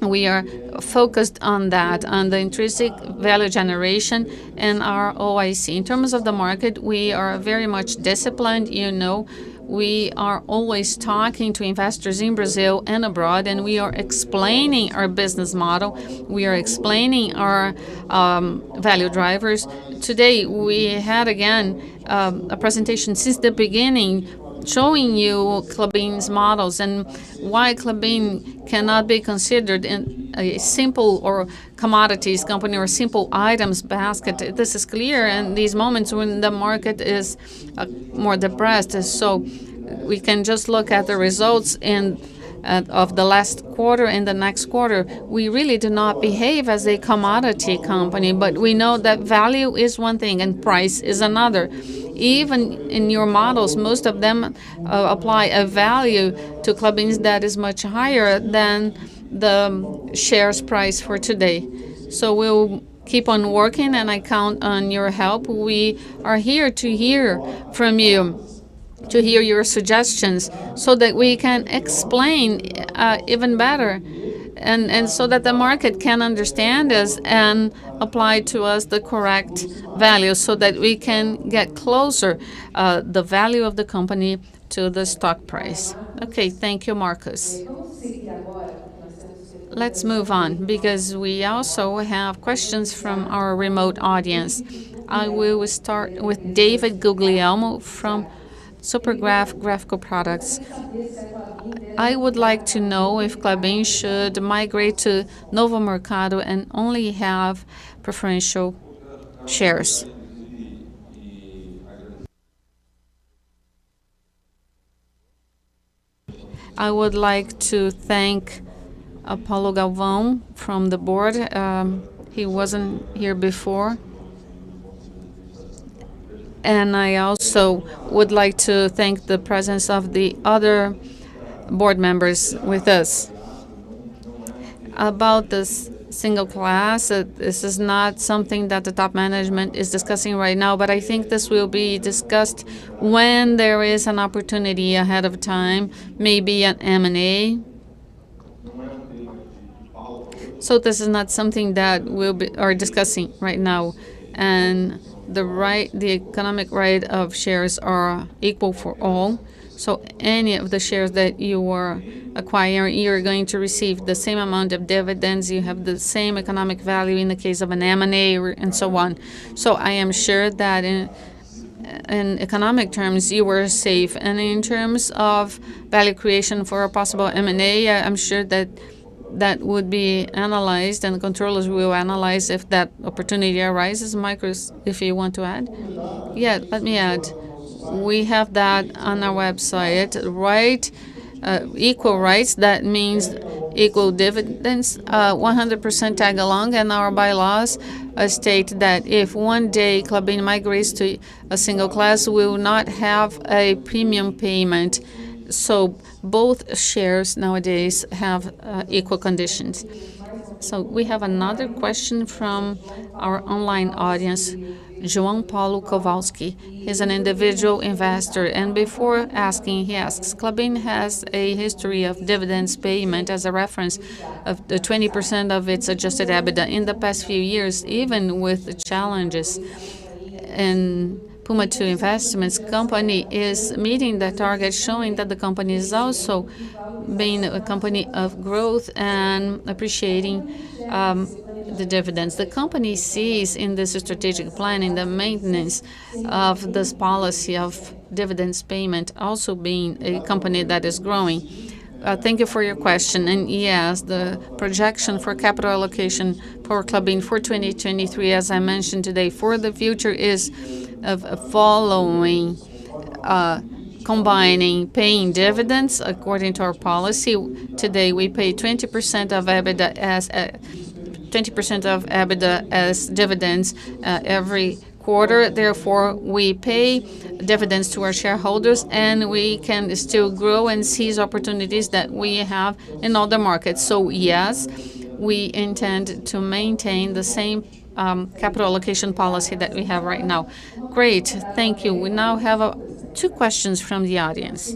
We are focused on that, on the intrinsic value generation and our ROIC. In terms of the market, we are very much disciplined. We are always talking to investors in Brazil and abroad, and we are explaining our business model. We are explaining our value drivers. Today, we had, again, a presentation since the beginning showing you Klabin's models and why Klabin cannot be considered in a simple or commodities company or simple items basket. This is clear in these moments when the market is more depressed. So we can just look at the results of the last quarter and the next quarter. We really do not behave as a commodity company, but we know that value is one thing and price is another. Even in your models, most of them apply a value to Klabin that is much higher than the shares price for today. So we'll keep on working, and I count on your help. We are here to hear from you, to hear your suggestions so that we can explain even better and so that the market can understand us and apply to us the correct value so that we can get closer the value of the company to the stock price. Okay, thank you, Marcos. Let's move on because we also have questions from our remote audience. I will start with David Guglielmo from Supergraph Graphical Products. I would like to know if Klabin should migrate to Novo Mercado and only have preferential shares. I would like to thank Paulo Galvão from the board. He wasn't here before. And I also would like to thank the presence of the other board members with us. About this single class, this is not something that the top management is discussing right now, but I think this will be discussed when there is an opportunity ahead of time, maybe an M&A. So this is not something that we are discussing right now. And the economic right of shares are equal for all. So any of the shares that you are acquiring, you're going to receive the same amount of dividends. You have the same economic value in the case of an M&A and so on. So I am sure that in economic terms, you were safe. And in terms of value creation for a possible M&A, I'm sure that that would be analyzed, and the controllers will analyze if that opportunity arises. Marcos, if you want to add? Yeah, let me add. We have that on our website, right? Equal rights, that means equal dividends, 100% tag along, and our bylaws state that if one day Klabin migrates to a single class, we will not have a premium payment. So both shares nowadays have equal conditions. So we have another question from our online audience, João Paulo Kowalski. He's an individual investor, and before asking, he asks, Klabin has a history of dividends payment as a reference of the 20% of its adjusted EBITDA. In the past few years, even with the challenges and Puma II Investments company is meeting the target, showing that the company is also being a company of growth and appreciating the dividends. The company sees in this strategic planning the maintenance of this policy of dividends payment, also being a company that is growing. Thank you for your question. And yes, the projection for capital allocation for Klabin for 2023, as I mentioned today, for the future is of following, combining paying dividends according to our policy. Today, we pay 20% of EBITDA as dividends every quarter. Therefore, we pay dividends to our shareholders, and we can still grow and seize opportunities that we have in all the markets. So yes, we intend to maintain the same capital allocation policy that we have right now. Great, thank you. We now have two questions from the audience.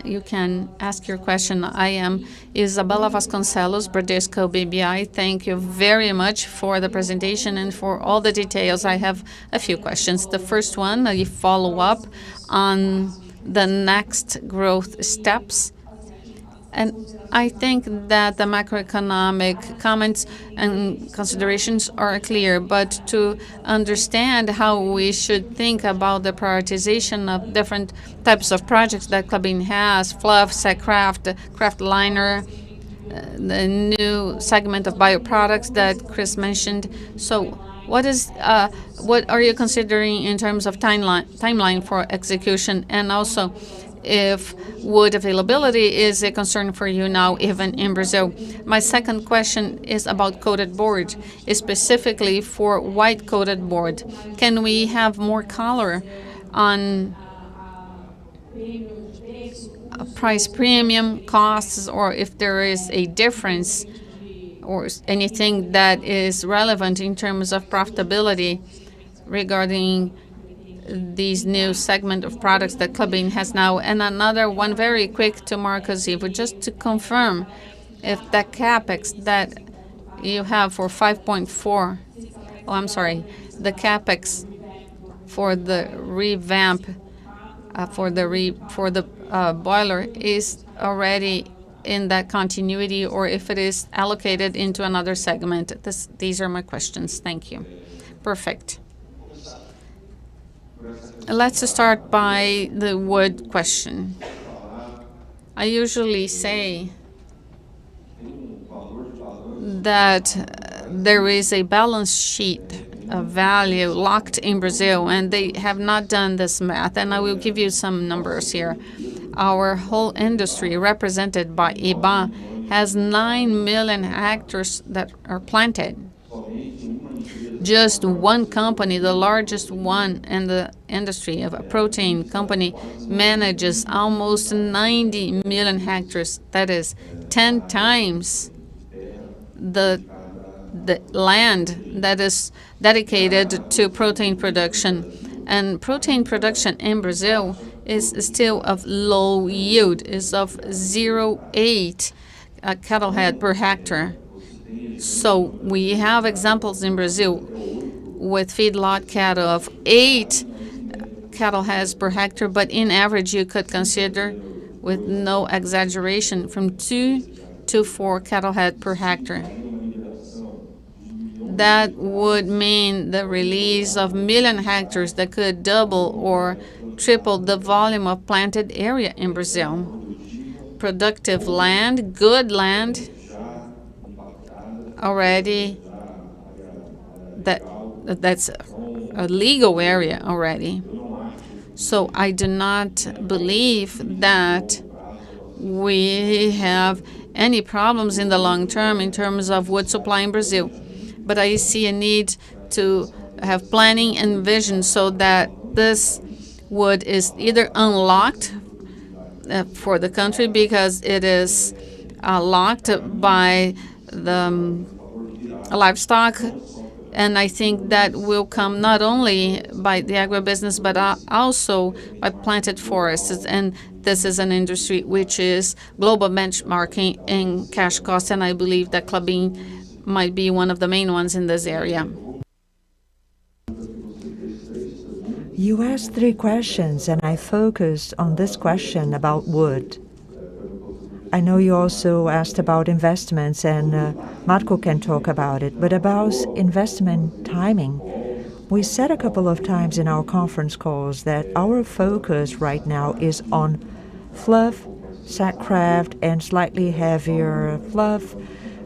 You can ask your question. I am Isabella Vasconcelos, Bradesco BBI. Thank you very much for the presentation and for all the details. I have a few questions. The first one, a follow-up on the next growth steps. And I think that the macroeconomic comments and considerations are clear, but to understand how we should think about the prioritization of different types of projects that Klabin has, fluff, sack kraft, kraft liner, the new segment of bioproducts that Chris mentioned. So what are you considering in terms of timeline for execution, and also if wood availability is a concern for you now, even in Brazil? My second question is about coated board, specifically for white coated board. Can we have more color on price premium costs, or if there is a difference or anything that is relevant in terms of profitability regarding these new segment of products that Klabin has now? And another one very quick to Marcos, just to confirm if the capex that you have for 5.4, the capex for the revamp for the boiler is already in that continuity or if it is allocated into another segment. These are my questions. Thank you. Perfect. Let's start by the wood question. I usually say that there is a balance sheet of value locked in Brazil, and they have not done this math, and I will give you some numbers here. Our whole industry, represented by IBA, has 9 million hectares that are planted. Just one company, the largest one in the industry of a protein company, manages almost 90 million hectares. That is 10 times the land that is dedicated to protein production. And protein production in Brazil is still of low yield, is of 0.8 cattle head per hectare. So we have examples in Brazil with feedlot cattle of 8 cattle heads per hectare, but in average you could consider, with no exaggeration, from 2 to 4 cattle head per hectare. That would mean the release of million hectares that could double or triple the volume of planted area in Brazil. Productive land, good land, already that's a legal area already. So I do not believe that we have any problems in the long term in terms of wood supply in Brazil. But I see a need to have planning and vision so that this wood is either unlocked for the country because it is locked by the livestock, and I think that will come not only by the agribusiness but also by planted forests. And this is an industry which is global benchmarking in cash cost, and I believe that Klabin might be one of the main ones in this area. You asked 3 questions, and I focused on this question about wood. I know you also asked about investments, and Marco can talk about it, but about investment timing. We said a couple of times in our conference calls that our focus right now is on fluff, sack kraft, and slightly heavier fluff.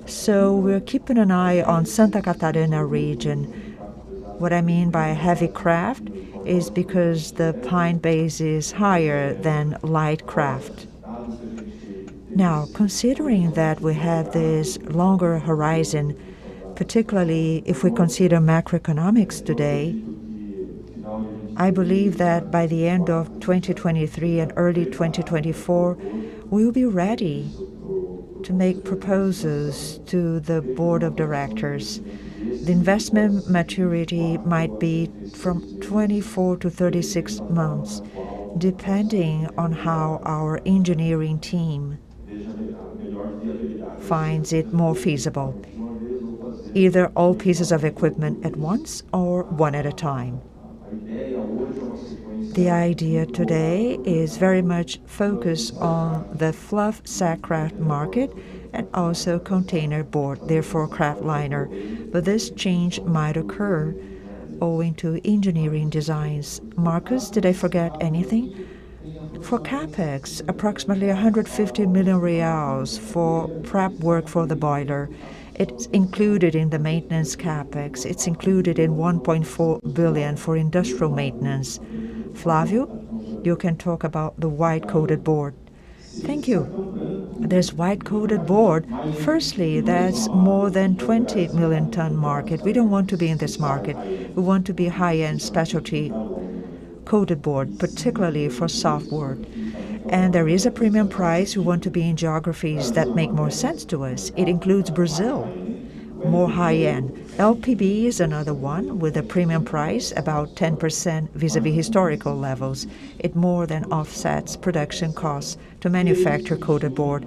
So we're keeping an eye on Santa Catarina region. What I mean by heavy kraft is because the pine base is higher than light kraft. Now, considering that we have this longer horizon, particularly if we consider macroeconomics today, I believe that by the end of 2023 and early 2024, we will be ready to make proposals to the board of directors. The investment maturity might be from 24 to 36 months, depending on how our engineering team finds it more feasible. Either all pieces of equipment at once or one at a time. The idea today is very much focused on the fluff sack kraft market and also container board, therefore kraft liner. But this change might occur owing to engineering designs. Marcus, did I forget anything? For CapEx, approximately 150 million reais for prep work for the boiler. It's included in the maintenance CapEx. It's included in 1.4 billion for industrial maintenance. Flavio, you can talk about the white-coated board. Thank you. There's white-coated board. Firstly, that's more than 20 million ton market. We don't want to be in this market. We want to be high-end specialty coated board, particularly for softwood. And there is a premium price. We want to be in geographies that make more sense to us. It includes Brazil, more high-end. LPB is another one with a premium price, about 10% vis-a-vis historical levels. It more than offsets production costs to manufacture coated board.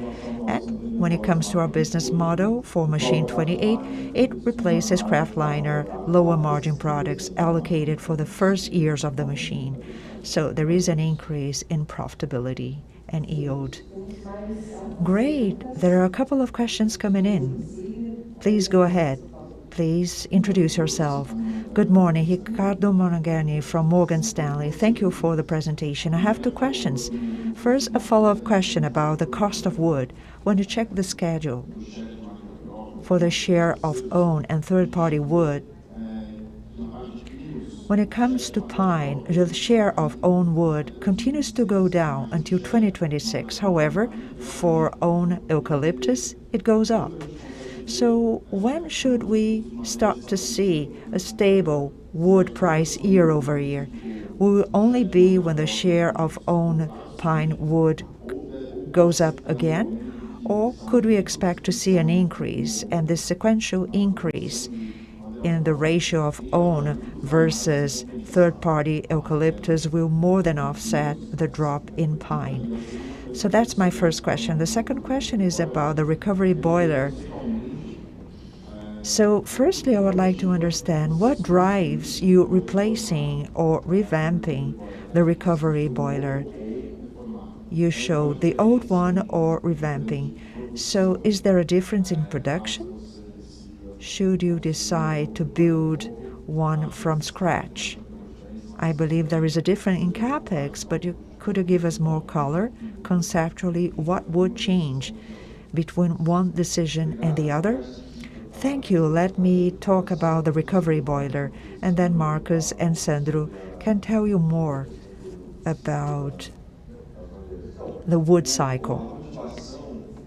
And when it comes to our business model for Machine 28, it replaces kraft liner, lower margin products allocated for the first years of the machine. So there is an increase in profitability and yield. Great. There are a couple of questions coming in. Please go ahead. Please introduce yourself. Good morning, Ricardo Monagani from Morgan Stanley. Thank you for the presentation. I have two questions. First, a follow-up question about the cost of wood. When you check the schedule for the share of own and third-party wood, when it comes to pine, the share of own wood continues to go down until 2026. However, for own eucalyptus, it goes up. So when should we start to see a stable wood price year over year? Will it only be when the share of own pine wood goes up again? Or could we expect to see an increase, and this sequential increase in the ratio of own versus third-party eucalyptus will more than offset the drop in pine? So that's my first question. The second question is about the recovery boiler. So firstly, I would like to understand what drives you replacing or revamping the recovery boiler. You showed the old one or revamping. So is there a difference in production? Should you decide to build one from scratch? I believe there is a difference in capex, but could you give us more color? Conceptually, what would change between one decision and the other? Thank you. Let me talk about the recovery boiler, and then Marcos and Sandro can tell you more about the wood cycle.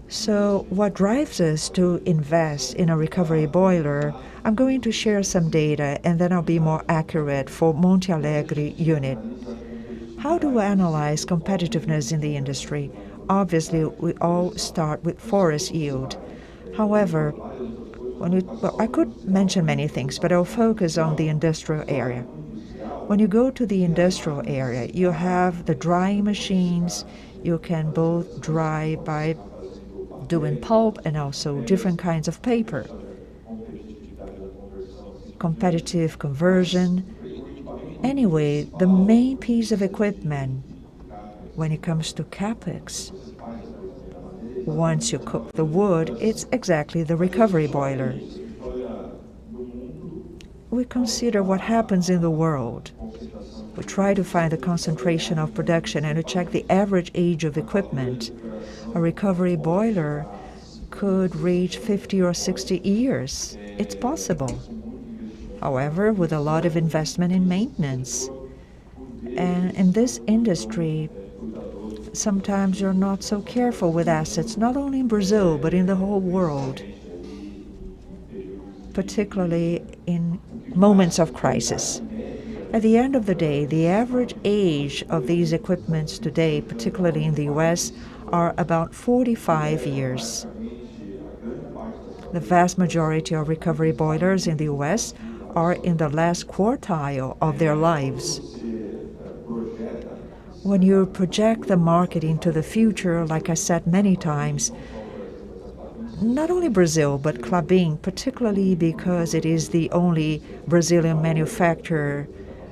So what drives us to invest in a recovery boiler? I'm going to share some data, and then I'll be more accurate for Monte Alegre unit. How do we analyze competitiveness in the industry? Obviously, we all start with forest yield. However, I could mention many things, but I'll focus on the industrial area. When you go to the industrial area, you have the drying machines. You can both dry by doing pulp and also different kinds of paper. Competitive conversion. Anyway, the main piece of equipment when it comes to capex, once you cook the wood, it's exactly the recovery boiler. We consider what happens in the world. We try to find the concentration of production and to check the average age of equipment. A recovery boiler could reach 50 or 60 years. It's possible. However, with a lot of investment in maintenance. And in this industry, sometimes you're not so careful with assets, not only in Brazil, but in the whole world, particularly in moments of crisis. At the end of the day, the average age of these equipments today, particularly in the US, are about 45 years. The vast majority of recovery boilers in the US are in the last quartile of their lives. When you project the market into the future, like I said many times, not only Brazil, but Klabin, particularly because it is the only Brazilian manufacturer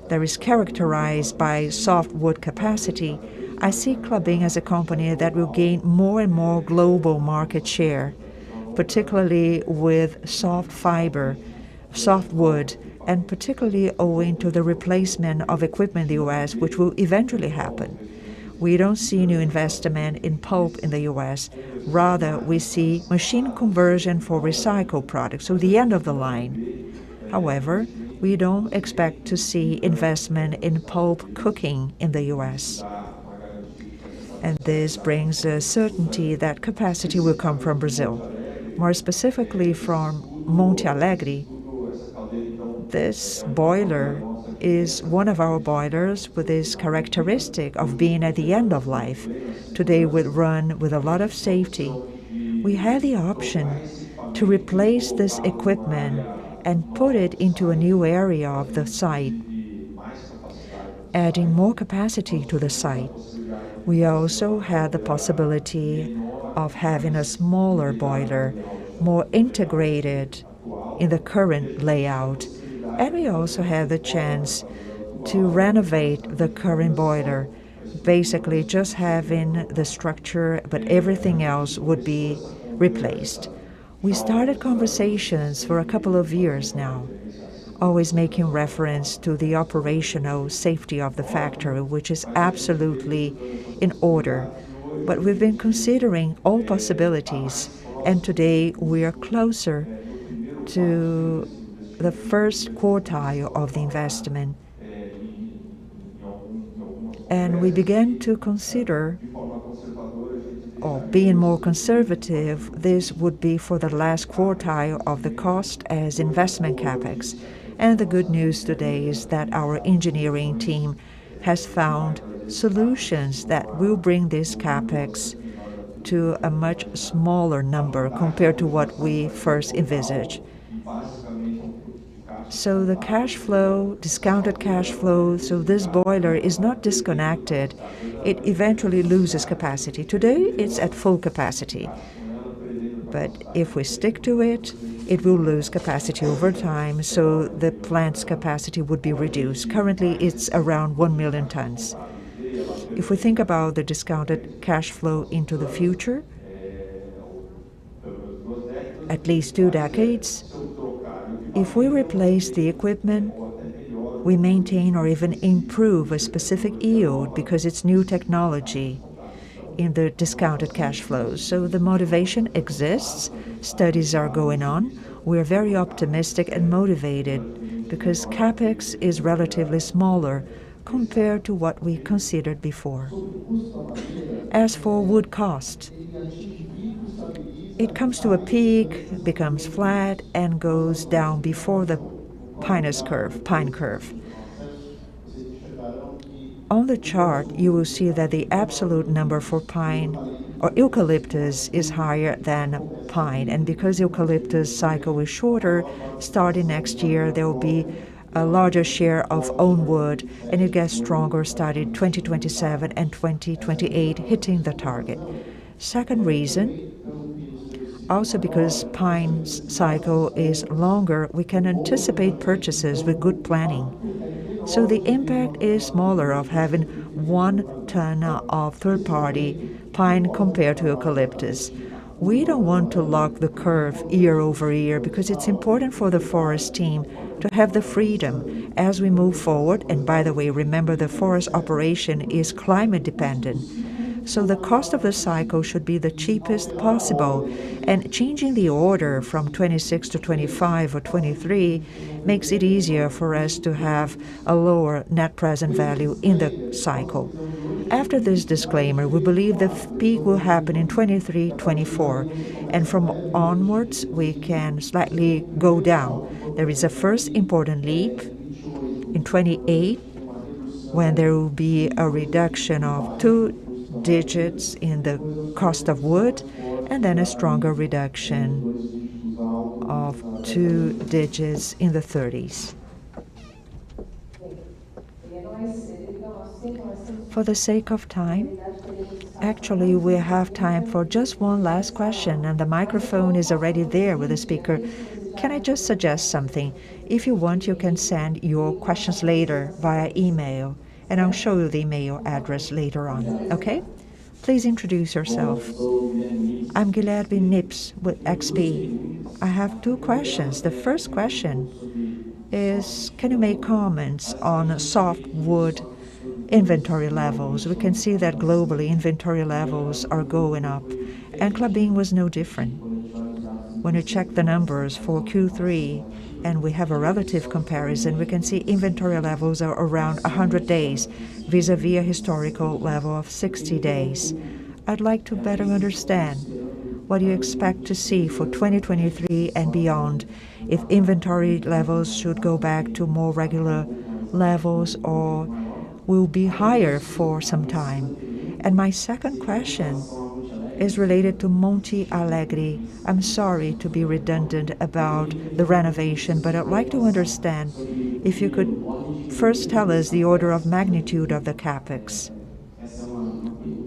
that is characterized by softwood capacity, I see Klabin as a company that will gain more and more global market share, particularly with soft fiber, softwood, and particularly owing to the replacement of equipment in the U.S., which will eventually happen. We don't see new investment in pulp in the U.S. Rather, we see machine conversion for recycled products, so the end of the line. However, we don't expect to see investment in pulp cooking in the U.S. And this brings a certainty that capacity will come from Brazil, more specifically from Monte Alegre. This boiler is one of our boilers with this characteristic of being at the end of life. Today we run with a lot of safety. We had the option to replace this equipment and put it into a new area of the site, adding more capacity to the site. We also had the possibility of having a smaller boiler, more integrated in the current layout. And we also had the chance to renovate the current boiler, basically just having the structure, but everything else would be replaced. We started conversations for a couple of years now, always making reference to the operational safety of the factory, which is absolutely in order. But we've been considering all possibilities, and today we are closer to the first quartile of the investment. And we began to consider, or being more conservative, this would be for the last quartile of the cost as investment capex. And the good news today is that our engineering team has found solutions that will bring this capex to a much smaller number compared to what we first envisaged. So the cash flow, discounted cash flow, so this boiler is not disconnected. It eventually loses capacity. Today, it's at full capacity. But if we stick to it, it will lose capacity over time, so the plant's capacity would be reduced. Currently, it's around 1 million tons. If we think about the discounted cash flow into the future, at least 2 decades, if we replace the equipment, we maintain or even improve a specific yield because it's new technology in the discounted cash flows. So the motivation exists, studies are going on. We're very optimistic and motivated because capex is relatively smaller compared to what we considered before. As for wood cost, it comes to a peak, becomes flat, and goes down before the pine curve. On the chart, you will see that the absolute number for pine or eucalyptus is higher than pine. And because eucalyptus cycle is shorter, starting next year, there will be a larger share of own wood, and it gets stronger starting 2027 and 2028, hitting the target. Second reason, also because pine's cycle is longer, we can anticipate purchases with good planning. So the impact is smaller of having 1 ton of third-party pine compared to eucalyptus. We don't want to lock the curve year over year because it's important for the forest team to have the freedom as we move forward. And by the way, remember the forest operation is climate dependent. So the cost of the cycle should be the cheapest possible. And changing the order from 26 to 25 or 23 makes it easier for us to have a lower net present value in the cycle. After this disclaimer, we believe the peak will happen in 23, 24, and from onwards we can slightly go down. There is a first important leap in 28 when there will be a reduction of 2 digits in the cost of wood, and then a stronger reduction of 2 digits in the 30s. For the sake of time, actually we have time for just one last question, and the microphone is already there with the speaker. Can I just suggest something? If you want, you can send your questions later via email, and I'll show you the email address later on, okay? Please introduce yourself. I'm Guilherme Nips with XP. I have 2 questions. The first question is, can you make comments on softwood inventory levels? We can see that globally inventory levels are going up, and Klabin was no different. When we check the numbers for Q3 and we have a relative comparison, we can see inventory levels are around 100 days vis-a-vis a historical level of 60 days. I'd like to better understand what you expect to see for 2023 and beyond, if inventory levels should go back to more regular levels or will be higher for some time. And my second question is related to Monte Alegre. I'm sorry to be redundant about the renovation, but I'd like to understand if you could first tell us the order of magnitude of the capex.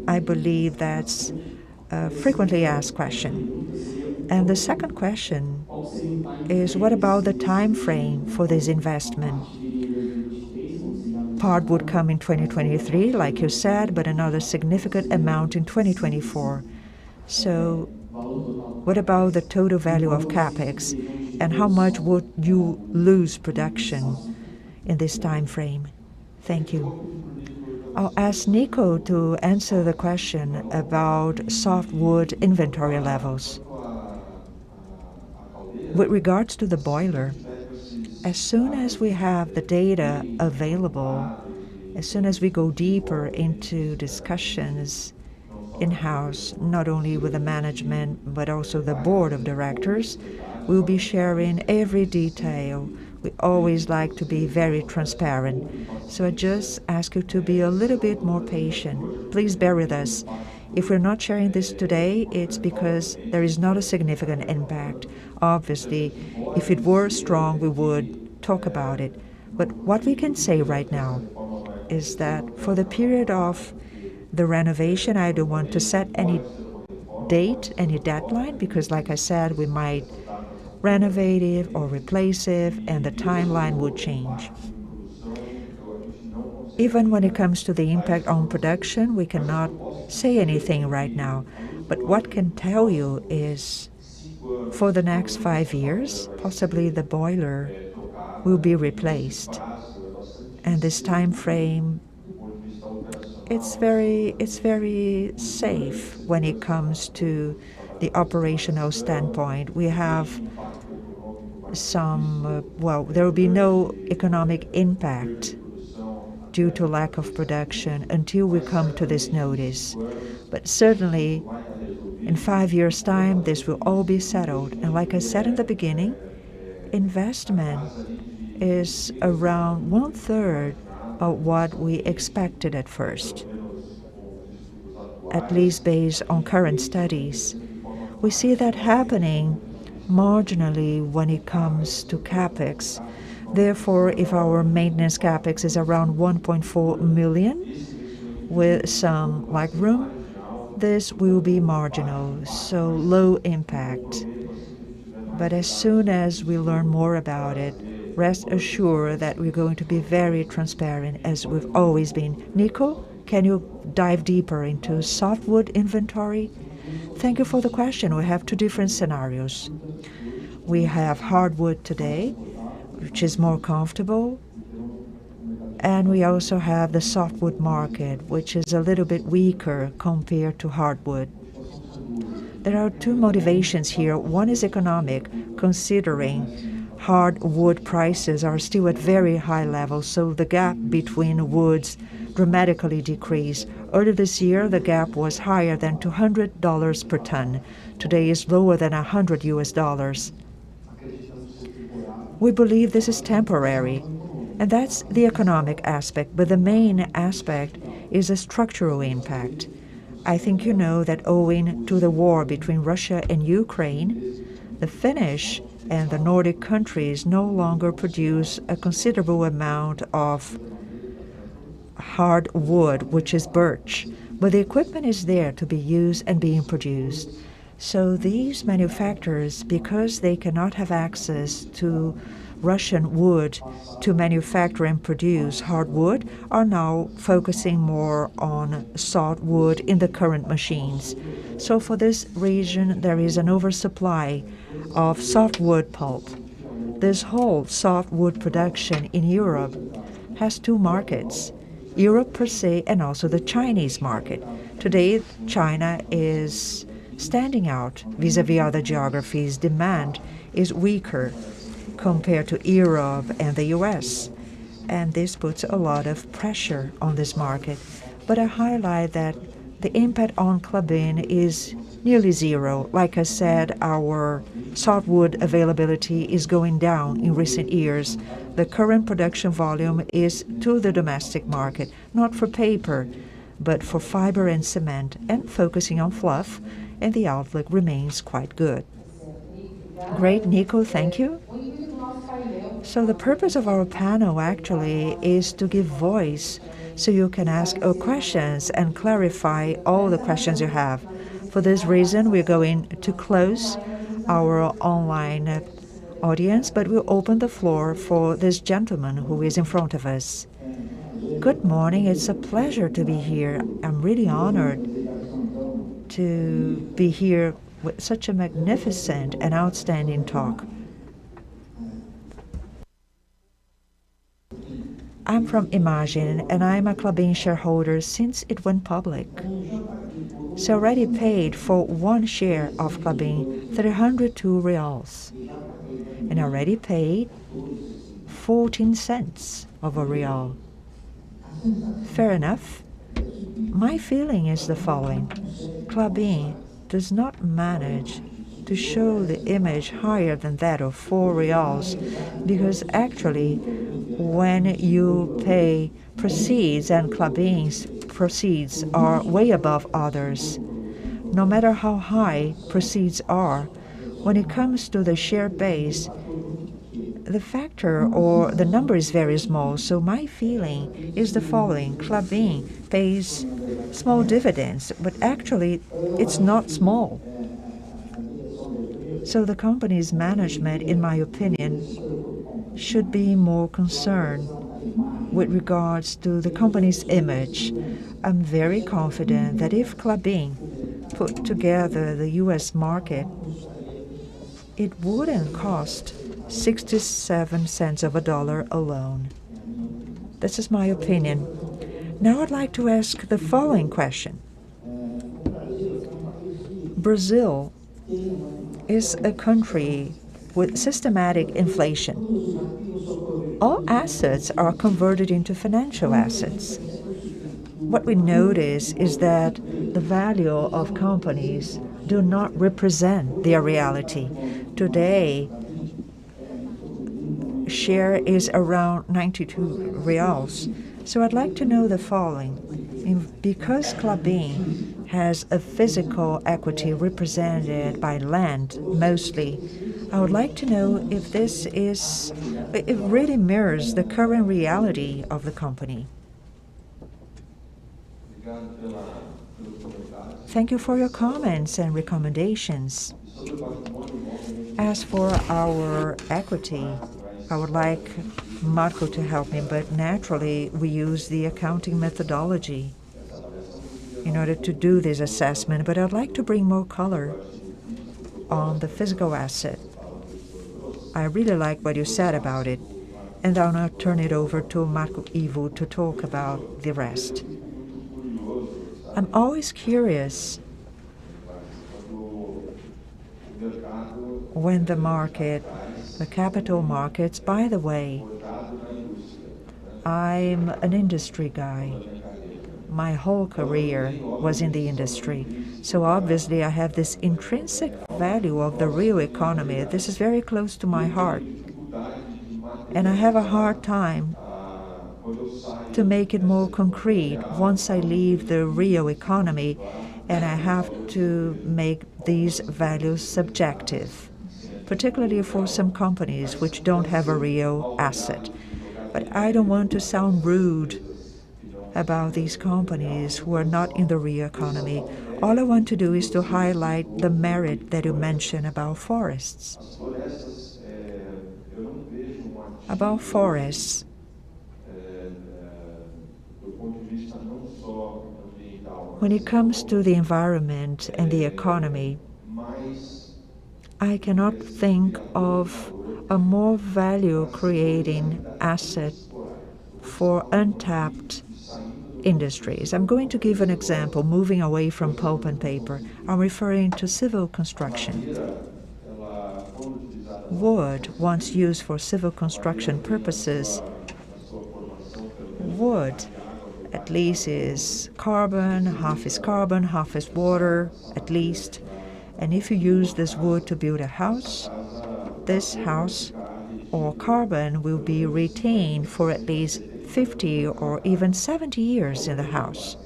I believe that's a frequently asked question. And the second question is, what about the time frame for this investment? part would come in 2023, like you said, but another significant amount in 2024. So what about the total value of capex, and how much would you lose production in this time frame? Thank you. I'll ask Nico to answer the question about softwood inventory levels. With regards to the boiler, as soon as we have the data available, as soon as we go deeper into discussions in-house, not only with the management, but also the board of directors, we'll be sharing every detail. We always like to be very transparent. So I just ask you to be a little bit more patient. Please bear with us. If we're not sharing this today, it's because there is not a significant impact. Obviously, if it were strong, we would talk about it. But what we can say right now is that for the period of the renovation, I don't want to set any date, any deadline, because like I said, we might renovate it or replace it, and the timeline would change. Even when it comes to the impact on production, we cannot say anything right now. But what can tell you is for the next 5 years, possibly the boiler will be replaced. And this time frame, it's very safe when it comes to the operational standpoint. We have some, there will be no economic impact due to lack of production until we come to this notice. But certainly, in 5 years' time, this will all be settled. And like I said in the beginning, investment is around 1/3 of what we expected at first, at least based on current studies. We see that happening marginally when it comes to capex. Therefore, if our maintenance capex is around 1.4 million, with some leg room, this will be marginal, so low impact. But as soon as we learn more about it, rest assured that we're going to be very transparent, as we've always been. Nico, can you dive deeper into softwood inventory? Thank you for the question. We have two different scenarios. We have hardwood today, which is more comfortable, and we also have the softwood market, which is a little bit weaker compared to hardwood. There are two motivations here. One is economic, considering hardwood prices are still at very high levels, so the gap between woods dramatically decreased. Earlier this year, the gap was higher than $200 per ton. Today is lower than $100. We believe this is temporary, and that's the economic aspect, but the main aspect is a structural impact. I think you know that owing to the war between Russia and Ukraine, the Finnish and the Nordic countries no longer produce a considerable amount of hardwood, which is birch, but the equipment is there to be used and being produced. So these manufacturers, because they cannot have access to Russian wood to manufacture and produce hardwood, are now focusing more on softwood in the current machines. So for this region, there is an oversupply of softwood pulp. This whole softwood production in Europe has two markets, Europe per se and also the Chinese market. Today, China is standing out vis-a-vis other geographies. Demand is weaker compared to Europe and the US, and this puts a lot of pressure on this market. But I highlight that the impact on Klabin is nearly zero. Like I said, our softwood availability is going down in recent years. The current production volume is to the domestic market, not for paper, but for fiber and cement, and focusing on fluff, and the outlook remains quite good. Great, Nico, thank you. So the purpose of our panel actually is to give voice so you can ask questions and clarify all the questions you have. For this reason, we're going to close our online audience, but we'll open the floor for this gentleman who is in front of us. Good morning. It's a pleasure to be here. I'm really honored to be here with such a magnificent and outstanding talk. I'm from Imagine, and I'm a Klabin shareholder since it went public. So I already paid for one share of Klabin 302 reals, and I already paid 14 cents of a real. Fair enough. My feeling is the following. Klabin does not manage to show the image higher than that of 4 reals because actually when you pay proceeds, and Klabin's proceeds are way above others, no matter how high proceeds are, when it comes to the share base, the factor or the number is very small. So my feeling is the following. Klabin pays small dividends, but actually it's not small. So the company's management, in my opinion, should be more concerned with regards to the company's image. I'm very confident that if Klabin put together the U.S. market, it wouldn't cost 67 cents of a dollar alone. This is my opinion. Now I'd like to ask the following question. Brazil is a country with systematic inflation. All assets are converted into financial assets. What we notice is that the value of companies do not represent their reality. Today, share is around 92 reals. So I'd like to know the following. Because Klabin has a physical equity represented by land mostly, I would like to know if it really mirrors the current reality of the company. Thank you for your comments and recommendations. As for our equity, I would like Marco to help me, but naturally we use the accounting methodology in order to do this assessment, but I'd like to bring more color on the physical asset. I really like what you said about it, and I'll now turn it over to Marco Ivo to talk about the rest. I'm always curious when the capital markets, by the way, I'm an industry guy. My whole career was in the industry. So obviously I have this intrinsic value of the real economy. This is very close to my heart. And I have a hard time to make it more concrete once I leave the real economy and I have to make these values subjective, particularly for some companies which don't have a real asset. But I don't want to sound rude about these companies who are not in the real economy. All I want to do is to highlight the merit that you mentioned about forests. About forests, when it comes to the environment and the economy, I cannot think of a more value-creating asset for untapped industries. I'm going to give an example, moving away from pulp and paper. I'm referring to civil construction. Wood, once used for civil construction purposes, wood at least is carbon, half is water, at least. And if you use this wood to build a house, this house or carbon will be retained for at least 50 or even 70 years in the house,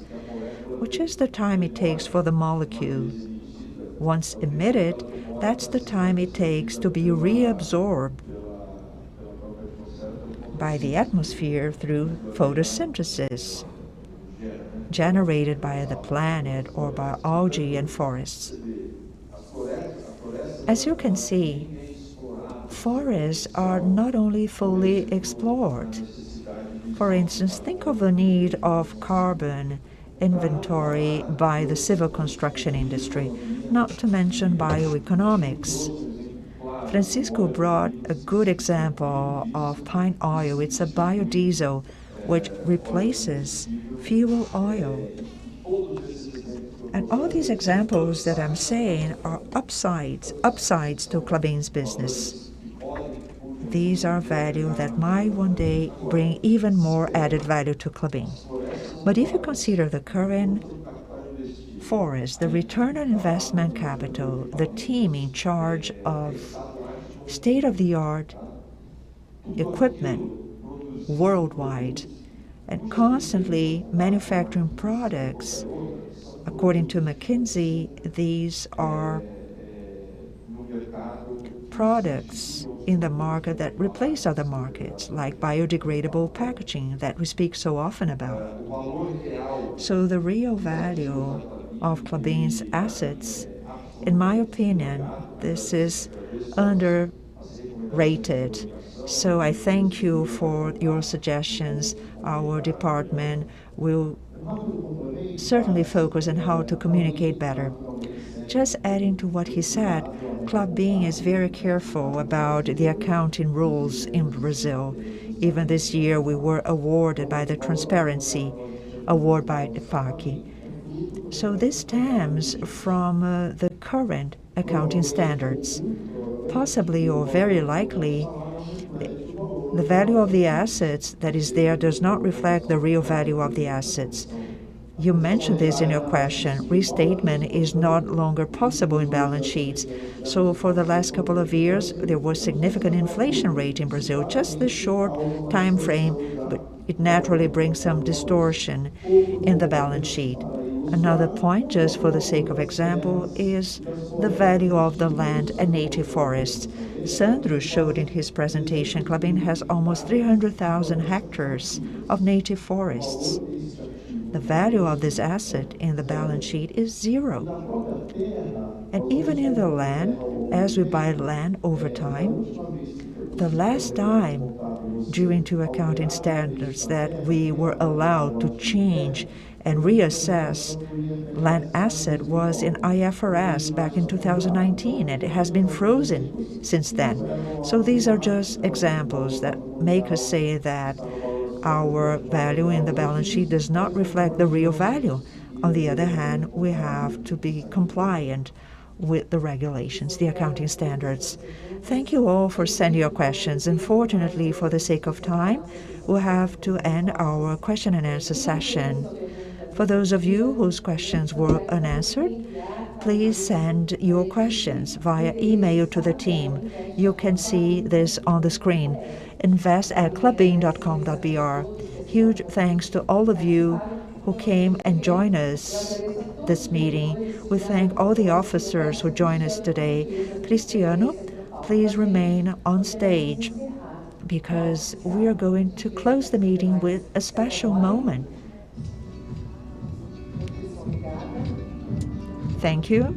which is the time it takes for the molecule. Once emitted, that's the time it takes to be reabsorbed by the atmosphere through photosynthesis, generated by the planet or by algae and forests. As you can see, forests are not only fully explored, For instance, think of the need of carbon inventory by the civil construction industry, not to mention bioeconomics. Francisco brought a good example of pine oil. It's a biodiesel which replaces fuel oil. And all these examples that I'm saying are upsides to Klabin's business. These are value that might one day bring even more added value to Klabin. But if you consider the current forest, the return on investment capital, the team in charge of state-of-the-art equipment worldwide, and constantly manufacturing products, according to McKinsey, these are products in the market that replace other markets, like biodegradable packaging that we speak so often about. So the real value of Klabin's assets, in my opinion, this is underrated. So I thank you for your suggestions. Our department will certainly focus on how to communicate better. Just adding to what he said, Klabin is very careful about the accounting rules in Brazil. Even this year, we were awarded by the Transparency Award by IFAC. So this stems from the current accounting standards. Possibly or very likely, the value of the assets that is there does not reflect the real value of the assets. You mentioned this in your question. Restatement is not longer possible in balance sheets. So for the last couple of years, there was significant inflation rate in Brazil, just the short time frame, but it naturally brings some distortion in the balance sheet. Another point, just for the sake of example, is the value of the land and native forests. Sandro showed in his presentation, Klabin has almost 300,000 hectares of native forests. The value of this asset in the balance sheet is zero. And even in the land, as we buy land over time, the last time due to accounting standards that we were allowed to change and reassess land asset was in IFRS back in 2019, and it has been frozen since then. So these are just examples that make us say that our value in the balance sheet does not reflect the real value. On the other hand, we have to be compliant with the regulations, the accounting standards. Thank you all for sending your questions. Unfortunately, for the sake of time, we'll have to end our question and answer session. For those of you whose questions were unanswered, please send your questions via email to the team. You can see this on the screen, invest@klabin.com.br. Huge thanks to all of you who came and joined us this meeting. We thank all the officers who joined us today. Cristiano, please remain on stage because we are going to close the meeting with a special moment. Thank you.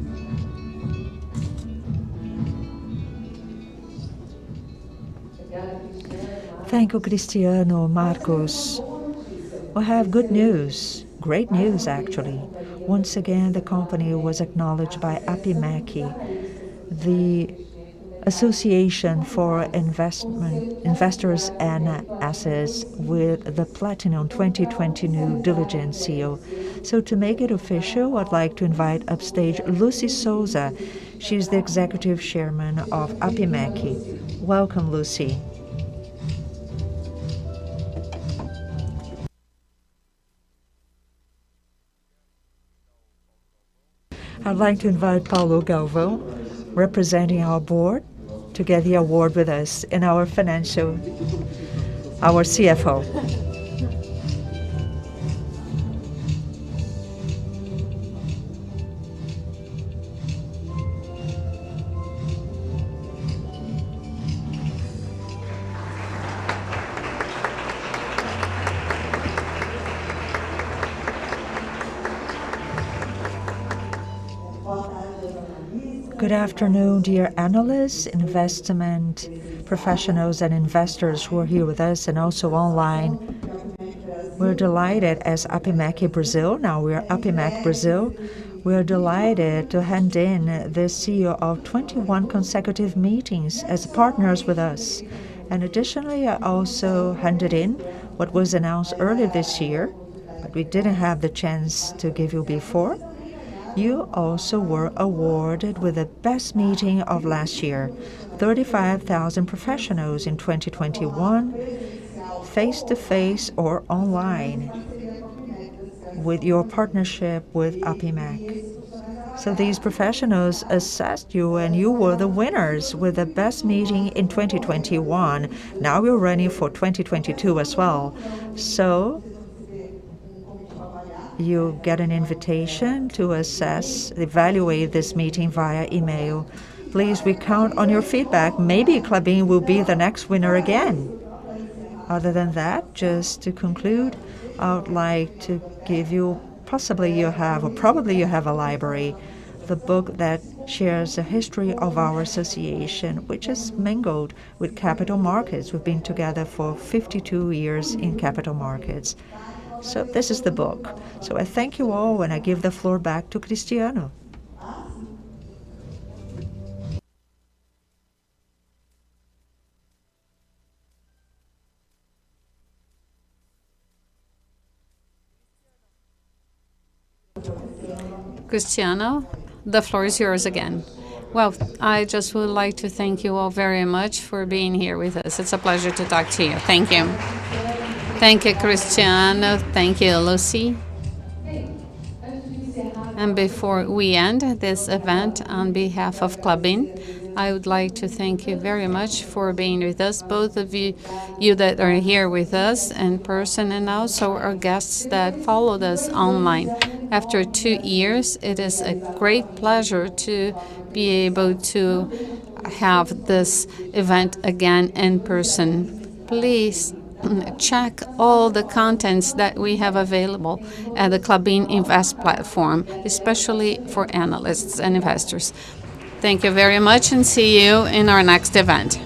Thank you, Cristiano, Marcos. We have good news, great news actually. Once again, the company was acknowledged by APIMEC, the Association for Investors and Assets, with the Platinum 2020 Due Diligence seal. So to make it official, I'd like to invite upstage Lucy Souza. She's the executive chairman of APIMEC. Welcome, Lucy. I'd like to invite Paulo Galvão, representing our board, to get the award with us in our CFO. Good afternoon, dear analysts, investment professionals, and investors who are here with us and also online. We're delighted as APIMEC Brazil, now we are APIMEC Brazil, we are delighted to hand in the CEO of 21 consecutive meetings as partners with us. And additionally, I also handed in what was announced earlier this year, but we didn't have the chance to give you before. You also were awarded with the best meeting of last year, 35,000 professionals in 2021, face-to-face or online, with your partnership with APIMEC. So these professionals assessed you and you were the winners with the best meeting in 2021. Now we're running for 2022 as well. So you get an invitation to evaluate this meeting via email. Please, we count on your feedback. Maybe Klabin will be the next winner again. Other than that, just to conclude, I would like to give you, probably you have a library, the book that shares the history of our association, which is mingled with capital markets. We've been together for 52 years in capital markets. So this is the book. So I thank you all, and I give the floor back to Cristiano. Cristiano, the floor is yours again. Well, I just would like to thank you all very much for being here with us. It's a pleasure to talk to you. Thank you. Thank you, Cristiano. Thank you, Lucy. And before we end this event, on behalf of Klabin, I would like to thank you very much for being with us, both of you that are here with us in person, and also our guests that followed us online. After 2 years, it is a great pleasure to be able to have this event again in person. Please check all the contents that we have available at the Klabin Invest platform, especially for analysts and investors. Thank you very much, and see you in our next event.